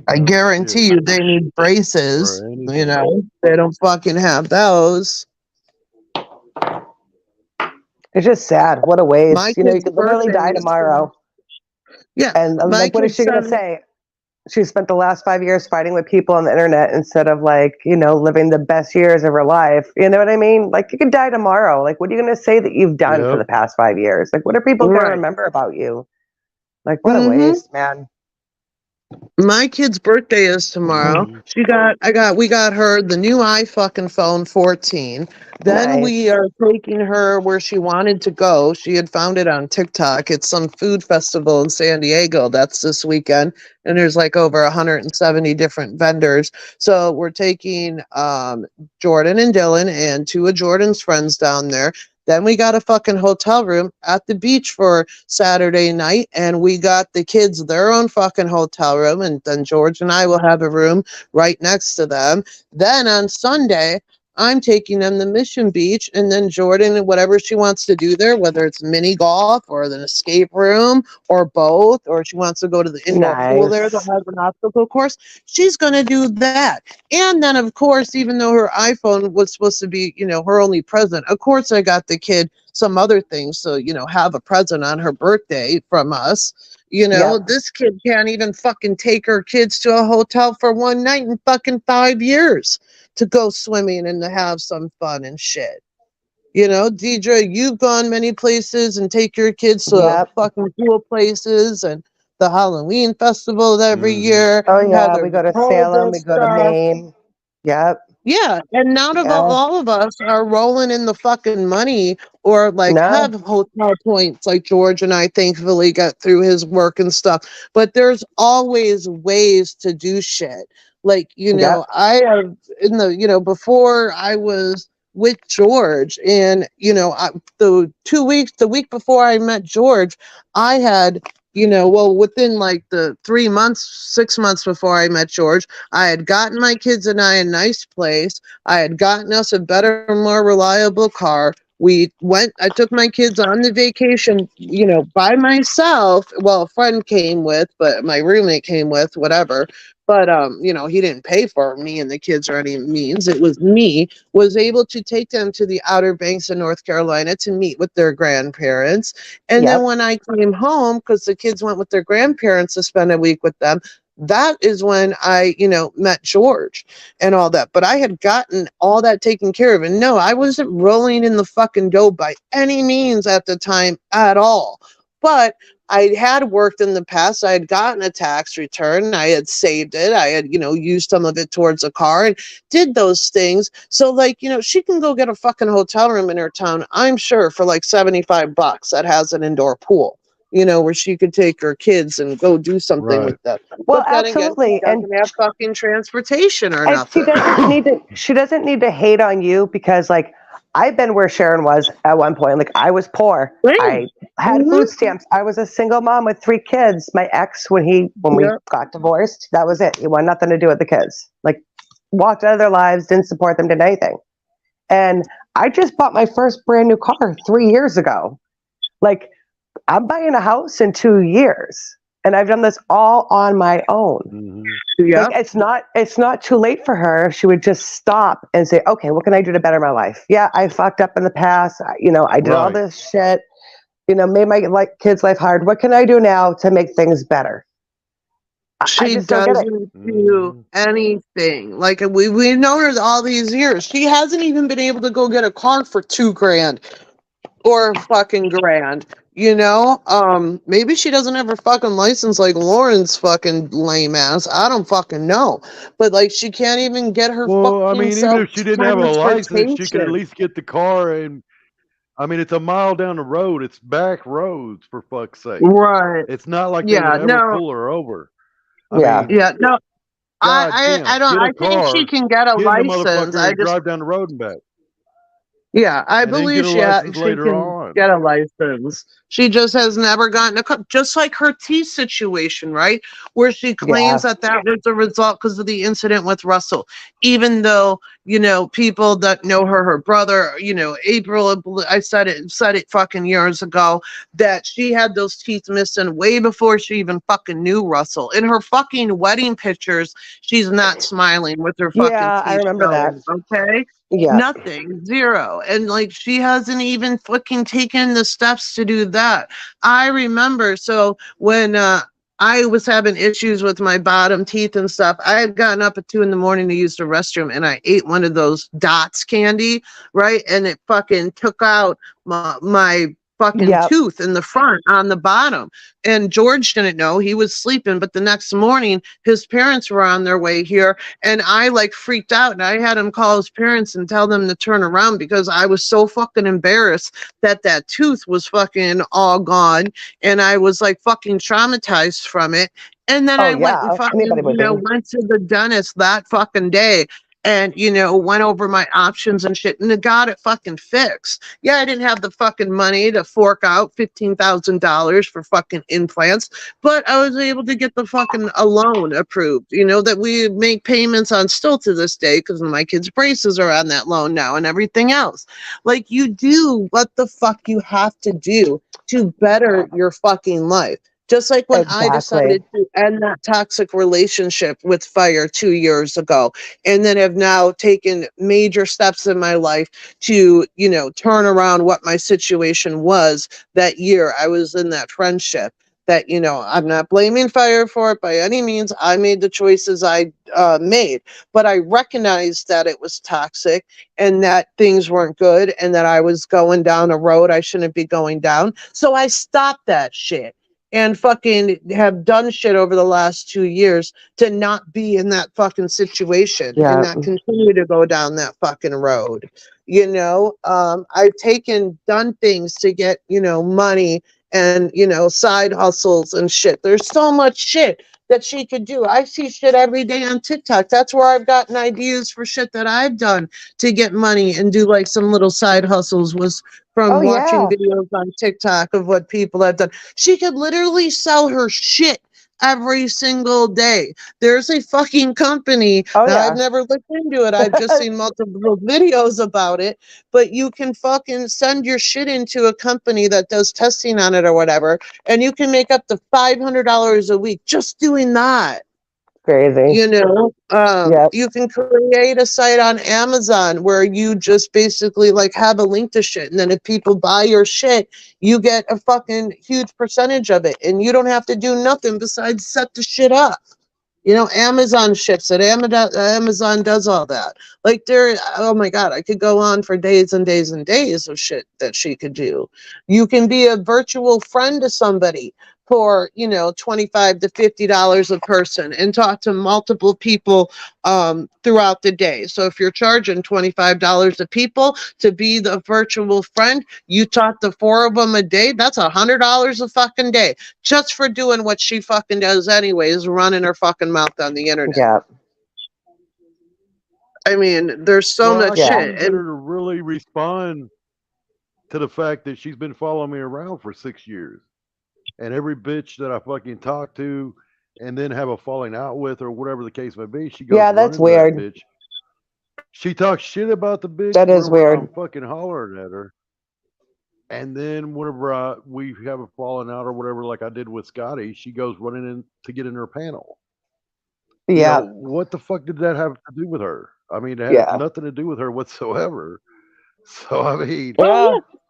I No guarantee shit. you they need braces. For You anything. know, they don't fucking have those. It's just sad. What a waste. My You know, you kid's could literally birthday die is tomorrow. yeah. And My like, what is kid's she going to son. say? She spent the last 5 years fighting with people on the internet instead of, like, you know, living the best years of her life. You know what I mean? Like, you could die tomorrow. Like, what are you going to say that you've done for Yep. the past 5 years? Like, what are people going to Right. remember about you? Like, what a Mhm. waste, man. My kid's birthday is tomorrow. Mhm. We got her the new iFucking phone 14. Then we Nice. are taking her where she wanted to go. She had found it on TikTok. It's some food festival in San Diego. That's this weekend. And there's like over 170 different vendors. So we're taking Jordan and Dylan and two of Jordan's friends down there. Then we got a fucking hotel room at the beach for Saturday night, and we got the kids their own fucking hotel room, and then George and I will have a room right next to them. Then on Sunday, I'm taking them to Mission Beach, and then Jordan and whatever she wants to do there, whether it's mini golf or an escape room or both, or she wants to go to the indoor pool there that Nice. has an obstacle course, she's going to do that. And then, of course, even though her iPhone was supposed to be, her only present, of course, I got the kid some other things. So, have a present on her birthday from us. Yep. This kid can't even fucking take her kids to a hotel for one night in fucking 5 years to go swimming and to have some fun and shit. Deidre, you've gone many places and take your kids to Yep. fucking cool places and the Halloween festival every Mhm. year. Oh yeah, Heather we go to told Salem, we us go to stuff. Maine. Yep. Yeah, and none of Yeah. all of us are rolling in the fucking money or like No. have hotel points like George and I thankfully got through his work and stuff. But there's always ways to do shit. Like, Yep. I have in the, before I was with George and, the week before I met George, I had, within like the 3 months, 6 months before I met George, I had gotten my kids and I a nice place. I had gotten us a better, more reliable car. I took my kids on the vacation, by myself. Well, a friend came with, but my roommate came with, whatever. But, he didn't pay for me and the kids or any means. It was me, was able to take them to the Outer Banks of North Carolina to meet with their grandparents. And Yep. then when I came home, because the kids went with their grandparents to spend a week with them, that is when I, met George and all that. But I had gotten all that taken care of. And no, I wasn't rolling in the fucking dough by any means at the time at all. But I had worked in the past. I had gotten a tax return. I had saved it. I had, used some of it towards a car and did those things. So like, she can go get a fucking hotel room in her town, I'm sure, for like $75 that has an indoor pool. Where she could take her kids and go do something Right. with them. Well, But then again, absolutely. she doesn't have fucking transportation or And she nothing. doesn't need to. She doesn't need to hate on you because, like, I've been where Sharon was at one point. Like, I was poor. Right. I had Mhm. food stamps. I was a single mom with 3 kids. My ex, when we Yeah. got divorced, that was it. He wanted nothing to do with the kids. Like, walked out of their lives, didn't support them, did anything. And I just bought my first brand new car 3 years ago. Like, I'm buying a house in 2 years, and I've done this all on my own. Mhm. Yeah. Like, it's not too late for her if she would just stop and say, okay, what can I do to better my life? Yeah, I fucked up in the past. I did all Right. this shit, made my kids' life hard. What can I do now to make things better? I She just don't get it. doesn't do anything. Like we've known her all these years. She hasn't even been able to go get a car for $2,000 or fucking grand. Maybe she doesn't have her fucking license like Lauren's fucking lame ass. I don't fucking know. But like she can't even get her Well, I fucking mean, even self if she didn't have a license, she could at transportation. least get the car. And I mean, it's a mile down the road. It's back roads, for fuck's sake. Right. It's not like they Yeah, would ever no. pull her over. I Yeah. mean, Yeah, no. God I damn, don't. get a I think she car, can get a get in the license. motherfucker, I and just drive down the road and back, Yeah, I and then believe get a she license she later can on. get a license. She just has never gotten a car, just like her T situation, right? Where she claims that was a result because of the incident with Russell. Even though, people that know her brother, April, I said it fucking years ago, that she had those teeth missing way before she even fucking knew Russell. In her fucking wedding pictures, she's not smiling with her fucking Yeah, I teeth remember that. showing, okay? Yeah. Nothing, zero. And like she hasn't even fucking taken the steps to do that. I remember, so when I was having issues with my bottom teeth and stuff, I had gotten up at 2 a.m. to use the restroom and I ate one of those Dots candy, right? And it fucking took out my fucking Yep. tooth in the front on the bottom. And George didn't know, he was sleeping, but the next morning his parents were on their way here and I like freaked out and I had him call his parents and tell them to turn around because I was so fucking embarrassed that tooth was fucking all gone and I was like fucking traumatized from it. And then Oh, I went yeah. and fucking, Anybody would be. went to the dentist that fucking day. and, you know, went over my options and shit and got it fucking fixed. Yeah, I didn't have the fucking money to fork out $15,000 for fucking implants, but I was able to get the fucking a loan approved, you know, that we make payments on still to this day because my kids' braces are on that loan now and everything else. Like, you do what the fuck you have to do to better your fucking life. Just like when I decided to end that toxic relationship with Fire 2 years ago, and then have now taken major steps in my life to, you know, turn around what my situation was that year I was in that friendship. That, you know, I'm not blaming Fire for it by any means. I made the choices I made, but I recognized that it was toxic and that things weren't good and that I was going down a road I shouldn't be going down. So I stopped that shit and fucking have done shit over the last 2 years to not be in that fucking situation and not continue to go down that fucking road. You know, I've done things to get, you know, money and, you know, side hustles and shit. There's so much shit that she could do. I see shit every day on TikTok. That's where I've gotten ideas for shit that I've done to get money and do like some little side hustles was from watching videos on TikTok of what people have done. She could literally sell her shit every single day. There's a fucking company. I've never looked into it. I've just seen multiple videos about it. But you can fucking send your shit into a company that does testing on it or whatever, and you can make up to $500 a week just doing that. Crazy. You know, you can create a site on Amazon where you just basically like have a link to shit. And then if people buy your shit, you get a fucking huge percentage of it. And you don't have to do nothing besides set the shit up. You know, Amazon ships it. Amazon does all that. Like oh my God, I could go on for days and days and days of shit that she could do. You can be a virtual friend to somebody for, you know, $25 to $50 a person and talk to multiple people throughout the day. So if you're charging $25 a people to be the virtual friend, you talk to 4 of them a day, that's $100 a fucking day just for doing what she fucking does anyways, running her fucking mouth on the internet. Yeah. I mean, there's so much shit. I can't get her to really respond to the fact that she's been following me around for 6 years. And every bitch that I fucking talk to and then have a falling out with or whatever the case may be, she goes, that's weird. That bitch. She talks shit about the bitch. That is weird. I'm fucking hollering at her. And then whenever we have a falling out or whatever, like I did with Scotty, she goes running in to get in her panel. Yeah. You know, what the fuck did that have to do with her? I mean, it had nothing to do with her whatsoever. So, I mean,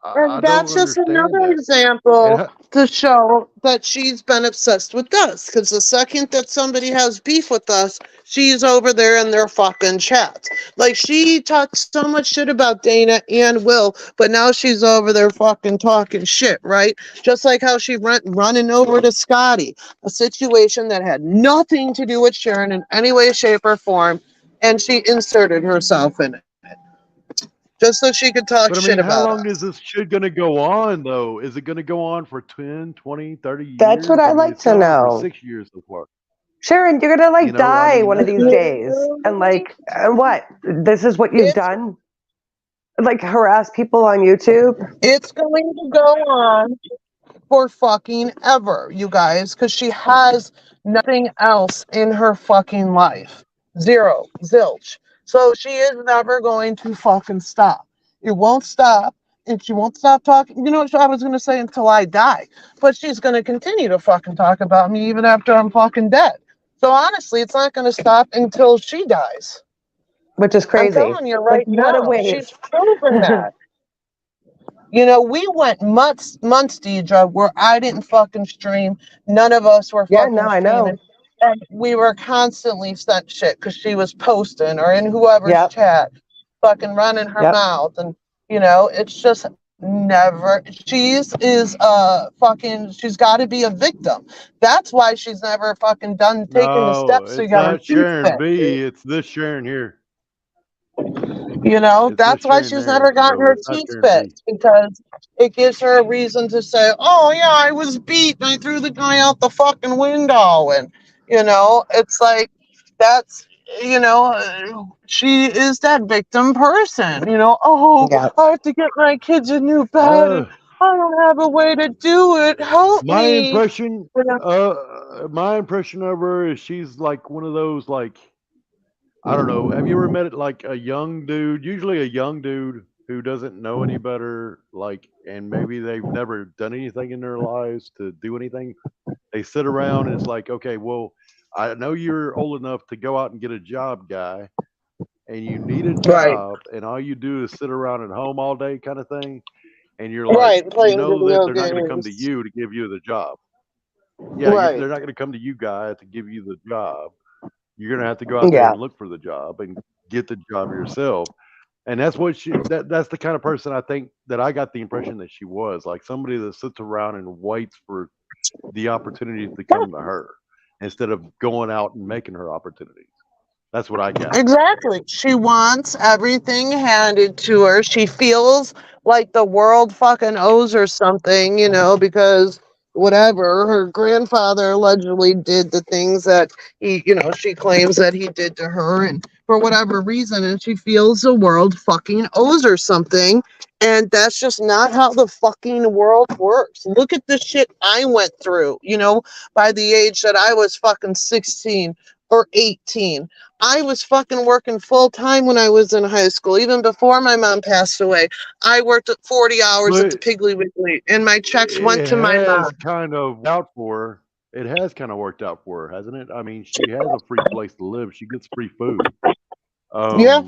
and that's just another example to show that she's been obsessed with us. Because the second that somebody has beef with us, she's over there in their fucking chats. Like, she talks so much shit about Dana and Will, but now she's over there fucking talking shit, right? Just like how she went running over to Scotty, a situation that had nothing to do with Sharon in any way, shape, or form, and she inserted herself in it. Just so she could talk shit about how long is this shit going to go on, though? Is it going to go on for 10, 20, 30 years? That's what I'd like to know. 6 years so far. Sharon, you're going to die one of these days. And what? This is what you've done? Like harass people on YouTube? It's going to go on for fucking ever, you guys, because she has nothing else in her fucking life. Zero. Zilch. So she is never going to fucking stop. It won't stop. And she won't stop talking. You know what I was going to say? Until I die. But she's going to continue to fucking talk about me even after I'm fucking dead. So honestly, it's not going to stop until she dies. Which is crazy. I'm telling you right now. She's proven that. You know, we went months, Deidre, where I didn't fucking stream. None of us were fucking streaming. I know. And we were constantly sent shit because she was posting or in whoever's chat, fucking running her mouth. And, you know, it's just never, she's got to be a victim. That's why she's never fucking done taking the steps to get her teeth Sharon B, it's this Sharon here. You know, that's why she's never gotten her teeth fixed, because it gives her a reason to say, oh, yeah, I was beat and I threw the guy out the fucking window. And, you know, it's like, that's she is that victim person. Oh, Yeah. I have to get my kids a new bed, and I don't have a way to do it. Help my me. impression, You know? my impression of her is she's like one of those, like, I don't know. Have you ever met like a young dude? Usually a young dude who doesn't know any better, like, and maybe they've never done anything in their lives to do anything. They sit around and it's like, okay, well, I know you're old enough to go out and get a job, guy, and you need a Right, job, and all you do is sit around at home all day, kind of thing. And you're like, right, you playing know that video they're not going to come to games. you to give you the job. Yeah, Right, they're not going to come to you, guy, to give you the job. You're going to have to go out there Yeah. and look for the job and get the job yourself. And that's what that's the kind of person I think that I got the impression that she was, like somebody that sits around and waits for the opportunities to come to her instead of going out and making her opportunities. That's what I got. exactly. She wants everything handed to her. She feels like the world fucking owes her something, because whatever, her grandfather allegedly did the things that she claims that he did to her, and for whatever reason, and she feels the world fucking owes her something. And that's just not how the fucking world works. Look at the shit I went through, by the age that I was fucking 16 or 18. I was fucking working full time when I was in high school, even before my mom passed away. I worked at 40 hours at the But Piggly Wiggly, and my checks went it to my has mom. kind of out for her. It has kind of worked out for her, hasn't it? I mean, she has a free place to live. She gets free food. Yeah.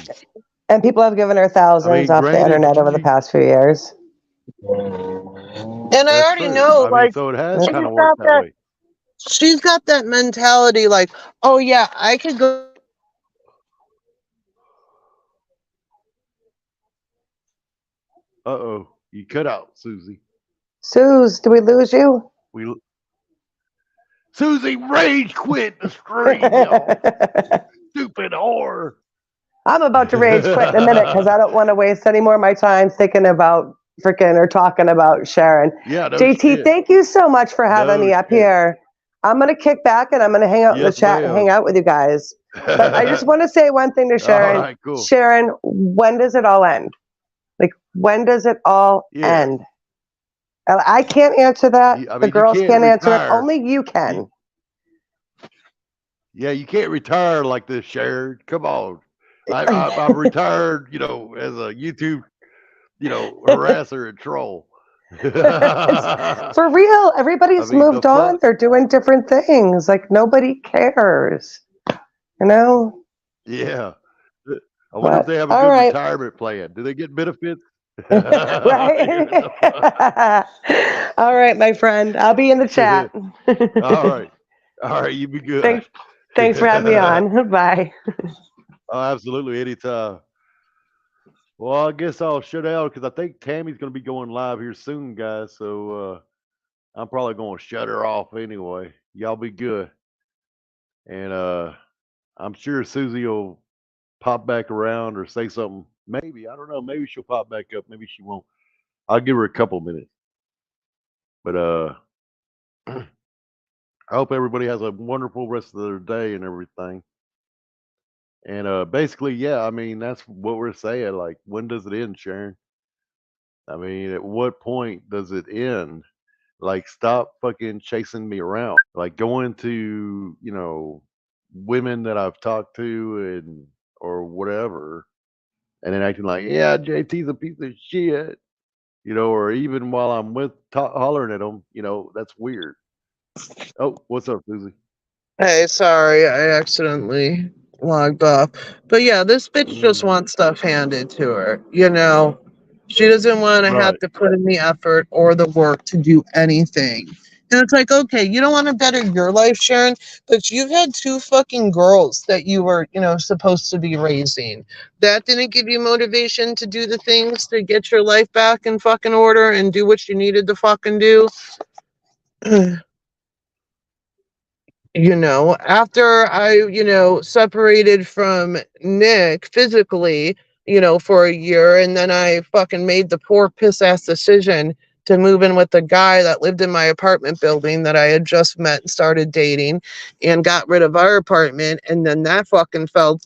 And people have given her I thousands mean, off the granted, internet over the past few years. And I that's already true. know, I mean, like, so it has she's kind of got worked that that, way. she's got that mentality, like, oh yeah, I could go. Uh-oh, you cut out, Susie. Suze, do we lose you? We Susie rage quit the stream, y'all. Stupid whore. I'm about to rage quit in a minute because I don't want to waste any more of my time thinking about freaking or talking about Sharon. Yeah, no JT, shit. thank you so much for having No me up shit. here. I'm going to kick back and I'm going to hang out in the Yes, chat and hang ma'am. out with you guys. But I just want to say one thing to All Sharon. right, cool. Sharon, when does it all end? Like, when does it all Yeah. end? I can't answer that. I The mean, you girls can't can't answer it. retire. Only you can. Yeah, you can't retire like this, Sharon. Come on. I've retired, as a YouTube, harasser and troll. For real, everybody's I mean, moved the on. fuck? They're doing different things. Like, nobody cares. You know? Yeah. I wonder if But, they have a all good right. retirement plan. Do they get benefits? Right? All right, my friend. I'll be in the chat. All right. All right. You be good. Thanks for having me on. Bye. Oh, absolutely. Anytime. Well, I guess I'll shut out because I think Tammy's going to be going live here soon, guys. So I'm probably going to shut her off anyway. Y'all be good. And I'm sure Susie will pop back around or say something. Maybe. I don't know. Maybe she'll pop back up. Maybe she won't. I'll give her a couple minutes. But I hope everybody has a wonderful rest of their day and everything. And basically, yeah, I mean, that's what we're saying. Like, when does it end, Sharon? I mean, at what point does it end? Like, stop fucking chasing me around. Like, going to, women that I've talked to and or whatever, and then acting like, yeah, JT's a piece of shit, or even while I'm hollering at them, that's weird. Oh, what's up, Susie? Hey, sorry, I accidentally logged off. But yeah, this bitch just wants stuff handed to her, She doesn't want to have Right. to put in the effort or the work to do anything. And it's like, okay, you don't want to better your life, Sharon, but you've had 2 fucking girls that you were, supposed to be raising. That didn't give you motivation to do the things to get your life back in fucking order and do what you needed to fucking do. After I, separated from Nick physically, for a year, and then I fucking made the poor piss ass decision to move in with a guy that lived in my apartment building that I had just met and started dating, and got rid of our apartment. And then that fucking fell,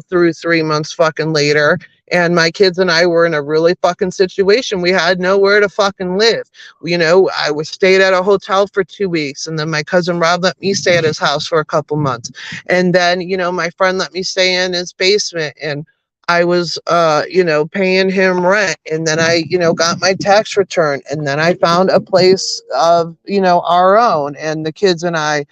through 3 months fucking later. And my kids and I were in a really fucking situation. We had nowhere to fucking live. I was stayed at a hotel for 2 weeks, and then my cousin Rob let me stay at his house for a couple months. And then, my friend let me stay in his basement, and I was, paying him rent. And then I, got my tax return, and then I found a place of, our own, and the kids and I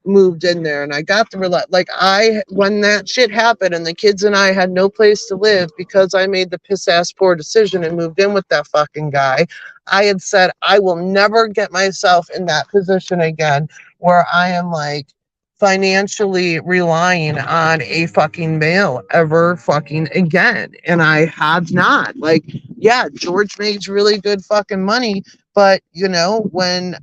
moved in there, and I got the when that shit happened and the kids and I had no place to live because I made the piss ass poor decision and moved in with that fucking guy. I had said I will never get myself in that position again where I am like financially relying on a fucking male ever fucking again. And I have not. Like, yeah, George makes really good fucking money, but when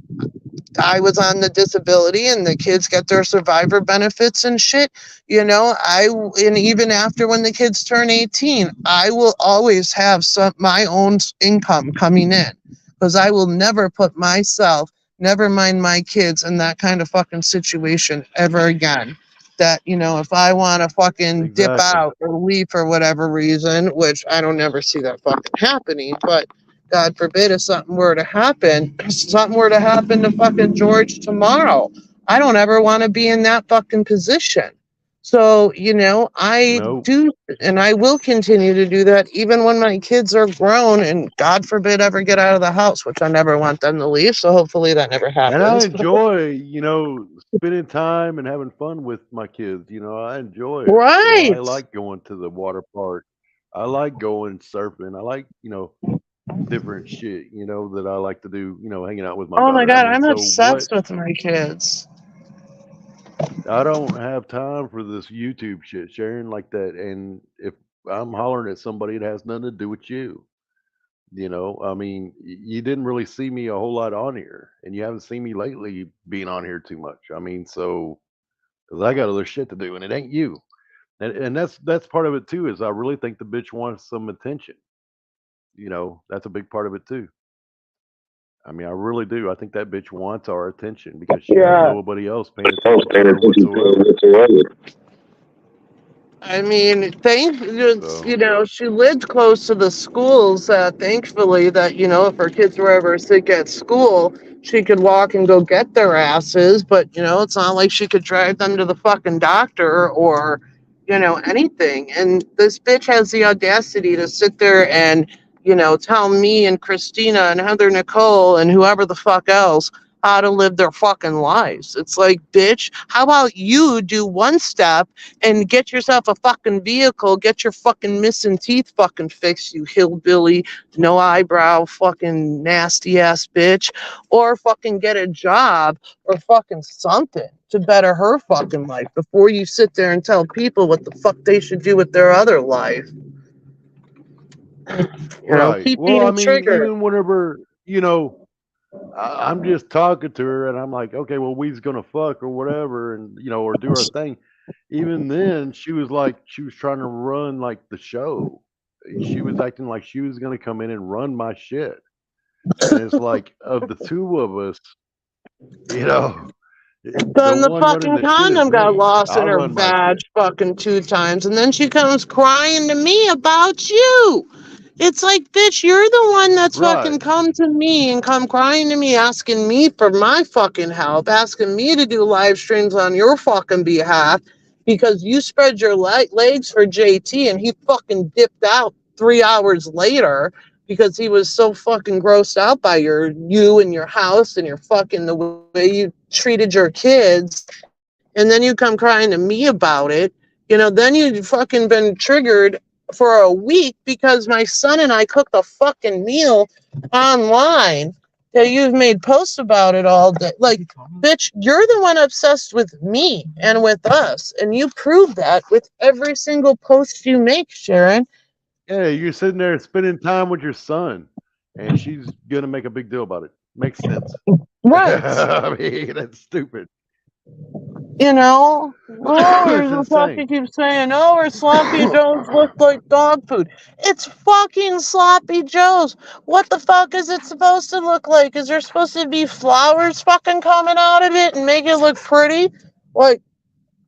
I was on the disability and the kids get their survivor benefits and shit, and even after when the kids turn 18, I will always have my own income coming in, because I will never put myself, never mind my kids, in that kind of fucking situation ever again. That, if I want to fucking dip Exactly. out or leave for whatever reason, which I don't ever see that fucking happening, but God forbid if something were to happen to fucking George tomorrow, I don't ever want to be in that fucking position. So, I Nope. do, and I will continue to do that even when my kids are grown and God forbid ever get out of the house, which I never want them to leave. So hopefully that never And I happens. enjoy, spending time and having fun with my kids. I enjoy it. Right. I like going to the water park. I like going surfing. I like, different shit, that I like to do, hanging out with my Oh my daughter. God, I'm So obsessed with my kids. I don't have time for this YouTube shit, sharing like that. And if I'm hollering at somebody, it has nothing to do with you. I mean, you didn't really see me a whole lot on here, and you haven't seen me lately being on here too much. I mean, so because I got other shit to do, and it ain't you. And that's part of it too. Is I really think the bitch wants some attention. That's a big part of it too. I mean, I really do. I think that bitch wants our attention because she has Yeah. nobody else paying attention to her whatsoever. I mean, So she lived close to the schools, thankfully, that, if her kids were ever sick at school, she could walk and go get their asses. But, it's not like she could drive them to the fucking doctor or, anything. And this bitch has the audacity to sit there and, tell me and Christina and Heather Nicole and whoever the fuck else how to live their fucking lives. It's like, bitch, how about you do one step and get yourself a fucking vehicle, get your fucking missing teeth fucking fixed, you hillbilly, no eyebrow, fucking nasty ass bitch, or fucking get a job or fucking something to better her fucking life before you sit there and tell people what the fuck they should do with their other life. right. Keep Well, I being mean, triggered. even whenever I'm just talking to her, and I'm like, okay, well, we's gonna fuck or whatever, and or do our thing. Even then, she was trying to run like the show. She was acting like she was gonna come in and run my shit. And it's like, of the two of us, the Then the one running fucking the shit is condom got me. lost I in her run my vag shit. fucking 2 times, and then she comes crying to me about you. It's like, bitch, you're the one that's Right. fucking come to me and come crying to me, asking me for my fucking help, asking me to do live streams on your fucking behalf because you spread your legs for JT and he fucking dipped out 3 hours later because he was so fucking grossed out by you and your house and your fucking the way you treated your kids, and then you come crying to me about it. Then you fucking been triggered for a week because my son and I cooked a fucking meal online that you've made posts about it all day. Like, bitch, you're the one obsessed with me and with us, and you prove that with every single post you make, Sharon. Yeah, you're sitting there spending time with your son, and she's gonna make a big deal about it. Makes sense. Right. I mean, that's stupid. You know, It's oh, insane. fucking keep saying, oh, our sloppy joes look like dog food. It's fucking sloppy joes. What the fuck is it supposed to look like? Is there supposed to be flowers fucking coming out of it and make it look pretty? Like,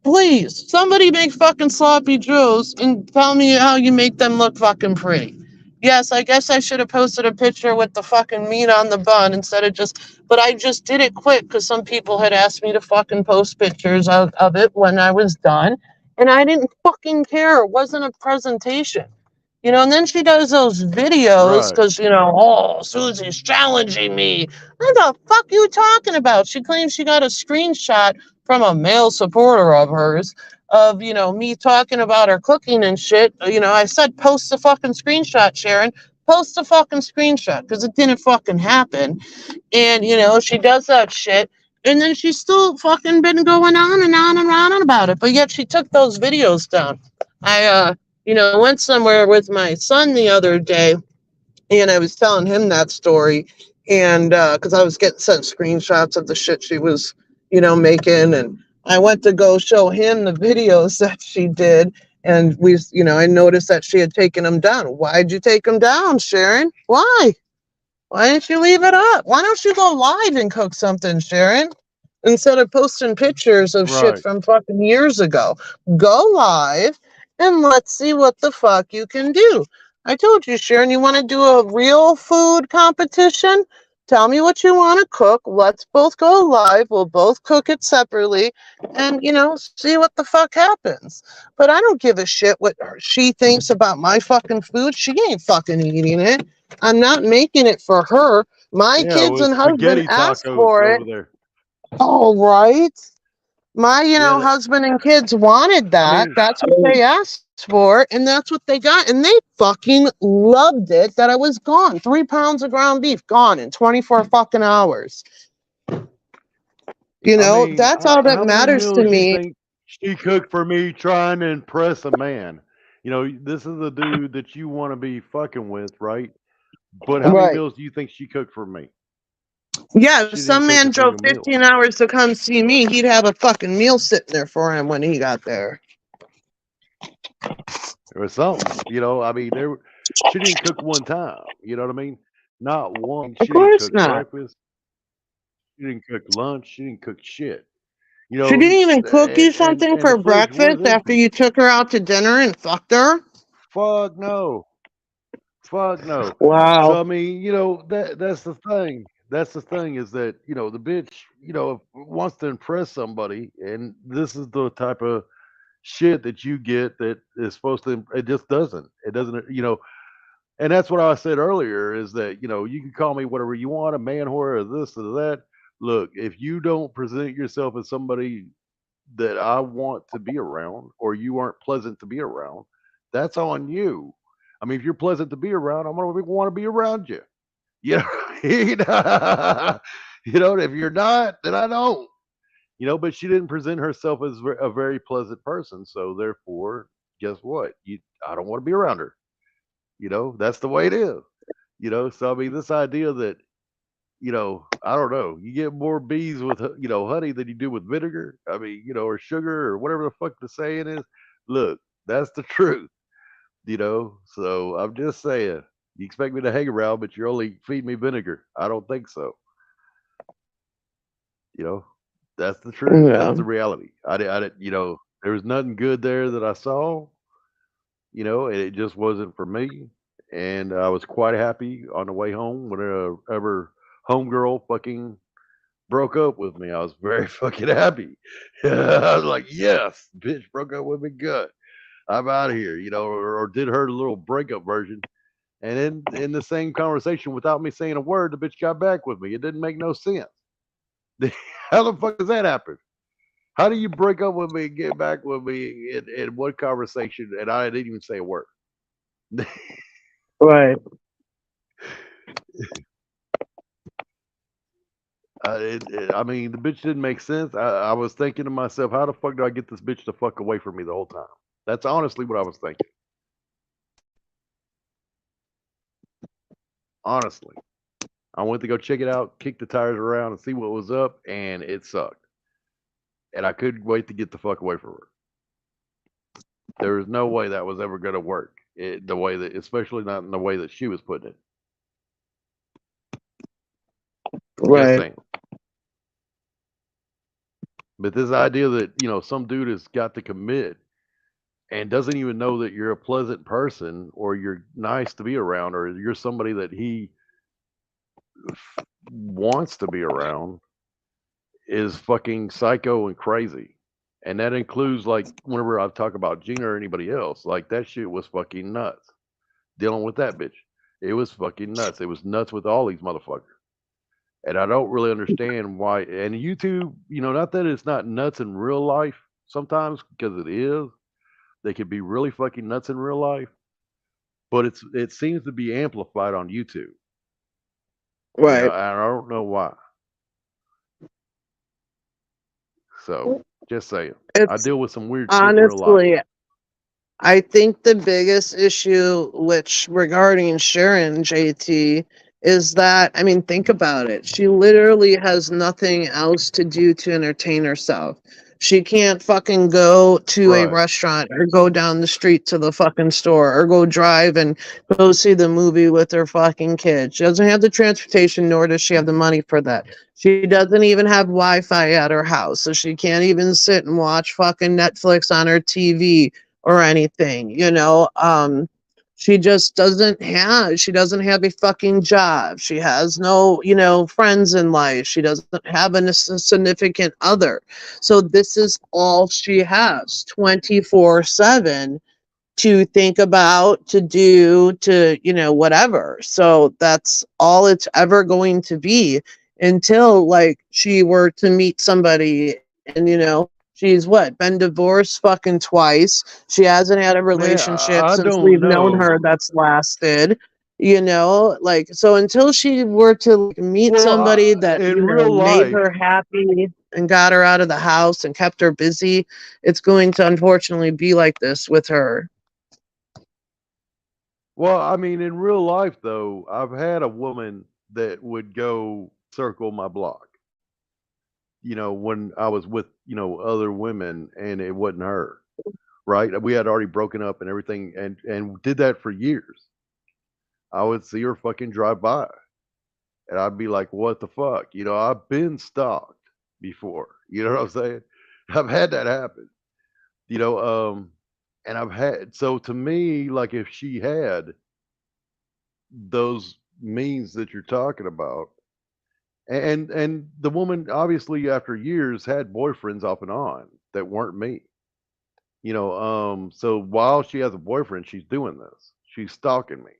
please, somebody make fucking sloppy joes and tell me how you make them look fucking pretty. Yes, I guess I should have posted a picture with the fucking meat on the bun instead of just, but I just did it quick because some people had asked me to fucking post pictures of it when I was done. And I didn't fucking care. It wasn't a presentation. You know, and then she does those videos Right. because, you know, oh, Susie's challenging me. What the fuck you talking about? She claims she got a screenshot from a male supporter of hers of, you know, me talking about her cooking and shit. You know, I said post a fucking screenshot, Sharon. Post a fucking screenshot because it didn't fucking happen. And, you know, she does that shit. And then she's still fucking been going on and on and on about it. But yet she took those videos down. You know, went somewhere with my son the other day and I was telling him that story. And because I was getting sent screenshots of the shit she was, you know, making. And I went to go show him the videos that she did. And we, you know, I noticed that she had taken them down. Why'd you take them down, Sharon? Why? Why didn't you leave it up? Why don't you go live and cook something, Sharon? Instead of posting pictures of shit Right. from fucking years ago. Go live and let's see what the fuck you can do. I told you, Sharon, you want to do a real food competition? Tell me what you want to cook. Let's both go live. We'll both cook it separately and, you know, see what the fuck happens. But I don't give a shit what she thinks about my fucking food. She ain't fucking eating it. I'm not making it for her. My Yeah, kids with and husband spaghetti asked tacos for it. over there. All right. My, you Yeah, know, husband and kids wanted I that. mean, That's what they asked for, and that's what they got. And they fucking loved it that I was gone. 3 pounds of ground beef gone in 24 fucking hours. You I know, mean, that's all that how many matters to meals you me. think she cooked for me trying to impress a man? You know, this is the dude that you want to be fucking with, right? But how many Right. meals do you think she cooked for me? Yeah, if She didn't some cook man a drove single meal. 15 hours to come see me, he'd have a fucking meal sitting there for him when he got there. Or something. You know, I mean, she didn't cook one time. You know what I mean? Not one. Of She didn't course cook not. breakfast. She didn't cook lunch. She didn't cook shit. You She know, didn't even cook you something and the for fridge was breakfast after empty. you took her out to dinner and fucked her? Fuck no. Fuck no. So Wow. I mean, you know, that's the thing. That's the thing is that, you know, the bitch, you know, wants to impress somebody, and this is the type of shit that you get that is supposed to it just doesn't. It doesn't, you know, and that's what I said earlier is that, you know, you can call me whatever you want, a man whore or this or that. Look, if you don't present yourself as somebody that I want to be around or you aren't pleasant to be around, that's on you. I mean, if you're pleasant to be around, I'm gonna want to be around you. You know, what I mean? You know, if you're not, then I don't. You know, but she didn't present herself as a very pleasant person, so therefore, guess what? I don't want to be around her. You know, that's the way it is. You know, so I mean, this idea that you know, I don't know, you get more bees with you know honey than you do with vinegar. I mean, you know, or sugar or whatever the fuck the saying is. Look, that's the truth. You know, so I'm just saying. You expect me to hang around, but you're only feeding me vinegar. I don't think so. You know, that's the truth. That's Yeah. the reality. You know, there was nothing good there that I saw. You know, and it just wasn't for me. And I was quite happy on the way home whenever homegirl fucking broke up with me. I was very fucking happy. I was like, yes, bitch broke up with me. Good. I'm out of here, you know, or did her little breakup version. And in the same conversation, without me saying a word, the bitch got back with me. It didn't make no sense. How the fuck does that happen? How do you break up with me and get back with me in one conversation and I didn't even say a word? Right. I mean, the bitch didn't make sense. I was thinking to myself, how the fuck do I get this bitch to fuck away from me the whole time? That's honestly what I was thinking. Honestly, I went to go check it out, kick the tires around, and see what was up, and it sucked. and I couldn't wait to get the fuck away from her. There was no way that was ever going to work. The way that, especially not in the way that she was putting it. Just Right. saying. But this idea that, some dude has got to commit and doesn't even know that you're a pleasant person or you're nice to be around or you're somebody that he wants to be around is fucking psycho and crazy. And that includes, like, whenever I talk about Gina or anybody else, like, that shit was fucking nuts. Dealing with that bitch. It was fucking nuts. It was nuts with all these motherfuckers. And I don't really understand why. And YouTube, not that it's not nuts in real life sometimes, because it is. They can be really fucking nuts in real life, but it seems to be amplified on YouTube. Right. And I don't know why. So, just saying. I It's deal with some weird shit in real life. honestly, I think the biggest issue, which regarding Sharon JT, is that, I mean, think about it. She literally has nothing else to do to entertain herself. She can't fucking go to a Right. restaurant or go down the street to the fucking store or go drive and go see the movie with her fucking kid. She doesn't have the transportation, nor does she have the money for that. She doesn't even have Wi-Fi at her house, so she can't even sit and watch fucking Netflix on her TV or anything, she just she doesn't have a fucking job. She has no, friends in life. She doesn't have a significant other. So this is all she has 24/7 to think about, to do, to, whatever. So that's all it's ever going to be until, like, she were to meet somebody and, she's been divorced fucking twice. She hasn't had a Man, relationship I since don't we've known her know. that's lasted. Like, so until she were to, like, meet Well, somebody that, in real made life, her happy and got her out of the house and kept her busy, it's going to unfortunately be like this with her. well, I mean, in real life, though, I've had a woman that would go circle my block, when I was with, other women and it wasn't her, right? We had already broken up and everything and did that for years. I would see her fucking drive by and I'd be like, what the fuck? I've been stalked before. You know what I'm saying? I've had that happen, you know, and so to me, like if she had those means that you're talking about, and the woman obviously after years had boyfriends off and on that weren't me. So while she has a boyfriend, she's doing this. She's stalking me.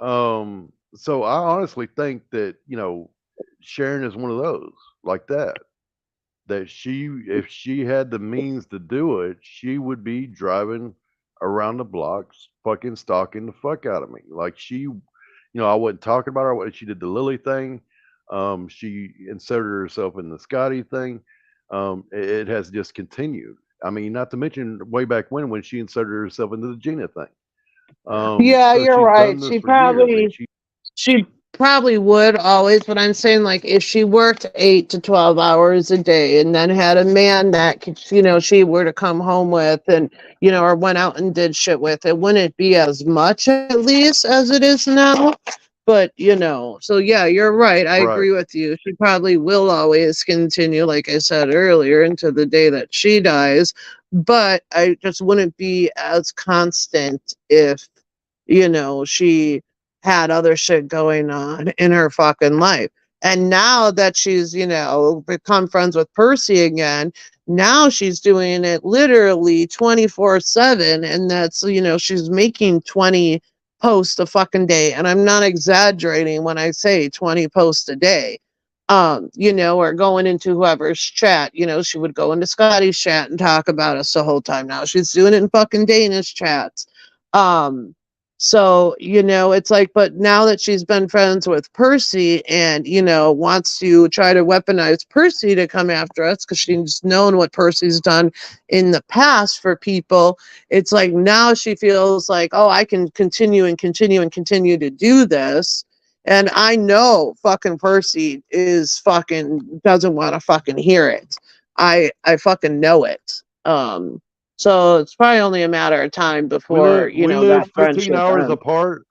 So I honestly think that, Sharon is one of those like that. That if she had the means to do it, she would be driving around the blocks, fucking stalking the fuck out of me. Like I wasn't talking about her. She did the Lily thing. She inserted herself in the Scotty thing. It has just continued. I mean, not to mention way back when she inserted herself into the Gina thing. Yeah, So you're she's right. done this for years, and She probably would always, but I'm saying, like, if she worked 8 to 12 hours a day and then had a man that could, she were to come home with and, or went out and did shit with, it wouldn't be as much, at least, as it is now. But, so yeah, you're right. I right. agree with you. She probably will always continue, like I said earlier, into the day that she dies. But I just wouldn't be as constant if, she had other shit going on in her fucking life. And now that she's, become friends with Percy again, now she's doing it literally 24/7. And that's, she's making 20 posts a fucking day. And I'm not exaggerating when I say 20 posts a day. Or going into whoever's chat, she would go into Scotty's chat and talk about us the whole time. Now she's doing it in fucking Dana's chats. So, it's like, but now that she's been friends with Percy and, wants to try to weaponize Percy to come after us because she's known what Percy's done in the past for people, it's like now she feels like, oh, I can continue and continue and continue to do this. And I know fucking Percy is fucking doesn't want to fucking hear it. I fucking know it. So it's probably only a matter of time before, you We know, live that 15 friendship hours ends. apart,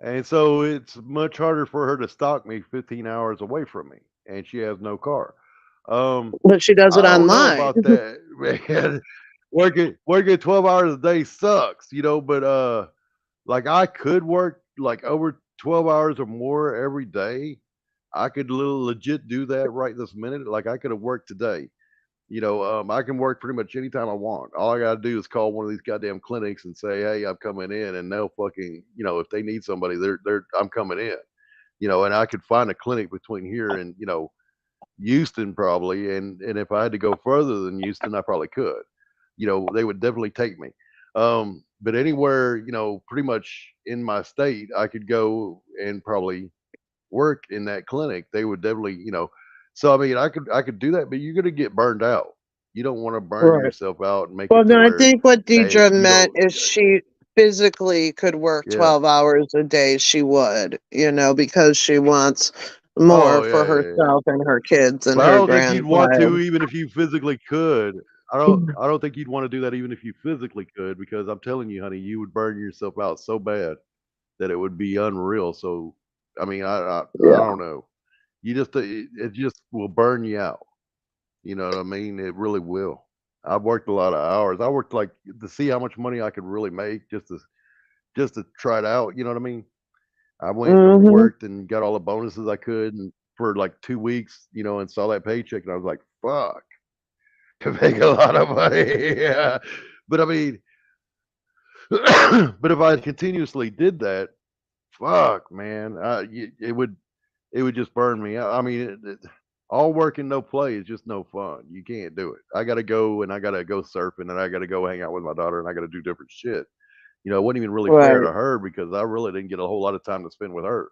and so it's much harder for her to stalk me 15 hours away from me, and she has no car. But she does I it don't know online. about that, man. Working 12 hours a day sucks, but like I could work like over 12 hours or more every day. I could legit do that right this minute. Like I could have worked today. I can work pretty much anytime I want. All I gotta do is call one of these goddamn clinics and say, "Hey, I'm coming in," and they'll fucking, if they need somebody, I'm coming in. And I could find a clinic between here and Houston probably, and if I had to go further than Houston, I probably could. They would definitely take me. But anywhere, pretty much in my state, I could go and probably work in that clinic. They would definitely. So I mean, I could do that, but you're gonna get burned out. You don't want to burn Right. yourself out and make Well, it to no, I where, think what hey, Deidre you meant don't. is she physically could work Yeah. 12 hours a day. She would, you know, because she wants more Oh for yeah, yeah, yeah. herself and her kids and But I her don't think you'd want to grandchild. even if you physically could. I don't think you'd want to do that even if you physically could, because I'm telling you, honey, you would burn yourself out so bad that it would be unreal. So, I mean, I Yeah. don't know. It just will burn you out. You know what I mean? It really will. I've worked a lot of hours. I worked like to see how much money I could really make just to try it out. You know what I mean? I went and Hmm. worked and got all the bonuses I could, and for like 2 weeks, and saw that paycheck, and I was like, "Fuck, to make a lot of money." Yeah. But I mean, but if I continuously did that, fuck, man, it would just burn me out. I mean, all work and no play is just no fun. You can't do it. I got to go and I got to go surfing and I got to go hang out with my daughter and I got to do different shit. It wasn't even really fair Right. to her because I really didn't get a whole lot of time to spend with her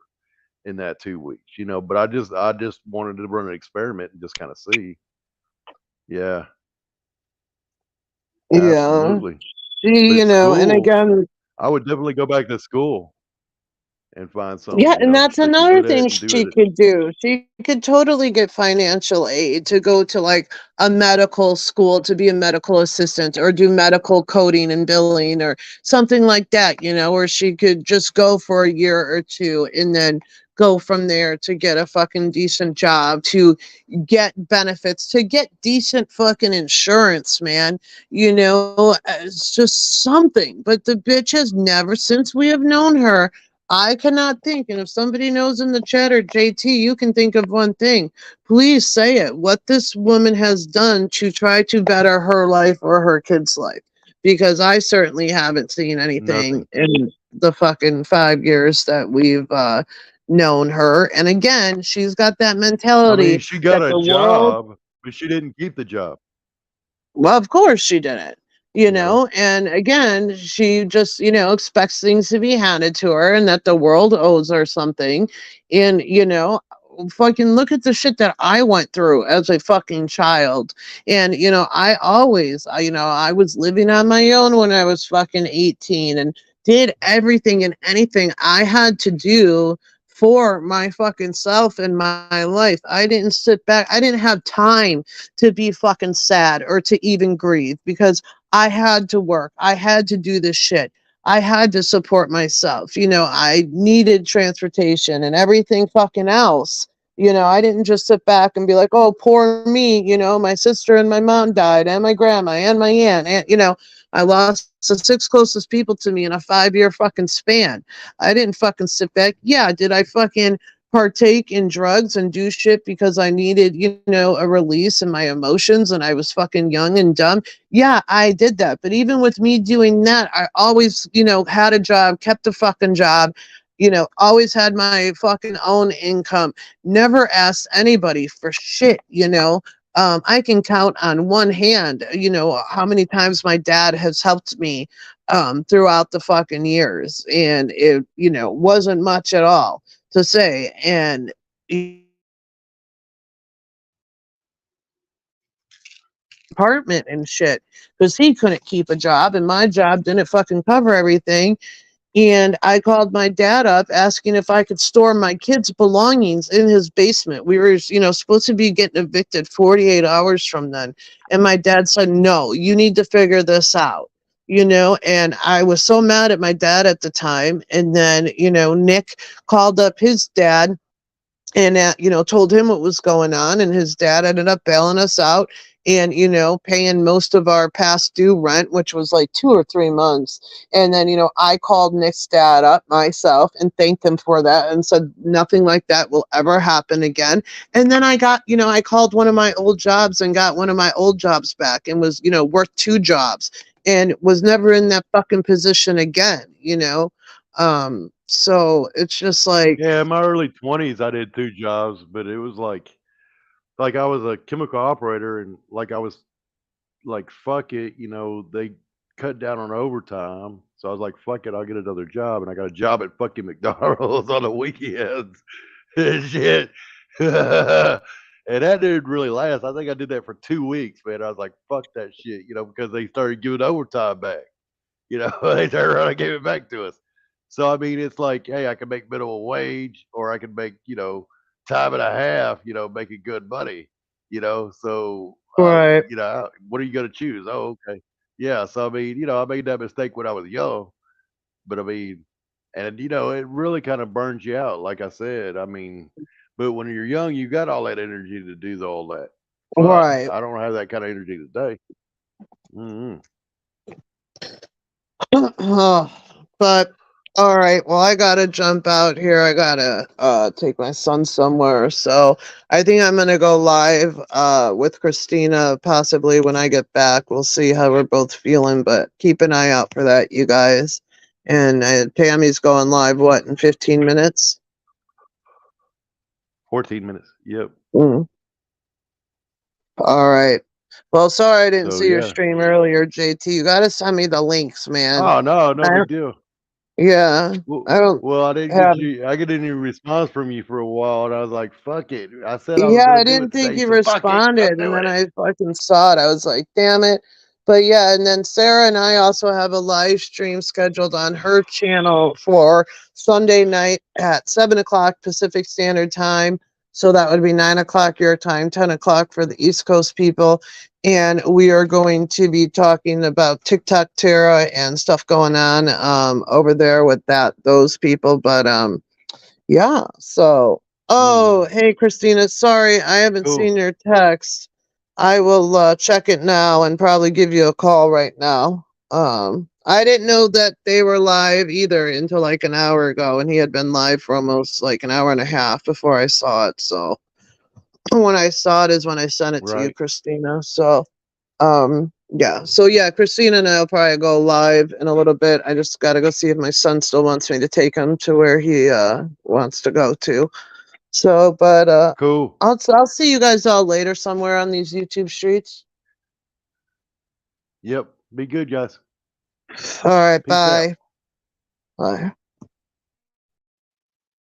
in that 2 weeks. But I just wanted to run an experiment and just kind of see. Yeah, Yeah. absolutely. She, But you know, and school, again, I would definitely go back to school and find yeah, something, and that's that you're another good at thing and do she it. could do. She could totally get financial aid to go to like a medical school to be a medical assistant or do medical coding and billing or something like that, you know, or she could just go for a year or two and then go from there to get a fucking decent job, to get benefits, to get decent fucking insurance, man. You know, it's just something. But the bitch has never, since we have known her, I cannot think, and if somebody knows in the chat or JT, you can think of one thing. Please say it. What this woman has done to try to better her life or her kid's life. Because I certainly haven't seen anything Nothing. in the fucking 5 years that we've known her. And again, she's got that I mean, mentality she got that a the world, job, but she didn't keep the job. well, of course she didn't, you You know? know, and again, she just, you know, expects things to be handed to her and that the world owes her something. And, you know, fucking look at the shit that I went through as a fucking child. And, you know, I was living on my own when I was fucking 18 and did everything and anything I had to do for my fucking self and my life. I didn't sit back. I didn't have time to be fucking sad or to even grieve because I had to work. I had to do this shit. I had to support myself. You know, I needed transportation and everything fucking else. You know, I didn't just sit back and be like, oh, poor me. You know, my sister and my mom died, and my grandma and my aunt. And, you know, I lost the 6 closest people to me in a 5 year fucking span. I didn't fucking sit back. Yeah, did I fucking partake in drugs and do shit because I needed, you know, a release in my emotions and I was fucking young and dumb? Yeah, I did that. But even with me doing that, I always, you know, had a job, kept a fucking job, you know, always had my fucking own income, never asked anybody for shit, you know. I can count on one hand, you know, how many times my dad has helped me throughout the fucking years. And it, you know, wasn't much at all to say. And apartment and shit because he couldn't keep a job and my job didn't fucking cover everything. And I called my dad up asking if I could store my kids' belongings in his basement. We were, supposed to be getting evicted 48 hours from then. And my dad said, no, you need to figure this out, and I was so mad at my dad at the time. And then, Nick called up his dad and told him what was going on, and his dad ended up bailing us out and paying most of our past due rent, which was like 2 or 3 months. And then I called Nick's dad up myself and thanked him for that and said nothing like that will ever happen again. And then I got I called one of my old jobs and got one of my old jobs back, and was worked 2 jobs and was never in that fucking position again. So it's just like, Yeah, in my early 20s, I did 2 jobs, but it was like I was a chemical operator, and I was like, fuck it, they cut down on overtime. So I was like, fuck it, I'll get another job. And I got a job at fucking McDonald's on the weekends and shit. And that didn't really last. I think I did that for 2 weeks, man. I was like, fuck that shit, because they started giving overtime back. They turned around and gave it back to us. So I mean, it's like, hey, I can make minimum wage, or I can make, time and a half, making good money, So, right. what are you going to choose? Oh, okay. Yeah. So, I mean, I made that mistake when I was young, but I mean, and, it really kind of burns you out. Like I said, I mean, but when you're young, you got all that energy to do all that. But Right. I don't have that kind of energy today. But all right, well, I gotta jump out here. I gotta take my son somewhere. So I think I'm gonna go live with Christina possibly when I get back. We'll see how we're both feeling, but keep an eye out for that, you guys. And Tammy's going live in 15 minutes? 14 minutes. Yep. Mm. All right. Well, sorry I didn't So, see your yeah. stream earlier, JT. You gotta send me the links, man. Oh, no big deal. Yeah. I don't Well, I didn't have. get any response from you for a while, and I was like, "Fuck it." I said I was Yeah, gonna I do didn't it think today, you so fuck it, I'm responded, and doing then it. I fucking saw it. I was like, damn it. But yeah, and then Sarah and I also have a live stream scheduled on her channel for Sunday night at 7 o'clock Pacific Standard Time. So that would be 9 o'clock your time, 10 o'clock for the East Coast people. And we are going to be talking about TikTok Terra and stuff going on over there with those people. But yeah, so oh, hey Christina, sorry, I haven't Cool. seen your text. I will check it now and probably give you a call right now. I didn't know that they were live either until like an hour ago, and he had been live for almost like an hour and a half before I saw it. So when I saw it is when I sent it to you, Right. Christina. So yeah. So yeah, Christina and I'll probably go live in a little bit. I just gotta go see if my son still wants me to take him to where he wants to go to. So, but Cool. I'll see you guys all later somewhere on these YouTube streets. Yep. Be good, guys. All right, Peace out. bye. Bye.